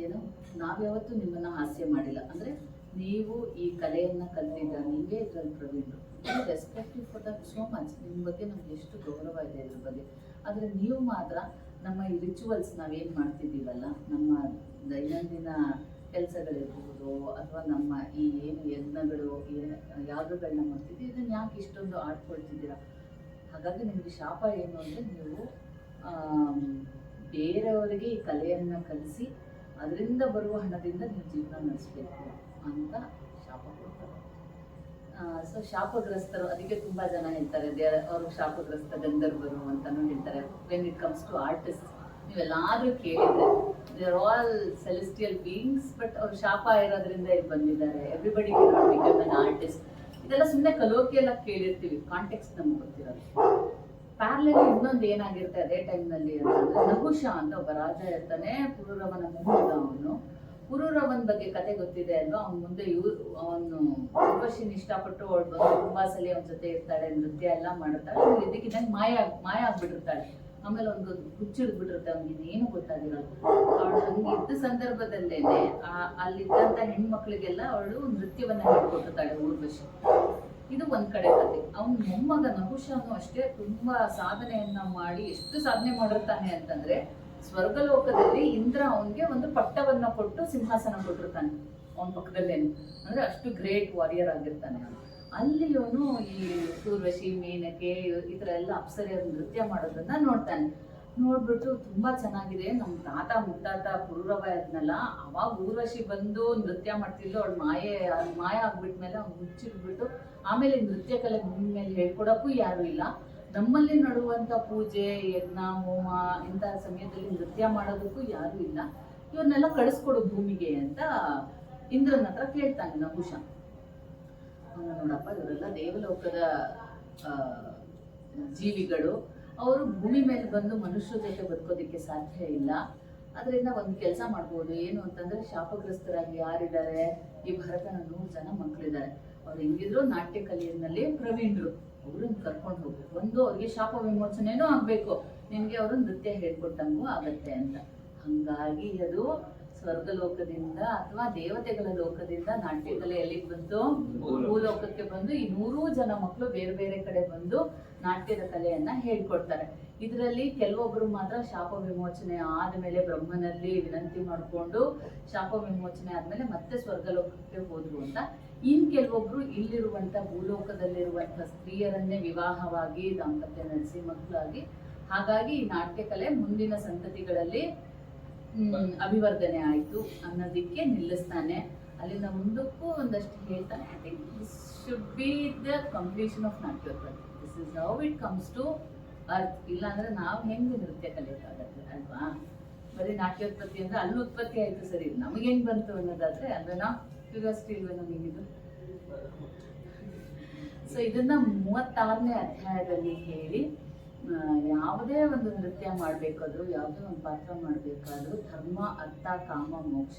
ಏನು, ನಾವ್ಯಾವತ್ತೂ ನಿಮ್ಮನ್ನ ಹಾಸ್ಯ ಮಾಡಿಲ್ಲ, ಅಂದ್ರೆ ನೀವು ಈ ಕಲೆಯನ್ನ ಕಲ್ತಿದ್ದ, ನೀವೇ ಇದ್ರಲ್ಲಿ ಪ್ರವೀಣರು, respect you for that so much. ನಿಮ್ಮ ಬಗ್ಗೆ ನಮ್ಗೆ ಎಷ್ಟು ಗೌರವ ಇದೆ ಇದ್ರ ಬಗ್ಗೆ. ಆದ್ರೆ ನೀವು ಮಾತ್ರ ನಮ್ಮ ಈ ರಿಚುವಲ್ಸ್ ನಾವೇನ್ ಮಾಡ್ತಿದ್ದೀವಲ್ಲ, ನಮ್ಮ ದೈನಂದಿನ ಕೆಲಸಗಳಿರ್ಬೋದು ಅಥವಾ ನಮ್ಮ ಈ ಏನು ಯಜ್ಞಗಳು ಯಾಗಗಳನ್ನ ಮಾಡ್ತಿದ್ದೀವಿ, ಇದನ್ನ ಯಾಕೆ ಇಷ್ಟೊಂದು ಆಡ್ಕೊಳ್ತಿದ್ದೀರಾ? ಹಾಗಾಗಿ ನಿಮ್ಗೆ ಶಾಪ ಏನು ಅಂದ್ರೆ, ನೀವು ಬೇರೆಯವರಿಗೆ ಈ ಕಲೆಯನ್ನ ಕಲಿಸಿ ಅದರಿಂದ ಬರುವ ಹಣದಿಂದ ನೀವು ಜೀವನ ನಡೆಸಬೇಕು ಅಂತ ಶಾಪ ಕೊಡ್ತಾರೆ. ಸೊ ಶಾಪಗ್ರಸ್ತರು, ಅದಕ್ಕೆ ತುಂಬಾ ಜನ ಹೇಳ್ತಾರೆ ಅವರು ಶಾಪಗ್ರಸ್ತ ಗಂಧರ್ವರು ಅಂತಾನು ಹೇಳ್ತಾರೆ. When it comes to artist, ನೀವೆಲ್ಲಾದ್ರೂ ಕೇಳಿದ್ರೆ they are all celestial beings, but ಅವ್ರು ಶಾಪ ಇರೋದ್ರಿಂದ ಇಲ್ಲಿ ಬಂದಿದ್ದಾರೆ. Everybody become an artist. ಇದೆಲ್ಲ ಸುಮ್ಮನೆ ಕಲೋಕಿಯೆಲ್ಲ ಕೇಳಿರ್ತೀವಿ, ಕಾಂಟೆಕ್ಸ್ಟ್ ನಮ್ಗೆ ಗೊತ್ತಿರೋದು. ಪ್ಯಾರ್ಲೆಲ್ ಇನ್ನೊಂದು ಏನಾಗಿರುತ್ತೆ ಅದೇ ಟೈಮ್ನಲ್ಲಿ ಅಂತಂದ್ರೆ, ನಹುಷ ಅಂತ ಒಬ್ಬ ರಾಜ ಇರ್ತಾನೆ, ಪುರೂರವನ ಮೊಮ್ಮಗ ಅವನು. ಪುರೂರವನ್ ಬಗ್ಗೆ ಕತೆ ಗೊತ್ತಿದೆ ಅಲ್ವಾ, ಅವ್ನ ಮುಂದೆ ಅವನು ಉರ್ವಶಿನ ಇಷ್ಟಪಟ್ಟು ಅವಳು ಬಂದು ತುಂಬಾ ಸಲ ಅವನ ಜೊತೆ ಇರ್ತಾಳೆ, ನೃತ್ಯ ಎಲ್ಲ ಮಾಡ್ತಾಳೆ. ಇದಕ್ಕಿದ್ದಂಗೆ ಮಾಯ ಆಗ್ಬಿಟ್ಟಿರ್ತಾಳೆ. ಆಮೇಲೆ ಒಂದು ಹುಚ್ಚಿಡ್ಬಿಟ್ಟಿರುತ್ತೆ, ಅವ್ನಿಗೆ ಏನು ಗೊತ್ತಾಗಿರಲ್ಲ. ಅವಳು ಹಂಗೆ ಇದ್ದ ಸಂದರ್ಭದಲ್ಲೇನೆ ಅಲ್ಲಿದ್ದಂತ ಹೆಣ್ಮಕ್ಳಿಗೆಲ್ಲ ಅವಳು ನೃತ್ಯವನ್ನ ಹೇಳ್ಕೊಟ್ಟಿರ್ತಾಳೆ ಊರ್ವಶಿ. ಇದು ಒಂದ್ ಕಡೆ ಕತೆ. ಅವನ ಮೊಮ್ಮಗ ನಹುಷನು ಅಷ್ಟೇ ತುಂಬಾ ಸಾಧನೆಯನ್ನ ಮಾಡಿ, ಎಷ್ಟು ಸಾಧನೆ ಮಾಡಿರ್ತಾನೆ ಅಂತಂದ್ರೆ, ಸ್ವರ್ಗಲೋಕದಲ್ಲಿ ಇಂದ್ರ ಅವನ್ಗೆ ಒಂದು ಪಟ್ಟವನ್ನ ಕೊಟ್ಟು ಸಿಂಹಾಸನ ಕೊಟ್ಟಿರ್ತಾನೆ ಅವನ ಪಕ್ಕದಲ್ಲೇನು. ಅಂದ್ರೆ ಅಷ್ಟು ಗ್ರೇಟ್ ವಾರಿಯರ್ ಆಗಿರ್ತಾನೆ. ಅಲ್ಲಿ ಅವನು ಈ ಊರ್ವಶಿ, ಮೇನಕೆ ಈ ತರ ಎಲ್ಲ ಅಪ್ಸರೆಯರು ನೃತ್ಯ ಮಾಡೋದನ್ನ ನೋಡ್ತಾನೆ. ನೋಡ್ಬಿಟ್ಟು ತುಂಬಾ ಚೆನ್ನಾಗಿದೆ, ನಮ್ ತಾತ ಮುತ್ತಾತ ಪುರೂರವ ಇದ್ನಲ್ಲ, ಅವಾಗ ಊರ್ವಶಿ ಬಂದು ನೃತ್ಯ ಮಾಡ್ತಿದ್ಲು, ಅವಳು ಮಾಯ ಆಗ್ಬಿಟ್ಮೇಲೆ ಅವ್ನು ಮುಚ್ಚಿಟ್ಬಿಟ್ಟು, ಆಮೇಲೆ ನೃತ್ಯ ಕಲೆ ಭೂಮಿ ಮೇಲೆ ಹೇಳ್ಕೊಡಕ್ಕೂ ಯಾರು ಇಲ್ಲ. ನಮ್ಮಲ್ಲಿ ನಡುವಂತ ಪೂಜೆ, ಯಜ್ಞ, ಹೋಮ ಇಂಥ ಸಮಯದಲ್ಲಿ ನೃತ್ಯ ಮಾಡೋದಕ್ಕೂ ಯಾರು ಇಲ್ಲ, ಇವ್ರನ್ನೆಲ್ಲ ಕಳಿಸ್ಕೊಡು ಭೂಮಿಗೆ ಅಂತ ಇಂದ್ರನ ಹತ್ರ ಕೇಳ್ತಾನೆ ನಹುಷ. ನೋಡಪ್ಪ, ಇವರೆಲ್ಲ ದೇವಲೋಕದ ಜೀವಿಗಳು, ಅವರು ಭೂಮಿ ಮೇಲೆ ಬಂದು ಮನುಷ್ಯರ ಜೊತೆ ಬದುಕೋದಿಕ್ಕೆ ಸಾಧ್ಯ ಇಲ್ಲ. ಅದರಿಂದ ಒಂದು ಕೆಲಸ ಮಾಡ್ಬೋದು, ಏನು ಅಂತಂದ್ರೆ, ಶಾಪಗ್ರಸ್ತರಾಗಿ ಯಾರಿದ್ದಾರೆ, ಈ ಭರತನ 100 ಜನ ಮಕ್ಕಳಿದ್ದಾರೆ, ಅವ್ರು ಹೆಂಗಿದ್ರು ನಾಟ್ಯ ಕಲೆಯಲ್ಲಿ ಪ್ರವೀಣರು, ಅವ್ರನ್ನ ಕರ್ಕೊಂಡು ಹೋಗ್ಬೇಕು. ಒಂದು ಅವ್ರಿಗೆ ಶಾಪ ವಿಮೋಚನೆನೂ ಆಗ್ಬೇಕು, ನಿಮ್ಗೆ ಅವರು ನೃತ್ಯ ಹೇಳ್ಕೊಟ್ಟಂಗೂ ಆಗತ್ತೆ ಅಂತ. ಹಂಗಾಗಿ ಅದು ಸ್ವರ್ಗಲೋಕದಿಂದ ಅಥವಾ ದೇವತೆಗಳ ಲೋಕದಿಂದ ನಾಟ್ಯ ಕಲೆ ಎಲ್ಲಿಗೆ ಬಂತು, ಭೂಲೋಕಕ್ಕೆ ಬಂದು ಈ 100 ಜನ ಮಕ್ಕಳು ಬೇರೆ ಬೇರೆ ಕಡೆ ಬಂದು ನಾಟ್ಯದ ಕಲೆಯನ್ನ ಹೇಳ್ಕೊಡ್ತಾರೆ. ಇದರಲ್ಲಿ ಕೆಲವೊಬ್ರು ಮಾತ್ರ ಶಾಪ ವಿಮೋಚನೆ ಆದ್ಮೇಲೆ ಬ್ರಹ್ಮನಲ್ಲಿ ವಿನಂತಿ ಮಾಡ್ಕೊಂಡು ಶಾಪ ವಿಮೋಚನೆ ಆದ್ಮೇಲೆ ಮತ್ತೆ ಸ್ವರ್ಗಲೋಕಕ್ಕೆ ಹೋದ್ರು ಅಂತ. ಇನ್ ಕೆಲವೊಬ್ರು ಇಲ್ಲಿರುವಂತ ಭೂಲೋಕದಲ್ಲಿರುವಂತ ಸ್ತ್ರೀಯರನ್ನೇ ವಿವಾಹವಾಗಿ ದಾಂಪತ್ಯ ನಡೆಸಿ ಮಕ್ಕಳಾಗಿ, ಹಾಗಾಗಿ ಈ ನಾಟ್ಯ ಕಲೆ ಮುಂದಿನ ಸಂತತಿಗಳಲ್ಲಿ ಅಭಿವರ್ಧನೆ ಆಯ್ತು ಅನ್ನೋದಿಕ್ಕೆ ನಿಲ್ಲಿಸ್ತಾನೆ. ಅಲ್ಲಿಂದ ಮುಂದಕ್ಕೂ ಒಂದಷ್ಟು ಹೇಳ್ತಾನೆ. I think this should be the completion of Natyotpatti. This is how it comes to earth. ಇಲ್ಲಾಂದ್ರೆ ನಾವು ಹೆಂಗೆ ನೃತ್ಯ ಕಲಿಯಕ್ಕಾಗತ್ತೆ ಅಲ್ವಾ? ಬರೀ ನಾಟ್ಯೋತ್ಪತ್ತಿ ಅಂದ್ರೆ ಅಲ್ಲಿ ಉತ್ಪತ್ತಿ ಆಯ್ತು ಸರಿ, ನಮಗೇನ್ ಬಂತು ಅನ್ನೋದಾದ್ರೆ ಅಲ್ವೇನಾ? ಕ್ಯೂರಿಯಾಸಿಟಿ ಇಲ್ವೇನೋ ನಿಮಗಿದು? ಸೊ ಇದನ್ನ 36ನೇ ಅಧ್ಯಾಯದಲ್ಲಿ ಹೇಳಿ, ಯಾವುದೇ ಒಂದು ನೃತ್ಯ ಮಾಡ್ಬೇಕಾದ್ರೂ, ಯಾವುದೇ ಒಂದು ಪಾತ್ರ ಮಾಡ್ಬೇಕಾದ್ರೂ ಧರ್ಮ, ಅರ್ಥ, ಕಾಮ, ಮೋಕ್ಷ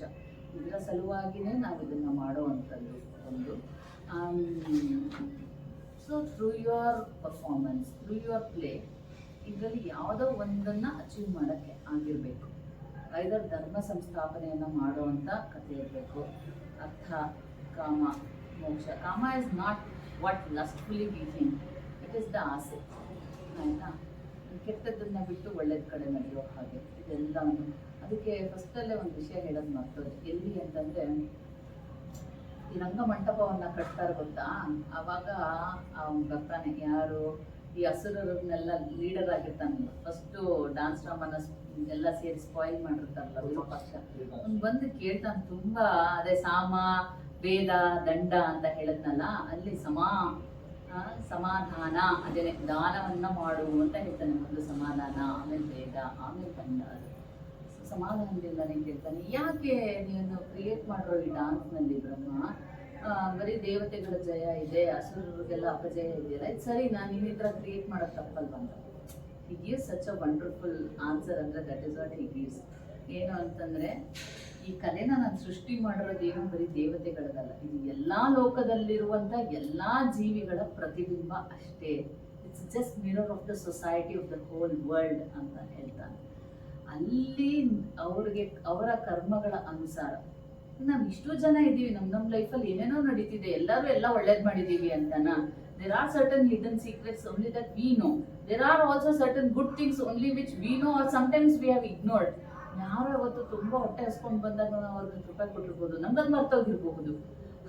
ಇದರ ಸಲುವಾಗಿನೇ ನಾವು ಇದನ್ನ ಮಾಡುವಂಥದ್ದು ಒಂದು. So through your performance, through your play, ಇದರಲ್ಲಿ ಯಾವುದೋ ಒಂದನ್ನ ಅಚೀವ್ ಮಾಡೋಕ್ಕೆ ಆಗಿರಬೇಕು. ಐದರ್ ಧರ್ಮ ಸಂಸ್ಥಾಪನೆಯನ್ನು ಮಾಡುವಂಥ ಕಥೆ ಇರಬೇಕು. ಅರ್ಥ, ಕಾಮ, ಮೋಕ್ಷ. Kama is not what lustfully we think, it is the aase. ಆಯಿತಾ? ಕೆಟ್ಟದ್ದನ್ನ ಬಿಟ್ಟು ಒಳ್ಳೇದ ಕಡೆ ನಡೆಯೋ ಹಾಗೆ ಇದೆಲ್ಲವನ್ನು. ಅದಕ್ಕೆ ಫಸ್ಟಲ್ಲೇ ಒಂದು ವಿಷಯ ಹೇಳೋದು ಮರ್ತೋದು. ಎಲ್ಲಿ ಅಂತಂದರೆ, ಈ ರಂಗಮಂಟಪವನ್ನು ಕಟ್ತಾರೆ ಗೊತ್ತಾ, ಆವಾಗ ಅವ್ನು ಬರ್ತಾನೆ, ಯಾರು ಈ ಹಸುರನ್ನೆಲ್ಲ ಲೀಡರ್ ಆಗಿರ್ತಾನಲ್ಲ, ಫಸ್ಟು ಡಾನ್ಸ್ ಡ್ರಾಮಾನ ಎಲ್ಲ ಸೇರಿ ಸ್ಪಾಯಿಲ್ ಮಾಡಿರ್ತಾರಲ್ಲ ವಿರೂಪಾಕ್ಷ, ಅವ್ನು ಬಂದು ಕೇಳ್ತಾನೆ ತುಂಬಾ. ಅದೇ ಸಾಮ ವೇದ ದಂಡ ಅಂತ ಹೇಳಿದ್ನಲ್ಲ, ಅಲ್ಲಿ ಸಮಾಧಾನ, ಅದೇ ದಾನವನ್ನ ಮಾಡು ಅಂತ ಹೇಳ್ತಾನೆ. ಒಂದು ಸಮಾಧಾನ, ಆಮೇಲೆ ವೇದ, ಆಮೇಲೆ ದಂಡ. ಸಮಾಧಾನದಿಂದನೇ ಕೇಳ್ತಾನೆ, ಯಾಕೆ ನೀನು ಕ್ರಿಯೇಟ್ ಮಾಡಿರೋ ಈ ಡಾನ್ಸ್ನಲ್ಲಿ ಬ್ರಹ್ಮ ಬರೀ ದೇವತೆಗಳ ಜಯ ಇದೆ, ಅಸುರರಿಗೆಲ್ಲ ಅಪಜಯ ಇದೆಯಲ್ಲ, ಇದು ಸರಿ, ನಾನು ನಿನ್ನ ಹತ್ರ ಕ್ರಿಯೇಟ್ ಮಾಡೋದು ತಪ್ಪಲ್ವಾ ಅಂತ. He gives such a wonderful answer. ಅಂದರೆ that is what he gives. ಏನು ಅಂತಂದರೆ, ಈ ಕಲೆನ ನಾನು ಸೃಷ್ಟಿ ಮಾಡಿರೋದು ಏನು ಬರೀ ದೇವತೆಗಳದಲ್ಲ, ಇದು ಎಲ್ಲ ಲೋಕದಲ್ಲಿರುವಂಥ ಎಲ್ಲ ಜೀವಿಗಳ ಪ್ರತಿಬಿಂಬ ಅಷ್ಟೇ. It's just mirror of the society of the whole world ಅಂತ ಹೇಳ್ತಾನೆ. ಅಲ್ಲಿ ಅವ್ರಿಗೆ ಅವರ ಕರ್ಮಗಳ ಅನುಸಾರ ನಾವು ಇಷ್ಟು ಜನ ಇದ್ದೀವಿ, ನಮ್ಮ ಲೈಫಲ್ಲಿ ಏನೇನೋ ನಡೀತಿದೆ, ಎಲ್ಲರೂ ಎಲ್ಲ ಒಳ್ಳೇದು ಮಾಡಿದ್ದೀವಿ ಅಂತನಾ? There are certain hidden secrets only that we know. There are also certain good things only which we know or sometimes we have ignored. ಯಾರೋ ಅವತ್ತು ತುಂಬ ಹೊಟ್ಟೆ ಹಸ್ಕೊಂಡು ಬಂದಾಗ ನಾವು ಅವ್ರಿಗೆ ರೂಪಾಯಿ ಕೊಟ್ಟಿರ್ಬೋದು, ನಮ್ಗದು ಮರ್ತೋಗಿರ್ಬಹುದು.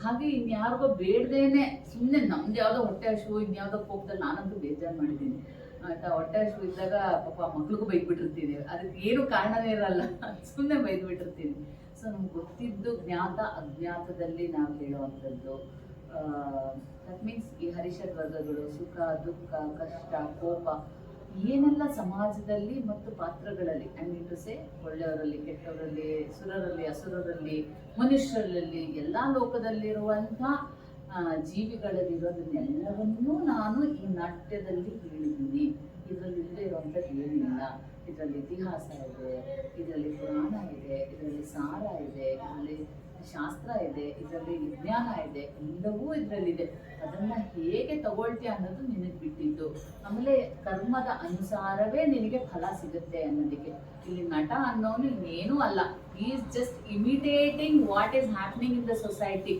ಹಾಗೆ ಇನ್ಯಾರಿಗೋ ಬೇಡ್ದೇನೆ ಸುಮ್ಮನೆ ನಮ್ದು ಯಾವುದೋ ಹೊಟ್ಟೆ ಹಸಿವು ಇನ್ಯಾವುದೋ ಕೋಪದಲ್ಲಿ ನಾನಂತೂ ಬೇಜಾರು ಮಾಡಿದ್ದೀನಿ ಆಯ್ತಾ. ಹೊಟ್ಟೆ ಹಸಿವು ಇದ್ದಾಗ ಪಾಪ ಮಕ್ಳಿಗೂ ಬೈದ್ಬಿಟ್ಟಿರ್ತೀನಿ, ಅದಕ್ಕೆ ಏನು ಕಾರಣನೇ ಇರಲ್ಲ, ಸುಮ್ಮನೆ ಬೈದ್ಬಿಟ್ಟಿರ್ತೀನಿ. ಸೊ ನಮ್ಗೆ ಗೊತ್ತಿದ್ದು ಜ್ಞಾತ ಅಜ್ಞಾತದಲ್ಲಿ ನಾವು ಹೇಳುವಂಥದ್ದು. ದಟ್ ಮೀನ್ಸ್ ಈ ಹರಿಷಡ್ ವರ್ಗಗಳು, ಸುಖ ದುಃಖ ಕಷ್ಟ ಕೋಪ ಏನೆಲ್ಲ ಸಮಾಜದಲ್ಲಿ ಮತ್ತು ಪಾತ್ರಗಳಲ್ಲಿ, ಐ ಮೀನ್ ಟು ಸೇ ಒಳ್ಳೆಯವರಲ್ಲಿ ಕೆಟ್ಟವರಲ್ಲಿ, ಸುರರಲ್ಲಿ ಅಸುರರಲ್ಲಿ ಮನುಷ್ಯರಲ್ಲಿ ಎಲ್ಲ ಲೋಕದಲ್ಲಿರುವಂಥ ಜೀವಿಗಳಲ್ಲಿರೋದನ್ನೆಲ್ಲವನ್ನೂ ನಾನು ಈ ನಾಟ್ಯದಲ್ಲಿ ಹೇಳಿದ್ದೀನಿ. ಇದರಲ್ಲಿ ಇಲ್ಲದೆ ಇರುವಂಥದ್ದು ಏನಿಲ್ಲ. ಇದರಲ್ಲಿ ಇತಿಹಾಸ ಇದೆ, ಇದರಲ್ಲಿ ಪುರಾಣ ಇದೆ, ಇದರಲ್ಲಿ ಸಾರ ಇದೆ, ಇದರಲ್ಲಿ ಶಾಸ್ತ್ರ ಇದೆ, ಇದರಲ್ಲಿ ವಿಜ್ಞಾನ ಇದೆ, ಎಲ್ಲವೂ ಇದರಲ್ಲಿದೆ. ಅದನ್ನು ಹೇಗೆ ತಗೊಳ್ತೀಯ ಅನ್ನೋದು ನಿನಗೆ ಬಿಟ್ಟಿದ್ದು. ಆಮೇಲೆ ಕರ್ಮದ ಅನುಸಾರವೇ ನಿನಗೆ ಫಲ ಸಿಗುತ್ತೆ ಅನ್ನೋದಕ್ಕೆ. ಇಲ್ಲಿ ನಟ ಅನ್ನೋನು ಇನ್ನೇನೂ ಅಲ್ಲ, he is just imitating what is happening in the society.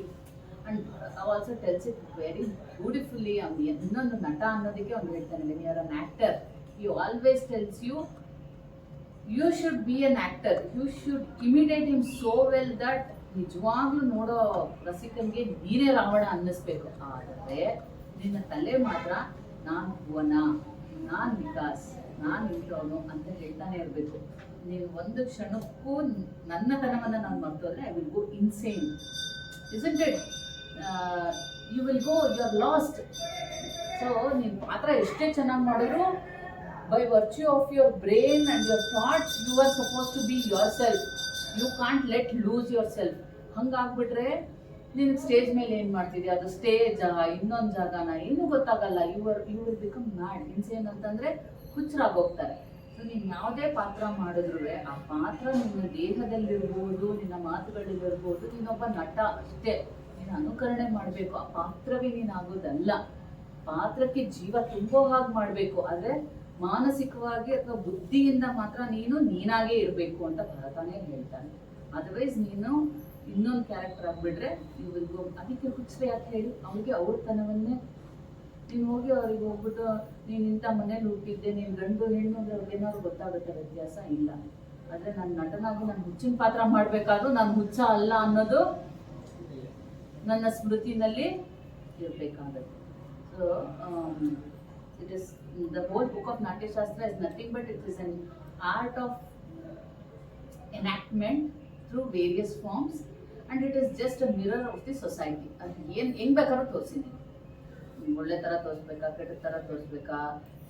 And also tells it very beautifully. ಅವ್ನು ಇನ್ನೊಂದು ನಟ ಅನ್ನೋದಕ್ಕೆ ಅವ್ನು ಹೇಳ್ತಾನೆ, when you are an actor he always tells you you should be an actor, you should imitate him so well that ನಿಜವಾಗ್ಲೂ ನೋಡೋ ರಸಿಕನ್ಗೆ ನೀನೇ ರಾವಣ ಅನ್ನಿಸ್ಬೇಕು. ಆದರೆ ನಿನ್ನ ತಲೆ ಮಾತ್ರ ನಾನು ಭುವನ, ನಾನು ವಿಕಾಸ್, ನಾನು ಇಂಥವನು ಅಂತ ಹೇಳ್ತಾನೆ ಇರಬೇಕು. ನೀನು ಒಂದು ಕ್ಷಣಕ್ಕೂ ನನ್ನತನವನ್ನು ನಾನು ಮರ್ತೋದ್ರೆ I will go insane, isn't it? You will go, you are lost. So ನಿನ್ನ ಪಾತ್ರ ಎಷ್ಟೇ ಚೆನ್ನಾಗಿ ಮಾಡಿದ್ರು, by virtue of your brain and your thoughts, you are supposed to be yourself. You can't let lose yourself. ಹಂಗಾಗ್ಬಿಟ್ರೆ ನಿನಗೆ ಸ್ಟೇಜ್ ಮೇಲೆ ಏನು ಮಾಡ್ತಿದ್ಯಾ, ಅದು ಸ್ಟೇಜಾ ಇನ್ನೊಂದು ಜಾಗನ ಏನೂ ಗೊತ್ತಾಗಲ್ಲ. You will become mad. Insane ಅಂತಂದರೆ ಹುಚ್ಚರಾಗೋಗ್ತಾರೆ. ಸೊ ನೀನು ಯಾವುದೇ ಪಾತ್ರ ಮಾಡಿದ್ರು ಆ ಪಾತ್ರ ನಿನ್ನ ದೇಹದಲ್ಲಿರ್ಬೋದು, ನಿನ್ನ ಮಾತುಗಳಲ್ಲಿರ್ಬೋದು, ನೀನೊಬ್ಬ ನಟ ಅಷ್ಟೇ. ನೀನು ಅನುಕರಣೆ ಮಾಡಬೇಕು, ಆ ಪಾತ್ರವೇ ನೀನಾಗೋದಲ್ಲ. ಪಾತ್ರಕ್ಕೆ ಜೀವ ತುಂಬೋ ಹಾಗೆ ಮಾಡಬೇಕು, ಆದರೆ ಮಾನಸಿಕವಾಗಿ ಅಥವಾ ಬುದ್ಧಿಯಿಂದ ಮಾತ್ರ ನೀನು ನೀನಾಗೇ ಇರಬೇಕು ಅಂತ ಭರತನೇ ಹೇಳ್ತಾನೆ. ಅದರ್ವೈಸ್ ನೀನು ಇನ್ನೊಂದು ಕ್ಯಾರೆಕ್ಟರ್ ಆಗಿಬಿಟ್ರೆ ಯು ವಿಲ್ ಗೋ. ಅದಕ್ಕೆ ಹುಚ್ಚರೆ ಯಾಕೆ ಹೇಳಿ, ಅವ್ರಿಗೆ ಅವ್ರತನವನ್ನೇ ನೀನು ಹೋಗಿ ಅವ್ರಿಗೆ ಹೋಗ್ಬಿಟ್ಟು ನೀನು ಇಂಥ ಮನೇಲಿ ಹುಟ್ಟಿದ್ದೆ, ನೀನು ಗಂಡು ಹೆಣ್ಣು ಅಂದರೆ ಅವ್ರಿಗೆ ಏನಾದ್ರು ಗೊತ್ತಾಗುತ್ತೆ? ವ್ಯತ್ಯಾಸ ಇಲ್ಲ. ಆದರೆ ನಾನು ನಟನಾಗಿ ನಾನು ಹುಚ್ಚಿನ ಪಾತ್ರ ಮಾಡಬೇಕಾದ್ರೂ ನಾನು ಹುಚ್ಚ ಅಲ್ಲ ಅನ್ನೋದು ನನ್ನ ಸ್ಮೃತಿನಲ್ಲಿ ಇರಬೇಕಾಗತ್ತೆ. So it is the whole book of Natya Shastra is nothing but it is an art of enactment through various forms, and it is just a mirror of the society. ಅದು ಹೆಂಗ್ ಬೇಕಾದ್ರೂ ತೋರಿಸಿದ್ದೀನಿ. ಒಳ್ಳೆ ಥರ ತೋರಿಸ್ಬೇಕಾ, ಕೆಟ್ಟ ಥರ ತೋರಿಸ್ಬೇಕಾ,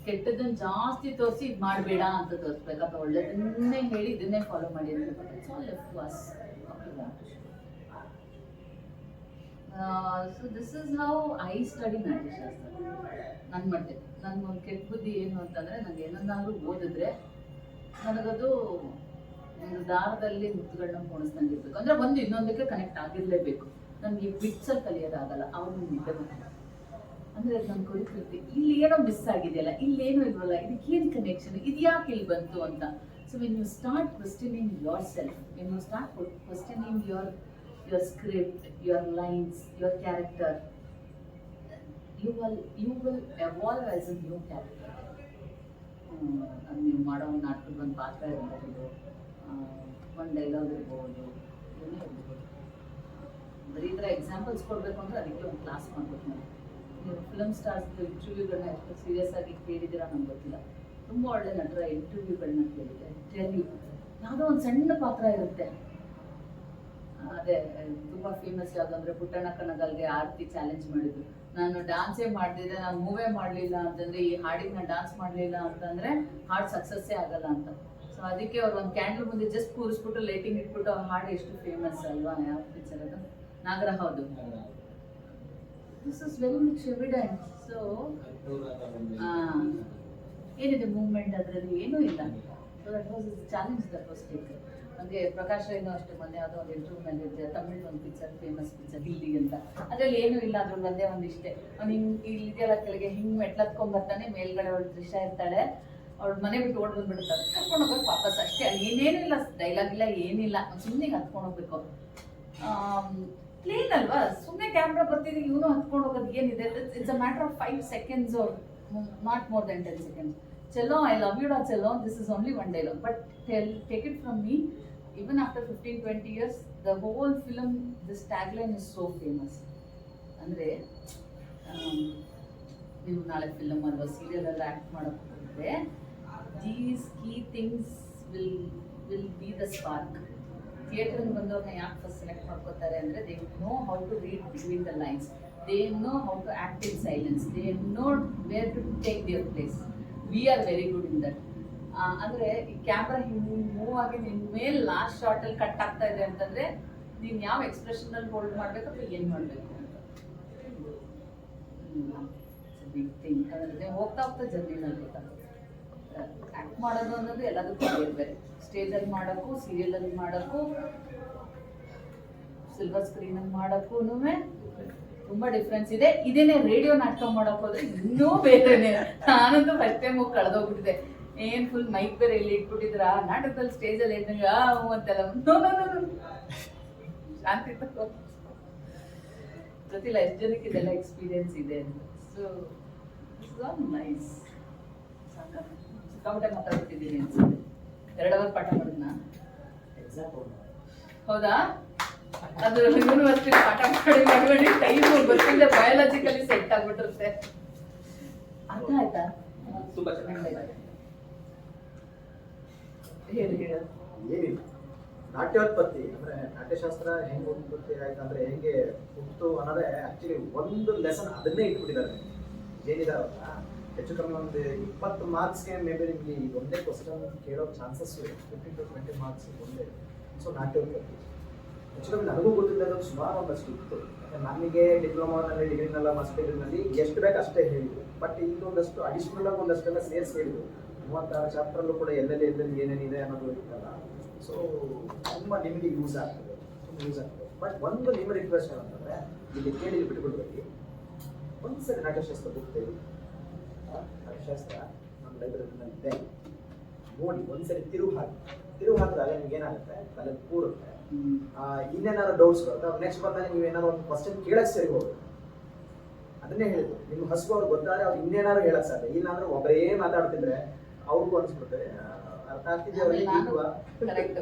ಕೆಟ್ಟದನ್ನು ಜಾಸ್ತಿ ತೋರಿಸಿ ಇದು ಮಾಡಬೇಡ ಅಂತ ತೋರಿಸ್ಬೇಕಾ, ಅಥವಾ ಒಳ್ಳೆದನ್ನೇ ಹೇಳಿ ಇದನ್ನೇ ಫಾಲೋ ಮಾಡಿ ಅಂತ. It's all left to us. So this is how I study Natyashastra. ನಾನು ಮಾಡ್ತೇನೆ. ನನಗೊಂದು ಕೆಟ್ಟ ಬುದ್ಧಿ ಏನು ಅಂತಂದರೆ, ನನಗೆ ಏನನ್ನಾದರೂ ಓದಿದ್ರೆ ನನಗದು ಒಂದು ದಾರದಲ್ಲಿ ಮುತ್ತುಗಳನ್ನ ಪೋಣಿಸ್ದಂಗೆ ಇರಬೇಕು. ಅಂದರೆ ಒಂದು ಇನ್ನೊಂದಕ್ಕೆ ಕನೆಕ್ಟ್ ಆಗಿರಲೇಬೇಕು. ನನಗೆ ಬಿಟ್ಸಲ್ಲಿ ಕಲಿಯೋದಾಗಲ್ಲ, ಅವ್ರು ನಿದ್ದೆ ಬಂದಿಲ್ಲ ಅಂದರೆ ನಾನು ಕುರಿತಿರ್ತಿ ಇಲ್ಲಿ ಏನೋ ಮಿಸ್ ಆಗಿದೆಯಲ್ಲ, ಇಲ್ಲೇನೋ ಇಲ್ವಲ್ಲ, ಇದಕ್ಕೇನು ಕನೆಕ್ಷನ್, ಇದು ಯಾಕೆ ಇಲ್ಲಿ ಬಂತು ಅಂತ. So when you start questioning yourself, when you start questioning your script, your lines, your character, you will evolve as a new character. ನೀವು ಮಾಡೋ ಒಂದು ನಾಟಕದ ಒಂದು ಪಾತ್ರ ಇರಬಹುದು, ಒಂದು ಡೈಲಾಗ್ ಇರ್ಬೋದು, ಏನೇ ಇರ್ಬೋದು. ಬರೀ ಈ ಥರ ಎಕ್ಸಾಂಪಲ್ಸ್ ಕೊಡಬೇಕು ಅಂದರೆ ಅದಕ್ಕೆ ಒಂದು ಕ್ಲಾಸ್ ಮಾಡ್ಬೇಕು ನಾವು. ನೀವು ಫಿಲಮ್ ಸ್ಟಾರ್ಸ್ ಇಂಟರ್ವ್ಯೂಗಳನ್ನ ಎಷ್ಟು ಸೀರಿಯಸ್ ಆಗಿ ಕೇಳಿದ್ದೀರಾ ನಂಗೆ ಗೊತ್ತಿಲ್ಲ. ತುಂಬ ಒಳ್ಳೆ ನಟರ ಇಂಟರ್ವ್ಯೂಗಳನ್ನ ಕೇಳಿದೆ. ಟೆಲ್ ಯು ಯಾವುದೋ ಒಂದು ಸಣ್ಣ ಪಾತ್ರ ಇರುತ್ತೆ. ಅದೇ ತುಂಬ ಫೇಮಸ್ ಯಾವುದಂದ್ರೆ ಪುಟ್ಟಣ್ಣ ಕಣಗಾಲ್ಗೆ ಆರತಿ ಚಾಲೆಂಜ್ ಮಾಡಿದ್ರು. ನಾನು ಡಾನ್ಸೇ ಮಾಡ್ತಿದ್ದೆ, ನಾನು ಮೂವೇ ಮಾಡಲಿಲ್ಲ ಅಂತಂದ್ರೆ, ಈ ಹಾಡಿಗೆ ನಾನು ಡಾನ್ಸ್ ಮಾಡಲಿಲ್ಲ ಅಂತಂದ್ರೆ ಹಾಡು ಸಕ್ಸಸ್ಸೇ ಆಗಲ್ಲ ಅಂತ. ಸೊ ಅದಕ್ಕೆ ಅವ್ರು ಒಂದು ಕ್ಯಾಂಡಲ್ ಮುಂದೆ ಜಸ್ಟ್ ಕೂರಿಸ್ಬಿಟ್ಟು ಲೈಟಿಂಗ್ ಇಟ್ಬಿಟ್ಟು ಆ ಹಾಡು ಎಷ್ಟು ಫೇಮಸ್ ಅಲ್ವಾ? ಯಾವ ಪಿಕ್ಚರ್ ಅದು? ನಾಗರ ಹೌದು. This is very much evident. So ಏನಿದೆ ಮೂವ್ಮೆಂಟ್ ಅದರಲ್ಲಿ ಏನೂ ಇಲ್ಲ. So that was challenge that was taken. ನನಗೆ ಪ್ರಕಾಶ್ ರೈನು ಅಷ್ಟೇ ಮೊನ್ನೆ ಯಾವುದೋ ಒಂದು ಇಂಟರ್ವ್ಯೂನಲ್ಲಿ ಇದ್ದೆ, ತಮಿಳ್ ಒಂದು ಪಿಕ್ಚರ್ ಫೇಮಸ್ ಪಿಕ್ಚರ್ ಹಿಂದಿ ಅಂತ, ಅದ್ರಲ್ಲಿ ಏನೂ ಇಲ್ಲ, ಅದ್ರಲ್ಲಿ ಒಂದೇ ಒಂದಿಷ್ಟೇ. ಅವ್ನು ಹಿಂಗೆ ಇಲ್ಲಿದೆಯಲ್ಲ ಕೆಳಗೆ ಹಿಂಗೆ ಮೆಟ್ಲತ್ಕೊಂಡ್ ಬರ್ತಾನೆ, ಮೇಲ್ಗಡೆ ಅವಳು ದೃಶ್ಯ ಇರ್ತಾಳೆ, ಅವಳು ಮನೆ ಬಿಟ್ಟು ಓಡ್ ಬಂದ್ಬಿಡ್ತಾರೆ, ಕರ್ಕೊಂಡು ಹೋಗ್ಬೇಕು ವಾಪಸ್ ಅಷ್ಟೇ. ಅಲ್ಲಿ ಏನೇನು ಇಲ್ಲ, ಡೈಲಾಗ್ ಇಲ್ಲ, ಏನಿಲ್ಲ, ಸುಮ್ಮನೆ ಹತ್ಕೊಂಡು ಹೋಗ್ಬೇಕು. ಕ್ಲೀನ್ ಅಲ್ವಾ? ಸುಮ್ಮನೆ ಕ್ಯಾಮ್ರಾ ಬರ್ತಿದೆ, ಇವನು ಹತ್ಕೊಂಡು ಹೋಗೋದು ಏನಿದೆ? It's a matter of 5 seconds or not more than 10 seconds. Chalo, I love you, Chalo. This is only one dialogue, but take it from me. Even after 15-20 years, the whole film, this tagline is so famous. Andre, ನೀವು ನಾಳೆ ಫಿಲಮ್ ಅಲ್ವಾ ಸೀರಿಯಲ್ ಎಲ್ಲ ಆ್ಯಕ್ಟ್ ಮಾಡೋಕ್ಕೆ, these key things will be the spark. ಥಿಯೇಟ್ರಿಗೆ ಬಂದವ್ರನ್ನ ಯಾಕೆ ಫಸ್ಟ್ ಸೆಲೆಕ್ಟ್ ಮಾಡ್ಕೋತಾರೆ ಅಂದರೆ, they know how to read between the lines, they know how to act in silence, they know where to take their place. We are very good in that. ಅಂದರೆ ಈ ಕ್ಯಾಮ್ರಾ ಹಿಂಗೆ ಮೂವ್ ಆಗಿ ನಿನ್ನ ಮೇಲೆ ಲಾಸ್ಟ್ ಶಾರ್ಟಲ್ಲಿ ಕಟ್ ಆಗ್ತಾ ಇದೆ ಅಂತಂದರೆ, ನೀನು ಯಾವ ಎಕ್ಸ್ಪ್ರೆಷನಲ್ಲಿ ಹೋಲ್ಡ್ ಮಾಡಬೇಕು ಅಥವಾ ಏನು ಮಾಡಬೇಕು ಅಂತ ಬಿಗ್ ಥಿಂಗ್. ಅಂದರೆ ಹೋಗ್ತಾ ಜರ್ನಿನಲ್ಲಿ ಗೊತ್ತಾಗುತ್ತೆ. ಆ್ಯಕ್ಟ್ ಮಾಡೋದು ಅನ್ನೋದು ಎಲ್ಲದಕ್ಕೂ ಬೇರೆ ಬೇರೆ. ಸ್ಟೇಜಲ್ಲಿ ಮಾಡೋಕ್ಕೂ, ಸೀರಿಯಲಲ್ಲಿ ಮಾಡೋಕ್ಕೂ, ಸಿಲ್ವರ್ ಸ್ಕ್ರೀನಲ್ಲಿ ಮಾಡೋಕ್ಕೂ ತುಂಬ ಡಿಫ್ರೆನ್ಸ್ ಇದೆ. ಇದೇನೆ ರೇಡಿಯೋ ನಾಟಕ ಮಾಡೋಕೆ ಹೋದ್ರೆ ಇನ್ನೂ ಬೇರೆನೆ. ನಾನಂತೂ ಫಸ್ಟ್ ಟೈಮ್ ಹೋಗಿ ಕಳೆದೋಗ್ಬಿಟ್ಟಿದೆ. ಏನ್ ಫುಲ್ ಮೈಕ್ ಬೇರೆ ಇಲ್ಲಿ ಇಟ್ಬಿಟ್ಟಿದ್ರ, ನಾಟಕದಲ್ಲಿ ಸ್ಟೇಜಲ್ಲಿ ಇದ್ದಂಗೆ ಅಂತೆಲ್ಲ ಶಾಂತಿ ಗೊತ್ತಿಲ್ಲ ಎಷ್ಟು ಜನಕ್ಕೆ ಇದೆಲ್ಲ ಎಕ್ಸ್ಪೀರಿಯನ್ಸ್ ಇದೆ ಅಂತ. So it's all nice. ಸಿಕ್ಕಾಪಟ್ಟೆ ಮಾತಾಡ್ತಿದ್ದೀನಿ ಅನ್ಸುತ್ತೆ. 2 ಅವರ್ ಪಾಠ ಮಾಡಿದ್ನ. ಹೌದಾ? ಅದು ಯೂನಿವರ್ಸಿಟಿ ಪಾಠ ಮಾಡಿ ಟೈಮ್ ಗೊತ್ತಿಲ್ಲ, ಬಯಾಲಜಿಕಲಿ ಸೆಟ್ ಆಗ್ಬಿಟ್ಟಿರುತ್ತೆ. ಅರ್ಥ ಆಯ್ತಾ? ತುಂಬಾ ಚೆನ್ನಾಗಿ ಏನಿಲ್ಲ, ನಾಟ್ಯೋತ್ಪತ್ತಿ ಅಂದ್ರೆ ನಾಟ್ಯಶಾಸ್ತ್ರ ಹೆಂಗೆ ಉತ್ಪತ್ತಿ ಆಯ್ತಂದ್ರೆ ಹೆಂಗೆ ಹುಟ್ಟು ಅನ್ನೋದೇ ಆಕ್ಚುಲಿ ಒಂದು ಲೆಸನ್ ಅದನ್ನೇ ಇಟ್ಬಿಟ್ಟಿದ್ದಾರೆ. ಏನಿದಾರಲ್ಲ ಹೆಚ್ಚು ಕಮ್ಮಿ ಒಂದು 20 ಮಾರ್ಕ್ಸ್ಗೆ ಮೇ ಬಿ ನಿಮಗೆ ಒಂದೇ ಕ್ವಶನ್ ಕೇಳೋ ಚಾನ್ಸಸ್ ಇದೆ. 15 to 20 ಮಾರ್ಕ್ಸ್ ಒಂದೇ. ಸೊ ನಾಟ್ಯೋತ್ಪತ್ತಿ ಹೆಚ್ಚು ಕಮ್ಮಿ ನನಗೂ ಗೊತ್ತಿಲ್ಲ, ಸುಮಾರು ಒಂದಷ್ಟು ಇತ್ತು. ನನಗೆ ಡಿಪ್ಲೊಮಾನಲ್ಲಿ, ಡಿಗ್ರಿನೆಲ್ಲ, ಮಾಸ್ಟರ್ ಡಿಗ್ರಿನಲ್ಲಿ ಎಷ್ಟು ಬೇಕು ಅಷ್ಟೇ ಹೇಳಿದ್ರು. ಬಟ್ ಇನ್ನೊಂದಷ್ಟು ಅಡಿಷನಲ್ ಆಗಿ ಒಂದಷ್ಟೆಲ್ಲ ಸೇರಿಸಿ ಹೇಳಿದ್ರು. 36 ಚಾಪ್ಟರ್ಲ್ಲೂ ಕೂಡ ಎಲ್ಲೆಲ್ಲಿ ಏನೇನಿದೆ ಅನ್ನೋದು ಇರ್ತಲ್ಲ. ಸೊ ತುಂಬ ನಿಮಗೆ ಯೂಸ್ ಆಗ್ತದೆ, ಬಟ್ ಒಂದು ನಿಮ್ಮ ರಿಕ್ವೆಸ್ಟ್ ಏನಂತಂದರೆ, ಇಲ್ಲಿ ಕೇಳಿ ಬಿಟ್ಬಿಡ್ಬೇಕು, ಒಂದ್ಸರಿ ನಾಟ್ಯಶಾಸ್ತ್ರ ಬುಕ್ ತೆಗಿ. ನಾಟ್ಯಶಾಸ್ತ್ರ ನಮ್ಮ ಲೈಬ್ರರಿನಲ್ಲಿದೆ, ನೋಡಿ ಒಂದ್ಸರಿ ತಿರುವು ಹಾಕಿದಾಗ ನಿಮ್ಗೆ ಏನಾಗುತ್ತೆ, ತಲೆ ಕೂರುತ್ತೆ. ಇನ್ನೇನಾದ್ರು ಡೌಟ್ಸ್ ಬರುತ್ತೆ, ನೆಕ್ಸ್ಟ್ ಬಂದಾಗ ನೀವು ಏನಾದ್ರು ಒಂದು ಕ್ವಶನ್ ಕೇಳಕ್ಕೆ ಸರಿ ಹೋಗುತ್ತೆ. ಅದನ್ನೇ ಹೇಳಿದ್ರು, ನಿಮ್ಮ ಹಸುವು ಅವ್ರಿಗೆ ಗೊತ್ತಾದ್ರೆ ಅವ್ರು ಇನ್ನೇನಾದ್ರು ಹೇಳಕ್ ಸಾಧ್ಯ. ಇಲ್ಲಾಂದ್ರೆ ಒಬ್ಬರೇ ಮಾತಾಡ್ತಿದ್ರೆ ಅವ್ರಿಗೂ ಅನ್ಸ್ಬಿಡುತ್ತೆ ಅರ್ಥ ಆಗ್ತಿದ್ಯಾ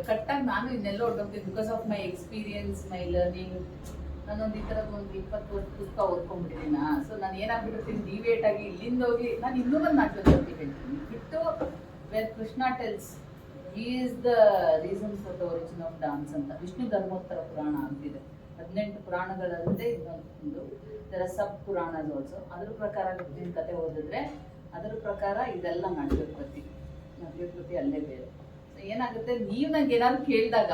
ಕರೆಕ್ಟಾಗಿ. ನಾನು ಇದನ್ನೆಲ್ಲ ಹೊರಟೋಗ್ತೀನಿ because of my experience, my learning. ನಾನೊಂದು ಈ ಥರದ ಒಂದು 20 ವರ್ಷ ಪುಸ್ತಕ ಓದ್ಕೊಂಡ್ಬಿಟ್ಟಿದ್ದೀನ. ಸೊ ನಾನು ಏನಾಗ್ಬಿಟ್ಟಿರ್ತೀನಿ, ಡಿವೇಟ್ ಆಗಿ ಇಲ್ಲಿಂದ ಹೋಗಿ ನಾನು ಇನ್ನೂ ಒಂದು ನಾಟಕ ಹೇಳ್ತೀನಿ ಬಿಟ್ಟು, where Krishna tells he is the reason for the origin of dance ಅಂತ. ವಿಷ್ಣು ಧರ್ಮೋತ್ತರ ಪುರಾಣ ಅಂತಿದೆ. 18 ಪುರಾಣಗಳಲ್ಲದೆ ಇನ್ನೊಂದು ಇದರ ಸಬ್ ಪುರಾಣದ ಆಲ್ಸೋ. ಅದ್ರ ಪ್ರಕಾರ ನಿಮ್ಮ ಕತೆ ಓದಿದ್ರೆ ಅದ್ರ ಪ್ರಕಾರ ಇದೆಲ್ಲ ನಾಟ್ಯೋತ್ಪತ್ತಿ ಅಲ್ಲೇ ಬೇರೆ. ಸೊ ಏನಾಗುತ್ತೆ, ನೀವು ನಂಗೆ ಏನಾದ್ರು ಕೇಳಿದಾಗ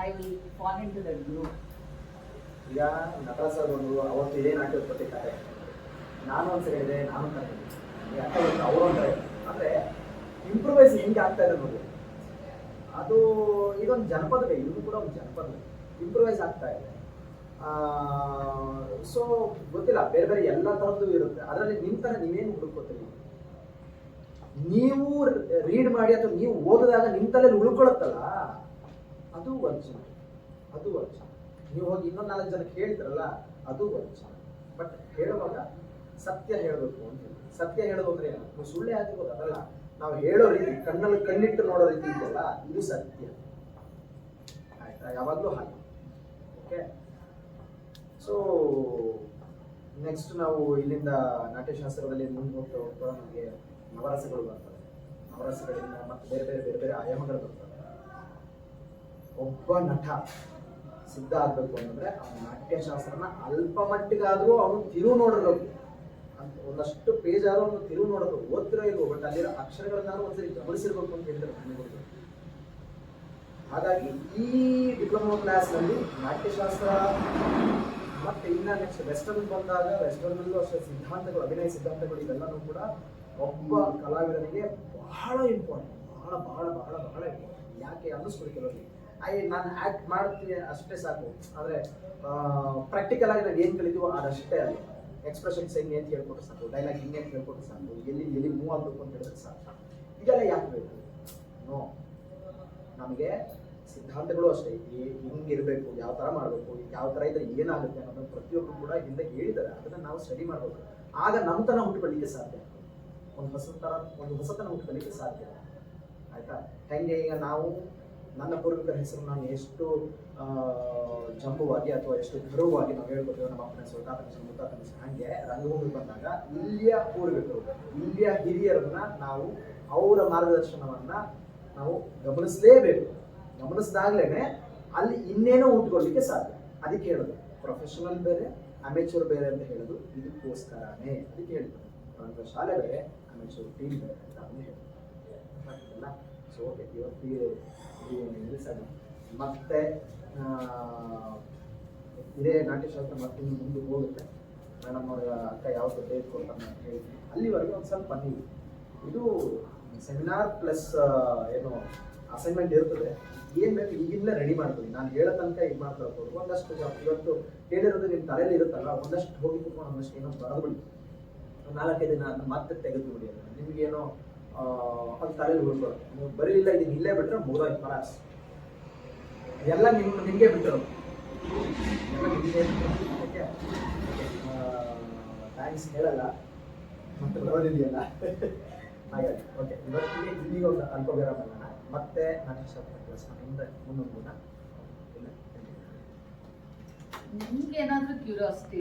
I will fall into that group. ಈಗ ನಟರಾಜ್ ಸರ್ ಒಂದು ಅವತ್ತು ಇದೇ ನಾಟ್ಯೋತ್ಪತ್ತಿ ಕತೆ ನಾನು ಒಂದ್ಸರಿ ಹೇಳಿದೆ, ನಾನು ಕತೆ ಅವರು ಅಂತಾರೆ. ಅಂದರೆ ಇಂಪ್ರೂವೈಸ್ ಹೆಂಗೆ ಆಗ್ತಾ ಇದೆ ನೋಡಿ, ಅದು ಇದೊಂದು ಜನಪದವೇ, ಇದು ಕೂಡ ಒಂದು ಜನಪದವೇ, ಇಂಪ್ರೂವೈಸ್ ಆಗ್ತಾ ಇದೆ. ಸೊ ಗೊತ್ತಿಲ್ಲ, ಬೇರೆ ಬೇರೆ ಎಲ್ಲ ಥರದ್ದು ಇರುತ್ತೆ. ಅದರಲ್ಲಿ ನಿಮ್ಮ ಥರ ನೀವೇನು ಹುಡುಕೋತೀರಿ, ನೀವು ರೀಡ್ ಮಾಡಿ ಅಥವಾ ನೀವು ಓದಿದಾಗ ನಿಮ್ಮ ತಲೆಯಲ್ಲಿ ಉಳ್ಕೊಳತ್ತಲ್ಲ, ಅದು ವರ್ಜಿನ್. ನೀವು ಹೋಗಿ ಇನ್ನೊಂದು 4 ಜನಕ್ಕೆ ಹೇಳ್ತಿರಲ್ಲ, ಅದು ವರ್ಜಿನ್. ಬಟ್ ಹೇಳುವಾಗ ಸತ್ಯ ಹೇಳಬೇಕು ಅಂತ ಹೇಳಿ. ಸತ್ಯ ಹೇಳೋದು ಅಂದ್ರೆ ಏನು, ನೀವು ಸುಳ್ಳೆ ಆಗಿರ್ಬೋದು, ಅದಲ್ಲ. ನಾವು ಹೇಳೋ ರೀತಿ, ಕಣ್ಣಲ್ಲಿ ಕಣ್ಣಿಟ್ಟು ನೋಡೋ ರೀತಿ ಇದೆಯಲ್ಲ, ಇದು ಸತ್ಯ. ಆಯ್ತಾ? ಯಾವಾಗಲೂ ಹಾಗೆ. ಓಕೆ. ಸೊ ನೆಕ್ಸ್ಟ್ ನಾವು ಇಲ್ಲಿಂದ ನಾಟ್ಯಶಾಸ್ತ್ರದಲ್ಲಿ ಮುಂದೆ ಹೋಗ್ತಾ ಹೋಗ್ತಾ ನಮಗೆ ನವರಸಗಳು ಬರ್ತವೆ. ನವರಸಗಳಿಂದ ಮತ್ತೆ ಬೇರೆ ಬೇರೆ ಬೇರೆ ಬೇರೆ ಆಯಾಮಗಳು ಬರ್ತವೆ. ಒಬ್ಬ ನಟ ಸಿದ್ಧ ಆಗ್ಬೇಕು ಅಂತಂದ್ರೆ ಅವನ ನಾಟ್ಯಶಾಸ್ತ್ರನ ಅಲ್ಪ ಮಟ್ಟಿಗಾದ್ರೂ ಅವನು ತಿರುವು ನೋಡಿರ್ಬೇಕು ಅಂತ, ಒಂದಷ್ಟು ಪೇಜ್ ಆದ್ರೂ ಅವನು ತಿರುವು ನೋಡಬೇಕು. ಓದ್ತಿರೋ ಇಲ್ವೋ ಬಟ್ ಅಲ್ಲಿರೋ ಅಕ್ಷರಗಳನ್ನಾದ್ರೂ ಒಂದ್ಸರಿ ಗಮನಿಸಿರ್ಬೇಕು ಅಂತ ಹೇಳಿದ್ರೆ ಮನೆಗಳು. ಹಾಗಾಗಿ ಈ ಡಿಪ್ಲೊಮಾ ಕ್ಲಾಸ್ನಲ್ಲಿ ನಾಟ್ಯಶಾಸ್ತ್ರ ಮತ್ತೆ ಇನ್ನ ನೆಕ್ಸ್ಟ್ ವೆಸ್ಟರ್ನ್ ಬಂದಾಗ ವೆಸ್ಟರ್ನಲ್ಲೂ ಅಷ್ಟೇ ಸಿದ್ಧಾಂತಗಳು, ಅಭಿನಯ ಸಿದ್ಧಾಂತಗಳು ಇವೆಲ್ಲನೂ ಕೂಡ ಒಬ್ಬ ಕಲಾವಿದನಿಗೆ ಬಹಳ ಇಂಪಾರ್ಟೆಂಟ್, ಬಹಳ ಬಹಳ ಬಹಳ ಬಹಳ ಇಂಪಾರ್ಟೆಂಟ್. ಯಾಕೆ ಅನ್ನಿಸ್ಬಿಡಿ ಕೆಲವರಿಗೆ ನಾನು ಆಕ್ಟ್ ಮಾಡ್ತೀನಿ ಅಷ್ಟೇ ಸಾಕು, ಆದರೆ ಪ್ರಾಕ್ಟಿಕಲ್ ಆಗಿ ನಾವು ಏನು ಕಲಿತೀವೋ ಅದಷ್ಟೇ ಅಲ್ಲ. ಎಕ್ಸ್ಪ್ರೆಷನ್ಸ್ ಹೆಂಗೆ ಅಂತ ಹೇಳ್ಕೊಟ್ರೆ ಸಾಕು, ಡೈಲಾಗ್ ಹಿಂಗೆ ಅಂತ ಹೇಳ್ಕೊಟ್ರೆ ಸಾಕು, ಎಲ್ಲಿ ಮೂವ್ ಆಗಬೇಕು ಅಂತ ಹೇಳಿದ್ರೆ ಸಾಕು. ಇದೆಲ್ಲ ಯಾಕೆ ಬೇಕು? ನೋ, ನಮಗೆ ಸಿದ್ಧಾಂತಗಳು ಅಷ್ಟೇ, ಹಿಂಗಿರಬೇಕು, ಯಾವ ಥರ ಮಾಡಬೇಕು, ಯಾವ ಥರ ಇದ್ರೆ ಏನಾಗುತ್ತೆ ಅನ್ನೋದನ್ನ ಪ್ರತಿಯೊಬ್ಬರು ಕೂಡ ಹಿಂದೆ ಹೇಳಿದ್ದಾರೆ. ಅದನ್ನು ನಾವು ಸ್ಟಡಿ ಮಾಡಬೇಕು. ಆಗ ನಮ್ಮತನ ಹುಟ್ಟುಕೊಳ್ಳಿಕ್ಕೆ ಸಾಧ್ಯ, ಒಂದು ಹೊಸತನ ಹುಟ್ಟುಕೊಳ್ಳಿಕ್ಕೆ ಸಾಧ್ಯ. ಆಯ್ತಾ? ಹೆಂಗೆ ಈಗ ನಾವು ನನ್ನ ಪೂರ್ವಿಕರ ಹೆಸರು ನಾನು ಎಷ್ಟು ಜಂಬುವಾಗಿ ಅಥವಾ ಎಷ್ಟು ಗರ್ವವಾಗಿ ನಾವು ಹೇಳ್ಕೊತೀವಿ, ನಮ್ಮ ಅಪ್ಪನ ಹೆಸರು, ತಾತನ ಹೆಸರು, ಮುತ್ತಾತನ ಹೆಸರು. ಹಾಗೆ ರಂಗಭೂಮಿ ಬಂದಾಗ ಇಲ್ಲಿಯ ಪೂರ್ವಿಕರು, ಇಲ್ಲಿಯ ಹಿರಿಯರನ್ನ ನಾವು ಅವರ ಮಾರ್ಗದರ್ಶನವನ್ನ ನಾವು ಗಮನಿಸಲೇಬೇಕು. ಗಮನಿಸಿದಾಗ್ಲೇನೆ ಅಲ್ಲಿ ಇನ್ನೇನೋ ಉಟ್ಕೊಳ್ಳಿಕ್ಕೆ ಸಾಧ್ಯ. ಅದಕ್ಕೆ ಹೇಳೋದು ಪ್ರೊಫೆಷನಲ್ ಬೇರೆ, ಅಮೆಚೂರ್ ಬೇರೆ ಅಂತ ಹೇಳೋದು ಇದಕ್ಕೋಸ್ಕರನೇ. ಅದಕ್ಕೆ ಹೇಳ್ತಾರೆ ರಂಗ ಶಾಲೆ ಬೇರೆ, ಅಮೆಚೂರ್ ಟೀಮ್ ಬೇರೆ ಅಂತ ಅವನು ಹೇಳ್ತಾರೆ. ಸೊ ಓಕೆ, ಇವತ್ತಿಗೆ ನಿಲ್ಲಿಸೋಣ. ಮತ್ತೆ ಇದೇ ನಾಟ್ಯಶಾಸ್ತ್ರ ಮತ್ತೆ ಮುಂದೆ ಹೋಗುತ್ತೆ. ಮೇಡಮ್ ಅವರ ಅಕ್ಕ ಯಾವತ್ತು ಡೇಟ್ ಕೊಡ್ತಾರೆ ಅಂತ ಹೇಳ್ತೀನಿ. ಅಲ್ಲಿವರೆಗೂ ಒಂದು ಸ್ವಲ್ಪ ನೀವು ಇದು ಸೆಮಿನಾರ್ ಪ್ಲಸ್ ಏನು ಅಸೈನ್ಮೆಂಟ್ ಇರ್ತದೆ. ಏನು ಬೇಕು ಈಗಿಂದಲೇ ರೆಡಿ ಮಾಡ್ಕೊಳ್ಳಿ. ನಾನು ಹೇಳೋ ತನಕ ಇದು ಮಾಡ್ಕೊಳ್ಬೋದು. ಒಂದಷ್ಟು ಇವತ್ತು ಹೇಳಿರೋದು ನಿಮ್ಮ ತಲೆಯಲ್ಲಿ ಇರುತ್ತಲ್ಲ, ಒಂದಷ್ಟು ಹೋಗಿ ಕುತ್ಕೊಂಡು ಒಂದಷ್ಟು ಏನೋ ಬರೆದ್ಬಿಡಿ. 4-5 ದಿನ ಅದನ್ನ ಮತ್ತೆ ತೆಗೆದು ಬಿಡಿ. ಅದನ್ನು ನಿಮಗೇನೋ ಅದು ತಲೆಯಲ್ಲಿ ಉಳ್ಕೊಳ್ಳೋದು. ನೀವು ಬರೀಲಿಲ್ಲ, ಇದನ್ನ ಇಲ್ಲೇ ಬಿಟ್ಟರೆ ಮುಗಿದೋಯ್ತು ಪರಾಸ್. ಎಲ್ಲ ನಿಮಗೆ ಬಿಟ್ಟಿರೋದು, ಎಲ್ಲ ನಿಮಗೆ. ಓಕೆ, ಥ್ಯಾಂಕ್ಸ್ ಹೇಳಲ್ಲ ಮತ್ತೆ ಬರೋದಿದೆಯಲ್ಲ ಹಾಗಾಗಿ ಓಕೆ. ಇವತ್ತಿಗೆ ಇಲ್ಲಿಗೆ ಒಂದು ಅಲ್ಪವಿರಾಮ ಮಾಡೋಣ. ಮತ್ತೆ ನಾಟ್ಯಶಾಸ್ತ್ರ ಕ್ಲಾಸ್ ಮುಂದೊಂದು ನಿಮ್ಗೆ ಏನಾದ್ರೂ ಕ್ಯೂರಿಯಾಸಿಟಿ